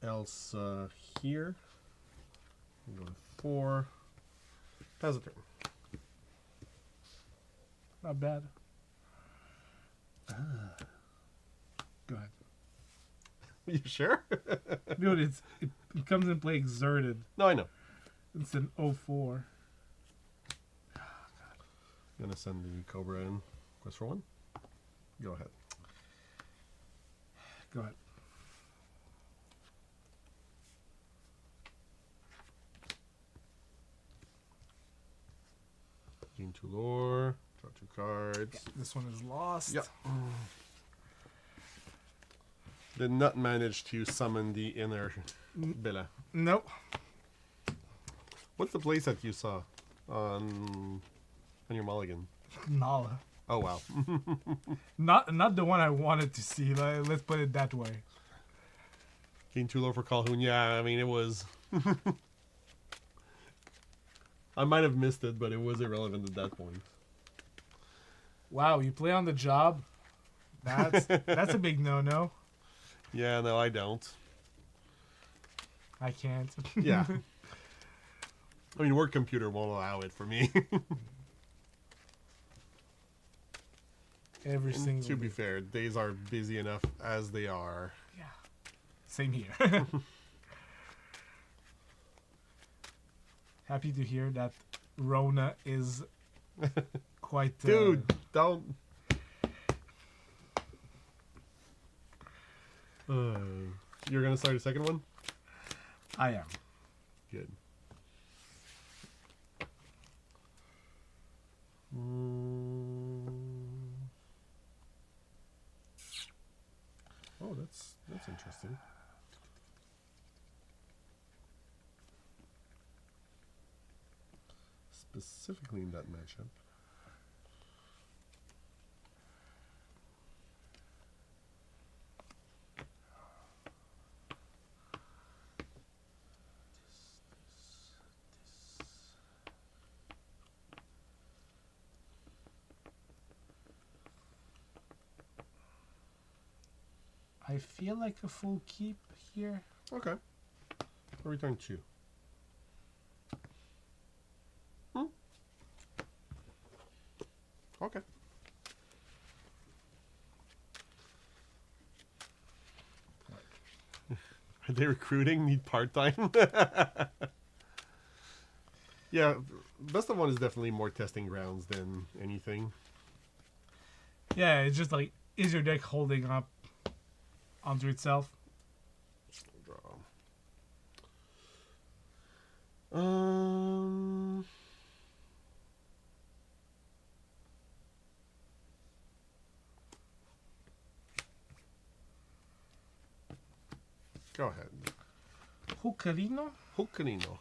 Elsa here. Go to 4. Has a turn. Not bad. Go ahead. You sure? Dude, it comes in play exerted. No, I know. It's an 04. I'm gonna send the Cobra in. Quest for one. Go ahead. Go ahead. Gain 2 lore. Draw 2 cards. This one is lost. Yep. Did not manage to summon the inner Bella. Nope. What's the playset you saw on your mulligan? Nala. Oh wow. Not the one I wanted to see. Let's put it that way. Gain 2 lore for Calhoun. Yeah, I mean it was. I might have missed it, but it was irrelevant at that point. Wow, you play on the job? That's a big no-no. Yeah, no, I don't. I can't. Yeah. I mean, work computer won't allow it for me. Every single To be day. fair, days are busy enough as they are. Yeah. Same here. Happy to hear that Rona is quite... Dude, don't... You're gonna start a second one? I am. Good. Oh, that's interesting. Specifically in that matchup. I feel like a full keep here. Okay. I'll return 2. Okay. Are they recruiting? Need part-time? Yeah, best of one is definitely more testing grounds than anything. Yeah, it's just like, is your deck holding up onto itself? Draw. Go ahead. Hookarino? Hookarino.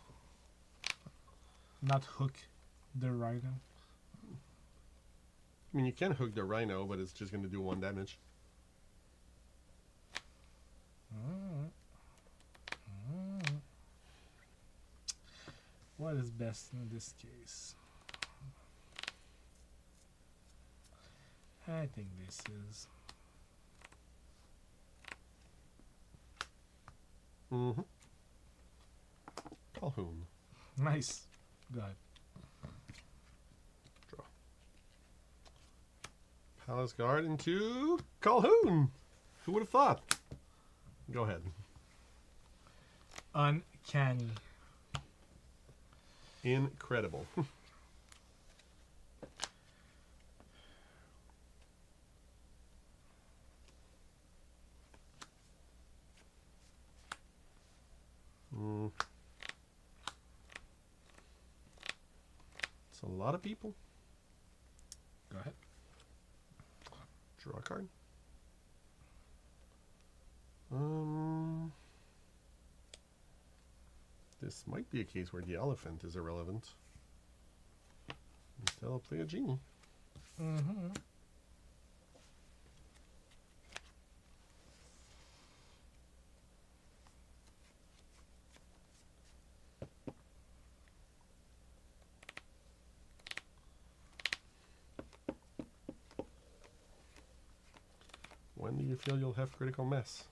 Not hook the rhino. I mean, you can hook the rhino, but it's just going to do 1 damage. What is best in this case? I think this is... Calhoun. Nice. Go ahead. Draw. Palace Guard into Calhoun. Who would have thought? Go ahead. Uncanny. Incredible. It's a lot of people. Go ahead. Draw a card. This might be a case where the elephant is irrelevant. Instead, I'll play a genie. Mm-hmm. When do you feel you'll have critical mass?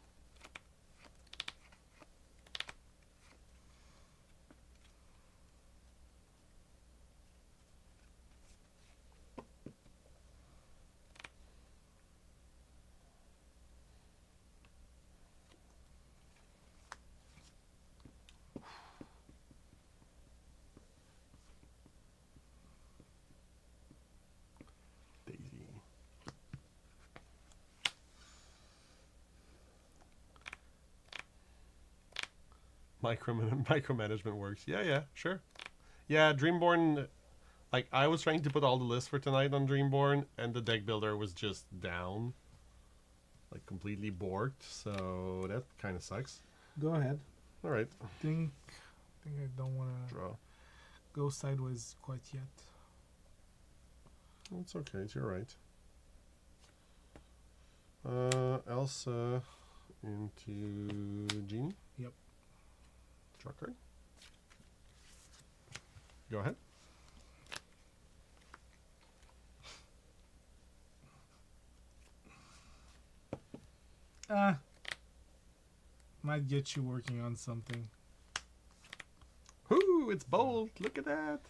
Micromanagement works. Yeah, sure. Yeah, Dreamborn. Like I was trying to put all the lists for tonight on Dreamborn, and the deck builder was just down, like completely borked. So that kind of sucks. Go ahead. All right, Think I don't want to draw. go sideways quite yet. It's okay. It's your right. Elsa into Genie. Yep. Draw card. Go ahead. Might get you working on something. Ooh, it's bold. Look at that.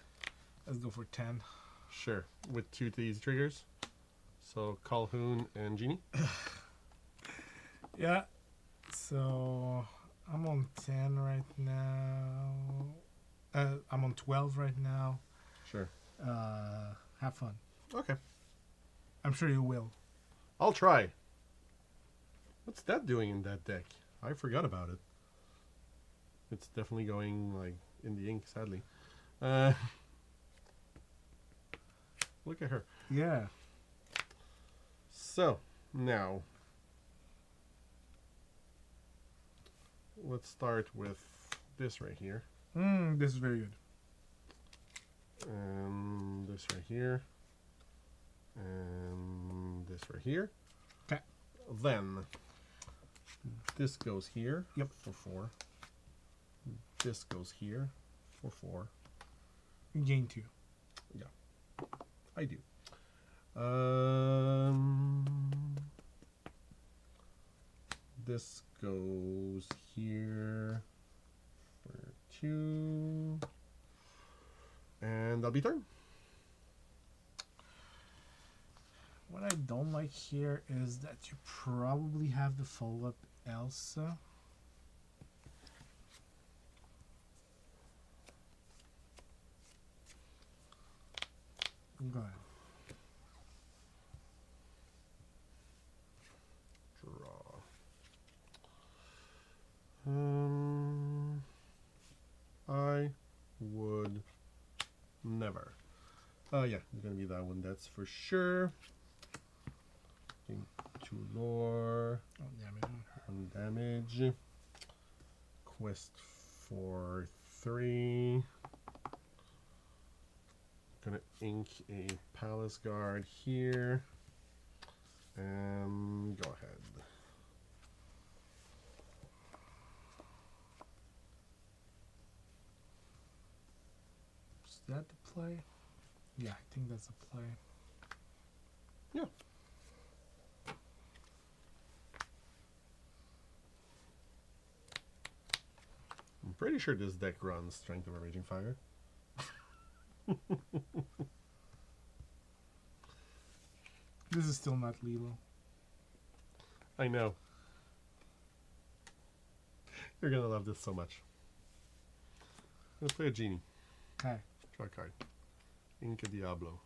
Let's go for 10. Sure. With 2 of these triggers. So Calhoun and Genie. Yeah. So I'm on 10 right now. I'm on 12 right now. Sure. Have fun. Okay. I'm sure you will. I'll try. What's that doing in that deck? I forgot about it. It's definitely going like in the ink, sadly. Look at her. Yeah. So, now let's start with this right here. This is very good. And this right here. And this right here. Okay. Then this goes here. Yep. For 4. This goes here for 4. Gain 2. Yeah, I do. This goes here for 2. And that'll be turn. What I don't like here is that you probably have the follow-up Elsa. Go ahead. Draw. I would never. Yeah, it's gonna be that one. That's for sure. Gain 2 lore. Oh, damn it. 1 damage. Quest for 3. Gonna ink a Palace Guard here. And go ahead. Is that the play? Yeah, I think that's a play. Yeah. I'm pretty sure this deck runs Strength of a Raging Fire. This is still not Lilo. I know. You're gonna love this so much. Let's play a Genie. Okay. Draw a card. Ink a Diablo.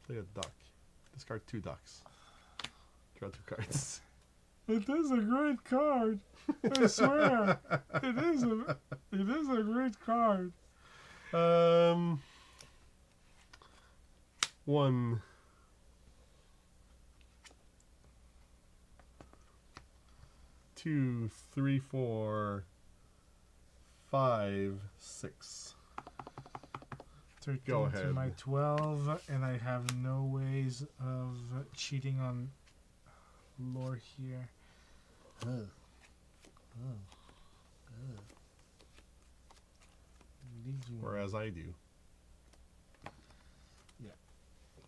Play a duck. Discard 2 ducks. Draw 2 cards. It is a great card. I swear. It is a great card. 1, 2, 3, 4, 5, 6. 13 Go to ahead. my 12, and I have no ways of cheating on lore here. Whereas I do.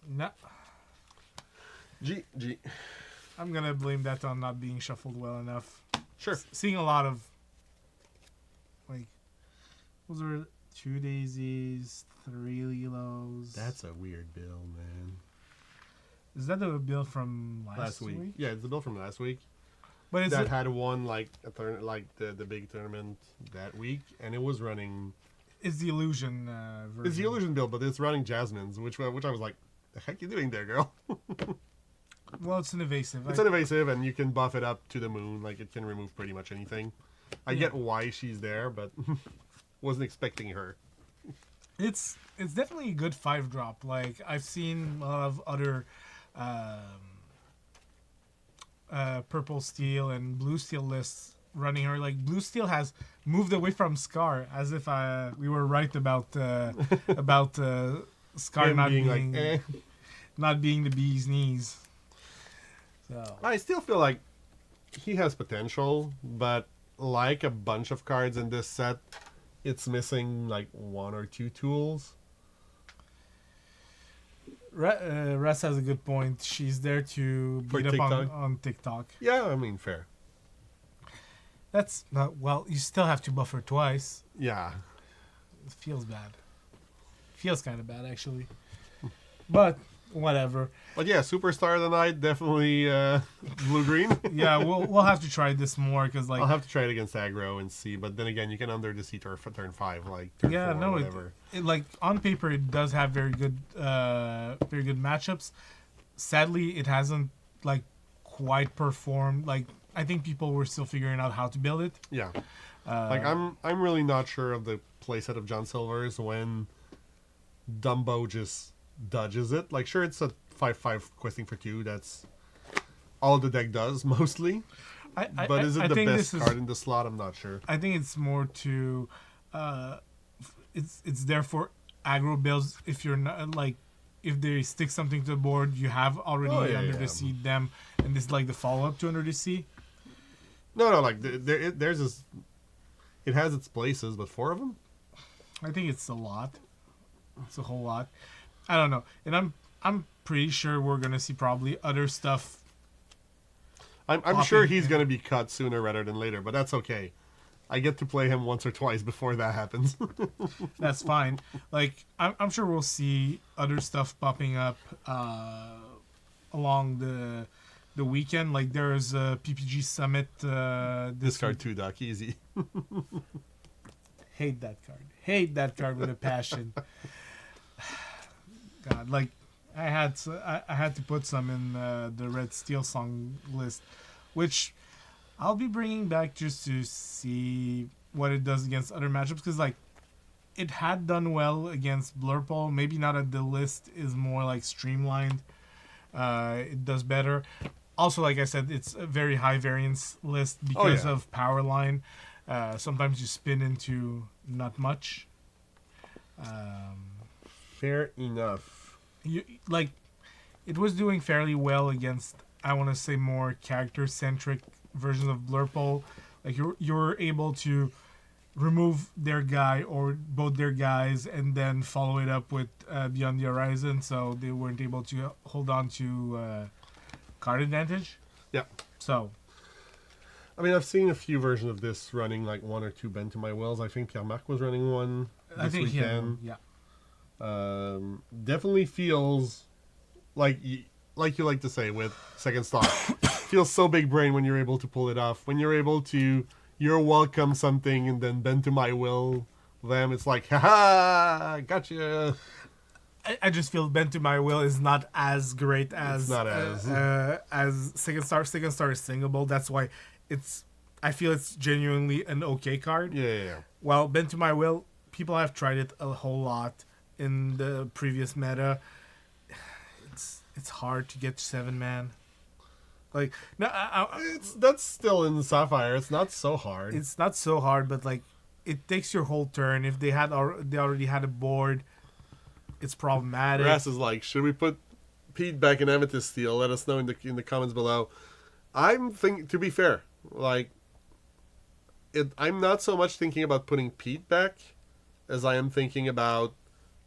No, G. I'm gonna blame that on not being shuffled well enough. Sure. Seeing a lot of like those are 2 daisies, 3 Lilos. That's a weird bill, man. Is that the bill from last week? Yeah, it's the bill from last week. But it's That had won like the big tournament that week, and it was running. it's the illusion version. It's the illusion build, but it's running Jasmine's, which I was like, the heck you doing there, girl? Well, it's an evasive. It's an evasive, and you can buff it up to the moon. Like it can remove pretty much anything. I get why she's there, but wasn't expecting her. It's definitely a good 5-drop. Like I've seen a lot of other purple steel and blue steel lists running her. Like blue steel has moved away from Scar, as if we were right about Scar Him not being being like, eh. not being the bee's knees. So I still feel like he has potential, but like a bunch of cards in this set, it's missing like 1 or 2 tools. Russ has a good point. She's there to For beat up TikTok? on TikTok. Yeah, I mean, fair. That's not well. You still have to buffer twice. Yeah. It feels bad. Feels kind of bad actually, but whatever. But yeah, Superstar of the Night, definitely blue-green. Yeah, we'll have to try this more because like I'll have to try it against Aggro and see, but then again, you can under the sea turf for turn 5, like turn 4, whatever. It like on paper it does have very good matchups. Sadly, it hasn't like quite performed. Like I think people were still figuring out how to build it. Yeah. Like I'm really not sure of the playset of John Silver's when Dumbo just dodges it. Like sure, it's a 5/5 questing for 2. That's all the deck does mostly. But is it the best card in the slot? I'm not sure. I think it's more to, it's there for aggro builds. If you're not like, if they stick something to the board, you have already under the sea them, and this is like the follow up to under the sea. No, like there's this. It has its places, but 4 of them. I think it's a lot. It's a whole lot. I don't know, and I'm pretty sure we're gonna see probably other stuff. I'm sure he's gonna be cut sooner rather than later, but that's okay. I get to play him once or twice before that happens. That's fine. Like I'm sure we'll see other stuff popping up along the weekend. Like there's a PPG Summit. Discard 2 Doc, easy. Hate that card. Hate that card with a passion. God, like I had to put some in the Red Steel Song list, which I'll be bringing back just to see what it does against other matchups. Because like it had done well against Blurple. Maybe not that the list is more like streamlined. It does better. Also, like I said, it's a very high variance list because of power line. Sometimes you spin into not much. Fair enough. Like it was doing fairly well against, I want to say, more character centric versions of Blurple. Like you're able to remove their guy or both their guys and then follow it up with Beyond the Horizon, so they weren't able to hold on to card advantage. Yeah. So I mean, I've seen a few versions of this running like 1 or 2 Bend to My Wills. I think Pierre-Marc was running one this weekend. Yeah. Definitely feels like you like to say with Second Star. Feels so big brain when you're able to pull it off. When you're able to, you're welcome something and then Bend to My Will them. It's like, haha, gotcha. I just feel Bent to My Will is not as great as Second Star. Second Star is singable. That's why I feel it's genuinely an okay card. Yeah. Well, Bent to My Will, people have tried it a whole lot in the previous meta. It's hard to get 7-man. Like no, that's still in Sapphire. It's not so hard. It's not so hard, but like it takes your whole turn. If they already had a board, it's problematic. Grass is like, should we put Pete back in Amethyst Steel? Let us know in the comments below. To be fair, like I'm not so much thinking about putting Pete back as I am thinking about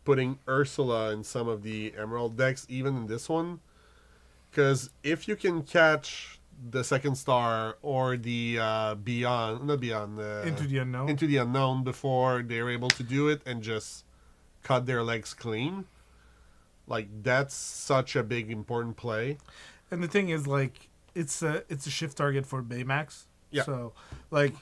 putting Ursula in some of the Emerald decks, even in this one. Because if you can catch the Second Star or the Into the Unknown before they're able to do it and just cut their legs clean, like that's such a big important play. And the thing is, like, it's a shift target for Baymax. Yeah. So like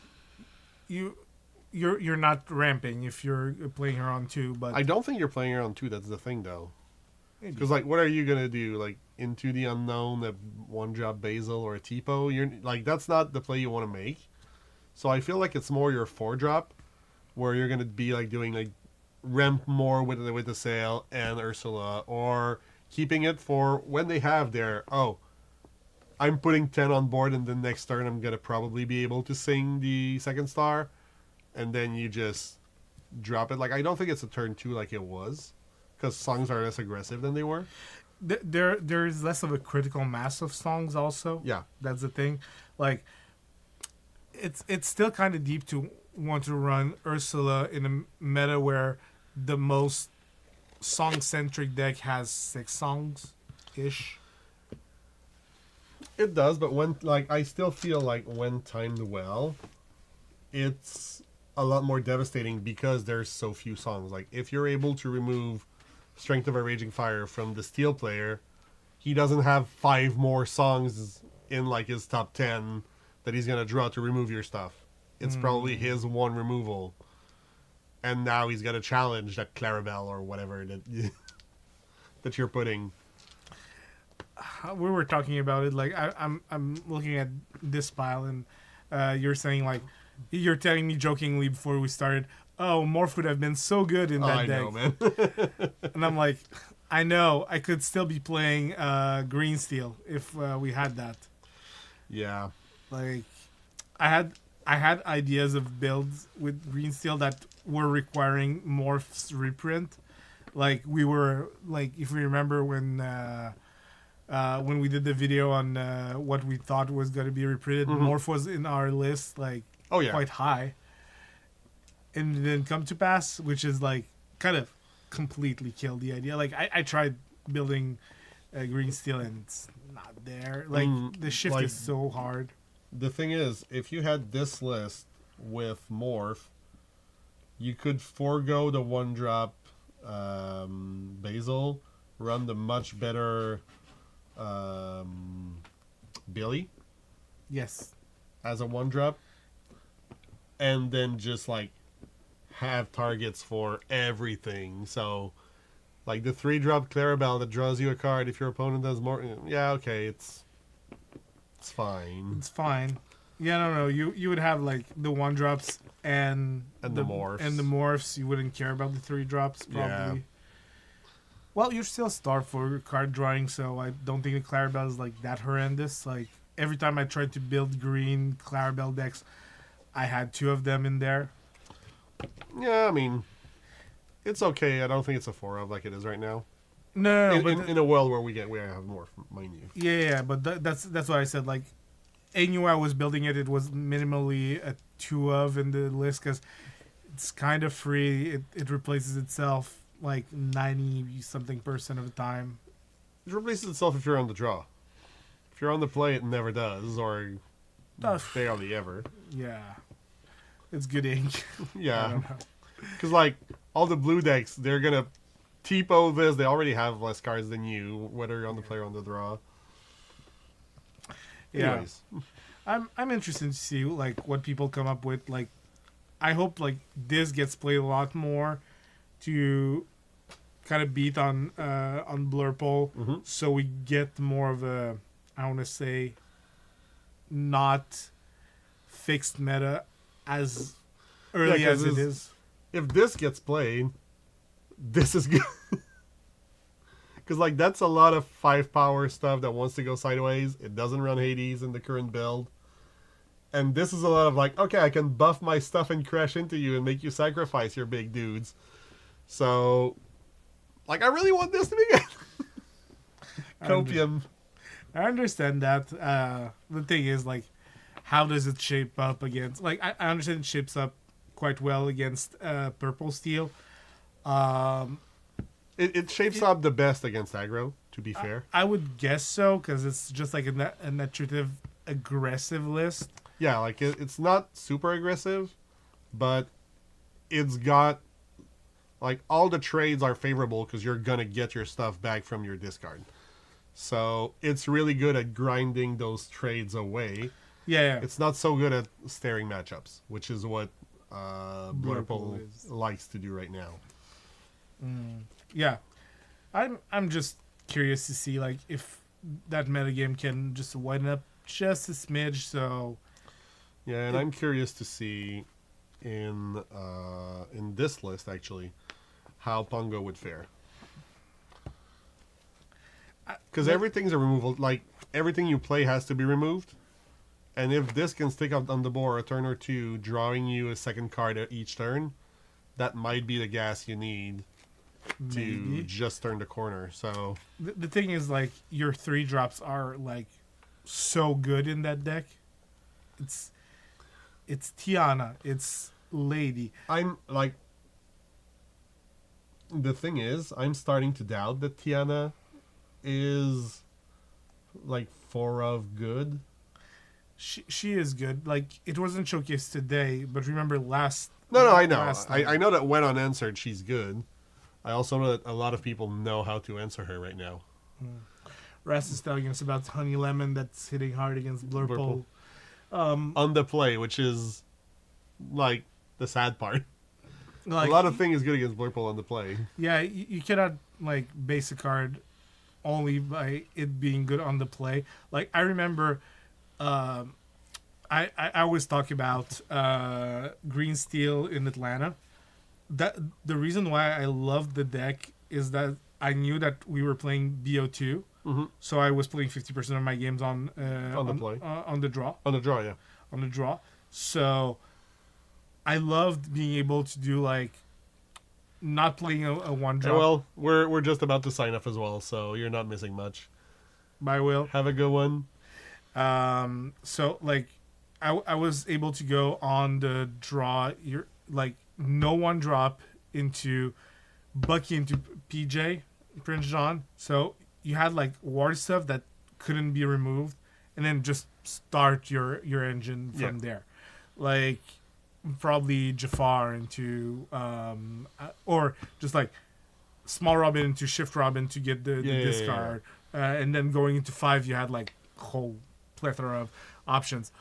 you're not ramping if you're playing her on 2, but I don't think you're playing her on 2. That's the thing, though. Because like, what are you gonna do? Like Into the Unknown, a 1-drop Basil or a Tipo? You're like, that's not the play you want to make. So I feel like it's more your 4-drop, where you're gonna be like doing like Remp more with the sail and Ursula, or keeping it for when they have their I'm putting 10 on board, and the next turn I'm gonna probably be able to sing the second star, and then you just drop it. Like I don't think it's a turn 2 like it was, because songs are less aggressive than they were. There's less of a critical mass of songs also. Yeah, That's the thing. Like it's still kind of deep to want to run Ursula in a meta where the most song-centric deck has 6 songs ish. it does. But when like I still feel like when timed well, it's a lot more devastating because there's so few songs. Like if you're able to remove Strength of a Raging Fire from the Steel player, he doesn't have 5 more songs in like his top 10 that he's gonna draw to remove your stuff. It's probably his one removal, and now he's got to challenge that Clarabelle or whatever that that you're putting. We were talking about it. Like I'm looking at this pile, and you're saying like you're telling me jokingly before we started, oh, Morph would have been so good in that I deck. know, man. And I'm like, I know I could still be playing Green Steel if we had that. Yeah. Like I had ideas of builds with Green Steel that were requiring Morph's reprint. Like we were like, if we remember when we did the video on what we thought was going to be reprinted, Morph was in our list like quite high, and then come to pass, which is like kind of completely killed the idea. Like I tried building Green Steel and it's not there. Like the shift is so hard. The thing is, if you had this list with Morph, you could forego the 1-drop Basil, run the much better Billy Yes. as a 1-drop, and then just like have targets for everything. So like the 3-drop Clarabelle that draws you a card if your opponent does more. Yeah, okay, it's fine. It's fine. Yeah, no. You would have like the 1-drops and the morphs. And the morphs. You wouldn't care about the 3-drops probably. Yeah. Well, you're still starved for card drawing, so I don't think the Clarabelle is like that horrendous. Like every time I tried to build green Clarabelle decks, I had 2 of them in there. Yeah, I mean, it's okay. I don't think it's a 4 of like it is right now. No, in a world where we have more, mind you. Yeah, but that's what I said. Like, I knew I was building it. It was minimally a 2 of in the list because it's kind of free. It replaces itself like 90-something% of the time. It replaces itself if you're on the draw. If you're on the play, it never does, or barely ever. Yeah, it's good ink. Yeah, because like all the blue decks, they're gonna TPO this. They already have less cards than you, whether you're on the play or on the draw. Anyways. Yeah, I'm interested to see like what people come up with. Like, I hope like this gets played a lot more to kind of beat on Blurple, so we get more of a, I want to say, not fixed meta as early as it is. If this gets played, this is good. Because like that's a lot of 5-power stuff that wants to go sideways. It doesn't run Hades in the current build. And this is a lot of like, okay, I can buff my stuff and crash into you and make you sacrifice your big dudes. So, like, I really want this to be good. Copium. I understand that. The thing is, like, how does it shape up against... Like, I understand it shapes up quite well against Purple Steel. It shapes up the best against aggro, to be fair. I would guess so, because it's just like an attritive aggressive list. Yeah, like, it's not super aggressive, but it's got... Like, all the trades are favorable because you're going to get your stuff back from your discard. So, it's really good at grinding those trades away. Yeah. It's not so good at staring matchups, which is what Blurple likes to do right now. Yeah. I'm just curious to see, like, if that metagame can just widen up just a smidge, so Yeah, and I'm curious to see in this list actually how Pongo would fare. Because everything's a removal. Like everything you play has to be removed, and if this can stick out on the board a turn or two, drawing you a second card at each turn, that might be the gas you need to just turn the corner. So the thing is, like, your 3-drops are like so good in that deck. It's Tiana, it's Lady. I'm like, the thing is, I'm starting to doubt that Tiana is like 4 of good. She is good. Like, it wasn't showcased today, but remember last. No, I know. I know that when unanswered, she's good. I also know that a lot of people know how to answer her right now. Ras is telling us about Honey Lemon that's hitting hard against Blurple. On the play, which is like the sad part. Like, a lot of things is good against Blurple on the play. Yeah, you cannot like base a card only by it being good on the play. Like, I remember, I always talk about Green Steel in Atlanta. That the reason why I loved the deck is that I knew that we were playing BO2, so I was playing 50% of my games on the play, on the draw. On the draw, yeah. On the draw. So I loved being able to do like not playing a one drop. Well, we're just about to sign off as well, so you're not missing much. By will. Have a good one. So like I was able to go on the draw. You're like no one drop into Bucky into PJ Prince John. So you had like war stuff that couldn't be removed, and then just start your engine from there. Like probably Jafar into or just like small Robin into Shift Robin to get the discard. And then going into 5 you had like a whole plethora of options.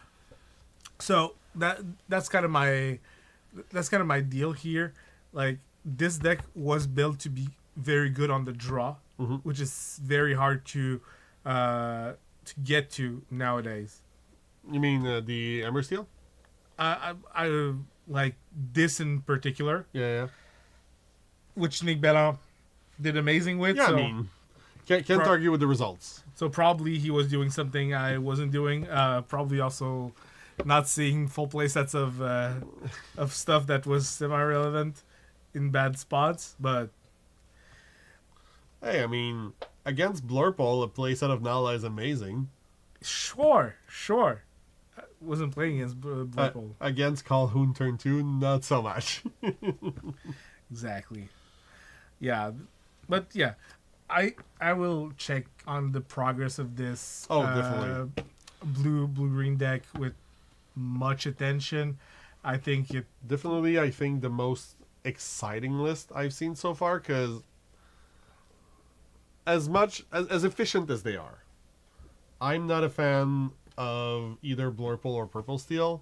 So that's kind of my deal here. Like, this deck was built to be very good on the draw, which is very hard to get to nowadays. You mean the Ember Steel? I like this in particular. Yeah. Which Nick Bella did amazing with. Yeah, so I mean, can't argue with the results. So probably he was doing something I wasn't doing. Probably also not seeing full play sets of stuff that was semi-relevant in bad spots. But hey, I mean, against Blurple, a playset of Nala is amazing. Sure. I wasn't playing against Blurple. Against Calhoun turn 2, not so much. Exactly. Yeah, but yeah, I will check on the progress of this. Oh, definitely. Blue green deck with much attention. I think it definitely. I think the most exciting list I've seen so far, because as much as efficient as they are, I'm not a fan of either Blurple or Purple Steel,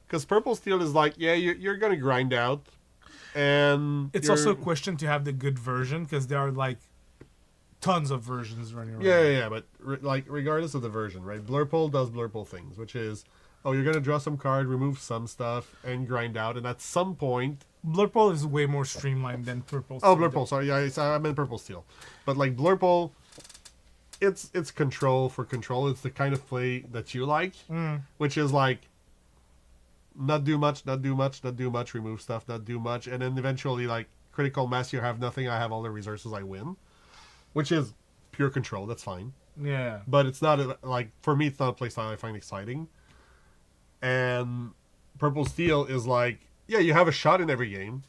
because Purple Steel is like, you're gonna grind out, and it's also a question to have the good version, because there are like tons of versions running around. Yeah, but like regardless of the version, right? Blurple does Blurple things, which is, you're gonna draw some card, remove some stuff, and grind out, and at some point, Blurple is way more streamlined than Purple Steel. Oh, Blurple, sorry, I meant Purple Steel, but like Blurple, it's control for control. It's the kind of play that you like, which is like not do much, remove stuff, not do much, and then eventually like critical mass, you have nothing, I have all the resources, I win, which is pure control. That's fine. Yeah, but it's not like, for me, it's not a play style I find exciting. And Purple Steel is like, you have a shot in every game.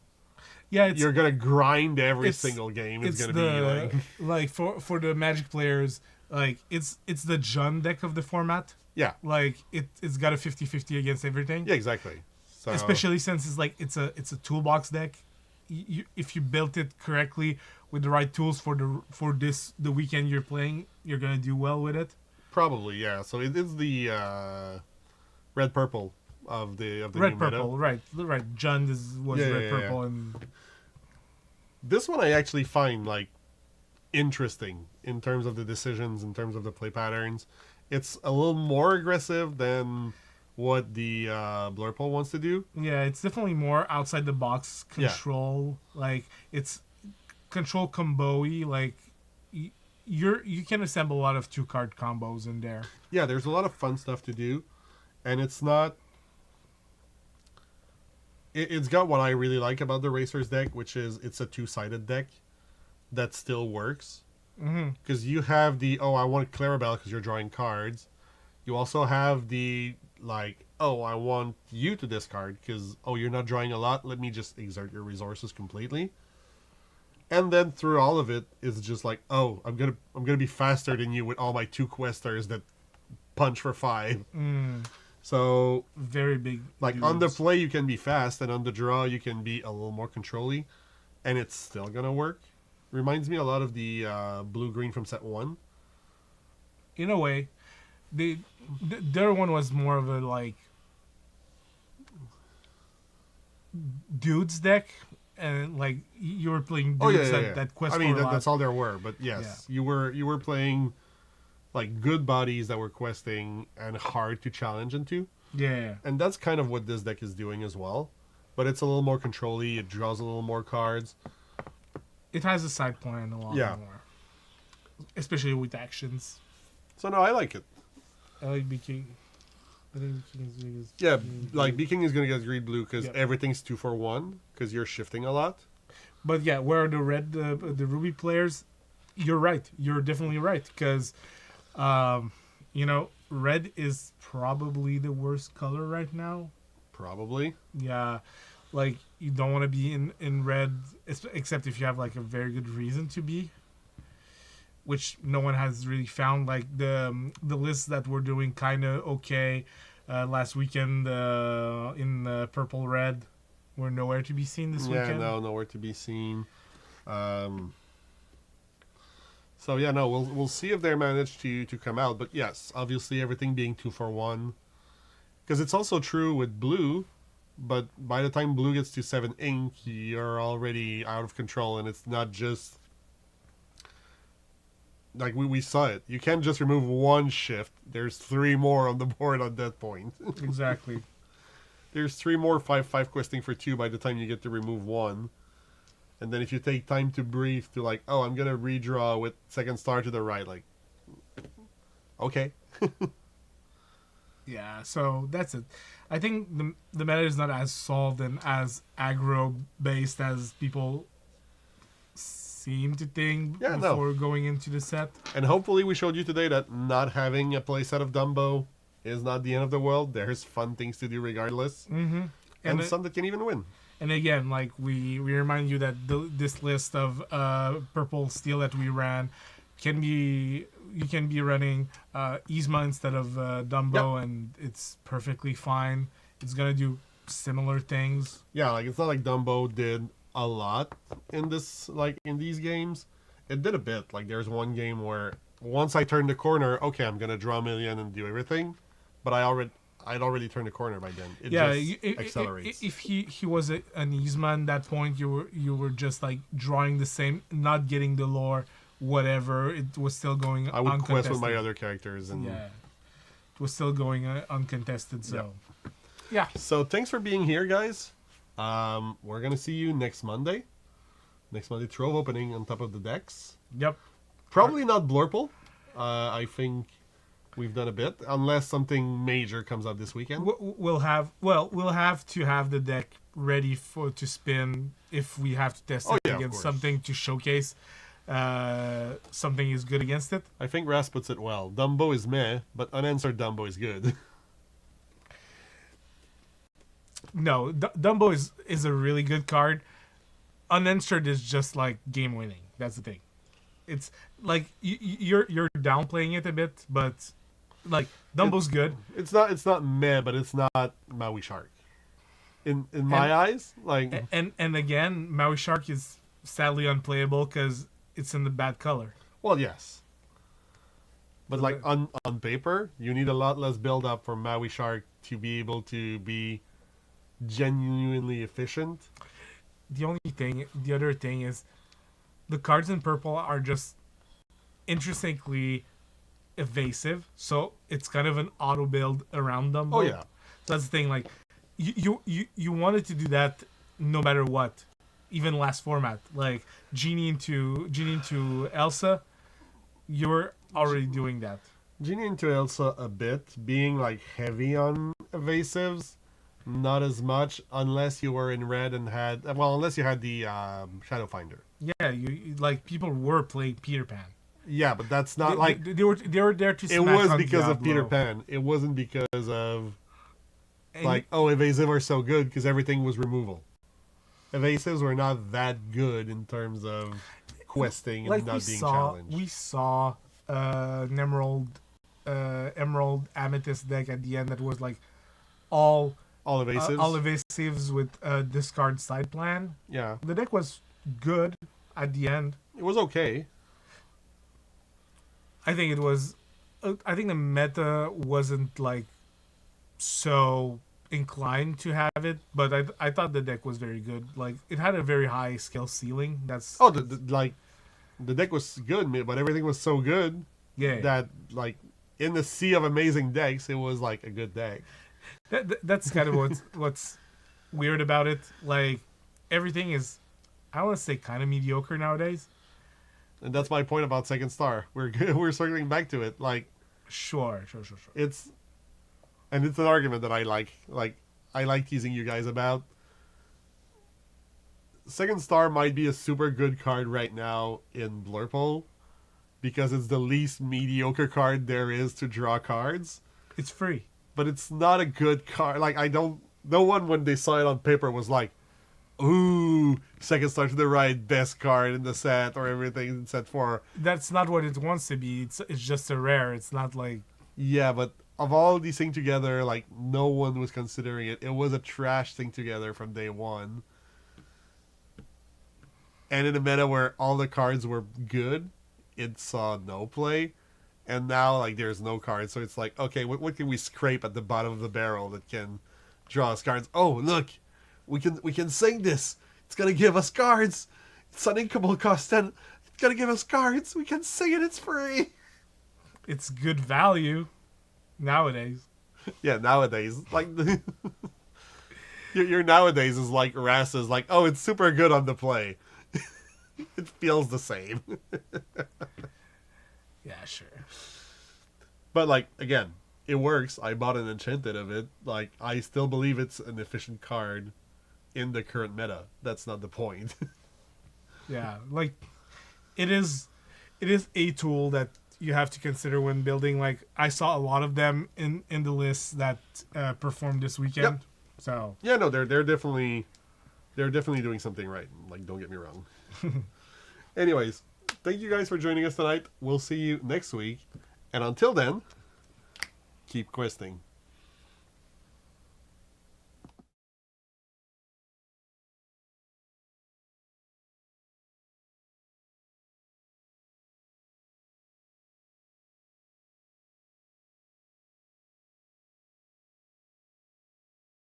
Yeah, you're gonna grind every single game. It's gonna be like for the Magic players, like it's the Jun deck of the format. Yeah, like it's got a 50-50 against everything. Yeah, exactly. So, especially since it's a toolbox deck. If you built it correctly with the right tools for the weekend you're playing, you're gonna do well with it. Probably, yeah. So it is the red purple of the red new purple, meta. right. Jund was red purple, and this one I actually find like interesting in terms of the decisions, in terms of the play patterns. It's a little more aggressive than what the Blurple wants to do. Yeah, it's definitely more outside the box Yeah. control. Like it's control combo-y. Like you can assemble a lot of 2-card combos in there. Yeah, there's a lot of fun stuff to do, and it's not. It's got what I really like about the Racers deck, which is it's a 2-sided deck that still works. Because you have the, I want Clarabelle because you're drawing cards. You also have the, like, I want you to discard because, you're not drawing a lot. Let me just exert your resources completely. And then through all of it, it's just like, I'm gonna be faster than you with all my 2 questers that punch for 5. So Very big. like on the play you can be fast, and on the draw you can be a little more control-y, and it's still gonna work. Reminds me a lot of the blue-green from set 1. In a way, the other one was more of a like dudes deck, and like you were playing dudes that quest. I mean, for a lot. that's all there were, but yes, you were playing like good bodies that were questing and hard to challenge into. Yeah. And that's kind of what this deck is doing as well. But it's a little more control-y, it draws a little more cards. It has a side plan a lot more. Especially with actions. So no, I like it. I like BK. I think BK is big as Yeah, like B King is going to get green-blue because Yep. everything's 2 for 1, because you're shifting a lot. But yeah, where the red, the Ruby players, you're right. You're definitely right. Because, red is probably the worst color right now. Probably. Yeah, like you don't want to be in red, except if you have like a very good reason to be, which no one has really found. Like the lists that we're doing kind of okay last weekend in purple red were nowhere to be seen this weekend. Yeah, no, nowhere to be seen. So yeah, no, we'll see if they manage to come out. But yes, obviously everything being 2 for 1, because it's also true with blue. But by the time blue gets to 7 ink, you're already out of control, and it's not just like we saw it. You can't just remove 1 shift. There's 3 more on the board at that point. Exactly. There's 3 more 5/5 questing for 2 by the time you get to remove 1. And then if you take time to breathe to like, I'm going to redraw with second star to the right, like, okay. Yeah, so that's it. I think the meta is not as solved and as aggro based as people seem to think before going into the set. And hopefully we showed you today that not having a playset of Dumbo is not the end of the world. There's fun things to do regardless. Mm-hmm. And some that can even win. And again, like we remind you that this list of purple steel that we ran you can be running Yzma instead of Dumbo, and it's perfectly fine. It's gonna do similar things. Yeah, like it's not like Dumbo did a lot in these games. It did a bit. Like there's one game where once I turned the corner, okay, I'm gonna draw a million and do everything, but I'd already turned the corner by then. It accelerates. If he was an Yzma at that point, you were just like drawing the same, not getting the lore, whatever. It was still going. I would quest with my other characters, and it was still going uncontested. So yeah. So thanks for being here, guys. We're gonna see you next Monday. Next Monday, Trove opening on top of the decks. Yep. Probably not Blurple. I think we've done a bit, unless something major comes up this weekend. We'll have to have the deck ready to spin if we have to test it against something to showcase something is good against it. I think Ras puts it well. Dumbo is meh, but unanswered Dumbo is good. No, Dumbo is a really good card. Unanswered is just like game winning. That's the thing. It's like you're downplaying it a bit, but like Dumbo's good. It's not meh, but it's not Maui Shark. In my eyes, like and again, Maui Shark is sadly unplayable because it's in the bad color. Well, yes. But like on paper, you need a lot less build up for Maui Shark to be able to be genuinely efficient. The other thing is the cards in purple are just intrinsically evasive, so it's kind of an auto build around them. Oh yeah. So that's the thing. Like, you wanted to do that no matter what, even last format. Like Genie into Elsa, you were already doing that. Genie into Elsa a bit, being like heavy on evasives, not as much unless you were in red and had unless you had the Shadow Finder. Yeah, like people were playing Peter Pan. Yeah, but that's not They were there to. It smack was on because of Diablo. Peter Pan. It wasn't because of And evasive are so good because everything was removal. Evasives were not that good in terms of questing and not being challenged. We saw an emerald amethyst deck at the end that was like all Evasives. all evasives with discard side plan. Yeah, The deck was good at the end. it was okay. I think it was. I think the meta wasn't like so inclined to have it, but I thought the deck was very good. Like it had a very high skill ceiling. That's Oh, the deck was good, but everything was so good yeah. that in the sea of amazing decks, it was like a good deck. That's kind of what's weird about it. Like everything is, I want to say, kind of mediocre nowadays. And that's my point about Second Star. We're circling back to it. Like Sure. it's an argument that I like. Like I like teasing you guys about. Second Star might be a super good card right now in Blurple because it's the least mediocre card there is to draw cards. It's free. But it's not a good card. Like no one when they saw it on paper was like, ooh, Second Star to the right, best card in the set or everything in set 4. That's not what it wants to be. It's just a rare. It's not like Yeah, but of all these things together, like no one was considering it. It was a trash thing together from day one. And in a meta where all the cards were good, it saw no play. And now like there's no cards, so it's like, okay, what can we scrape at the bottom of the barrel that can draw us cards? Oh, look, we can sing this. It's gonna give us cards. It's an inkable cost 10. It's gonna give us cards. We can sing it. It's free. it's good value nowadays. Yeah, nowadays, like your nowadays is like Rasa's. Like, oh, it's super good on the play. It feels the same. Yeah, sure. But like again, it works. I bought an enchanted of it. Like I still believe it's an efficient card in the current meta. That's not the point. Yeah, like it is a tool that you have to consider when building. Like I saw a lot of them in the list that performed this weekend. Yep. So Yeah, no, they're definitely doing something right. Like, don't get me wrong. Anyways, thank you guys for joining us tonight. We'll see you next week, and until then, keep questing.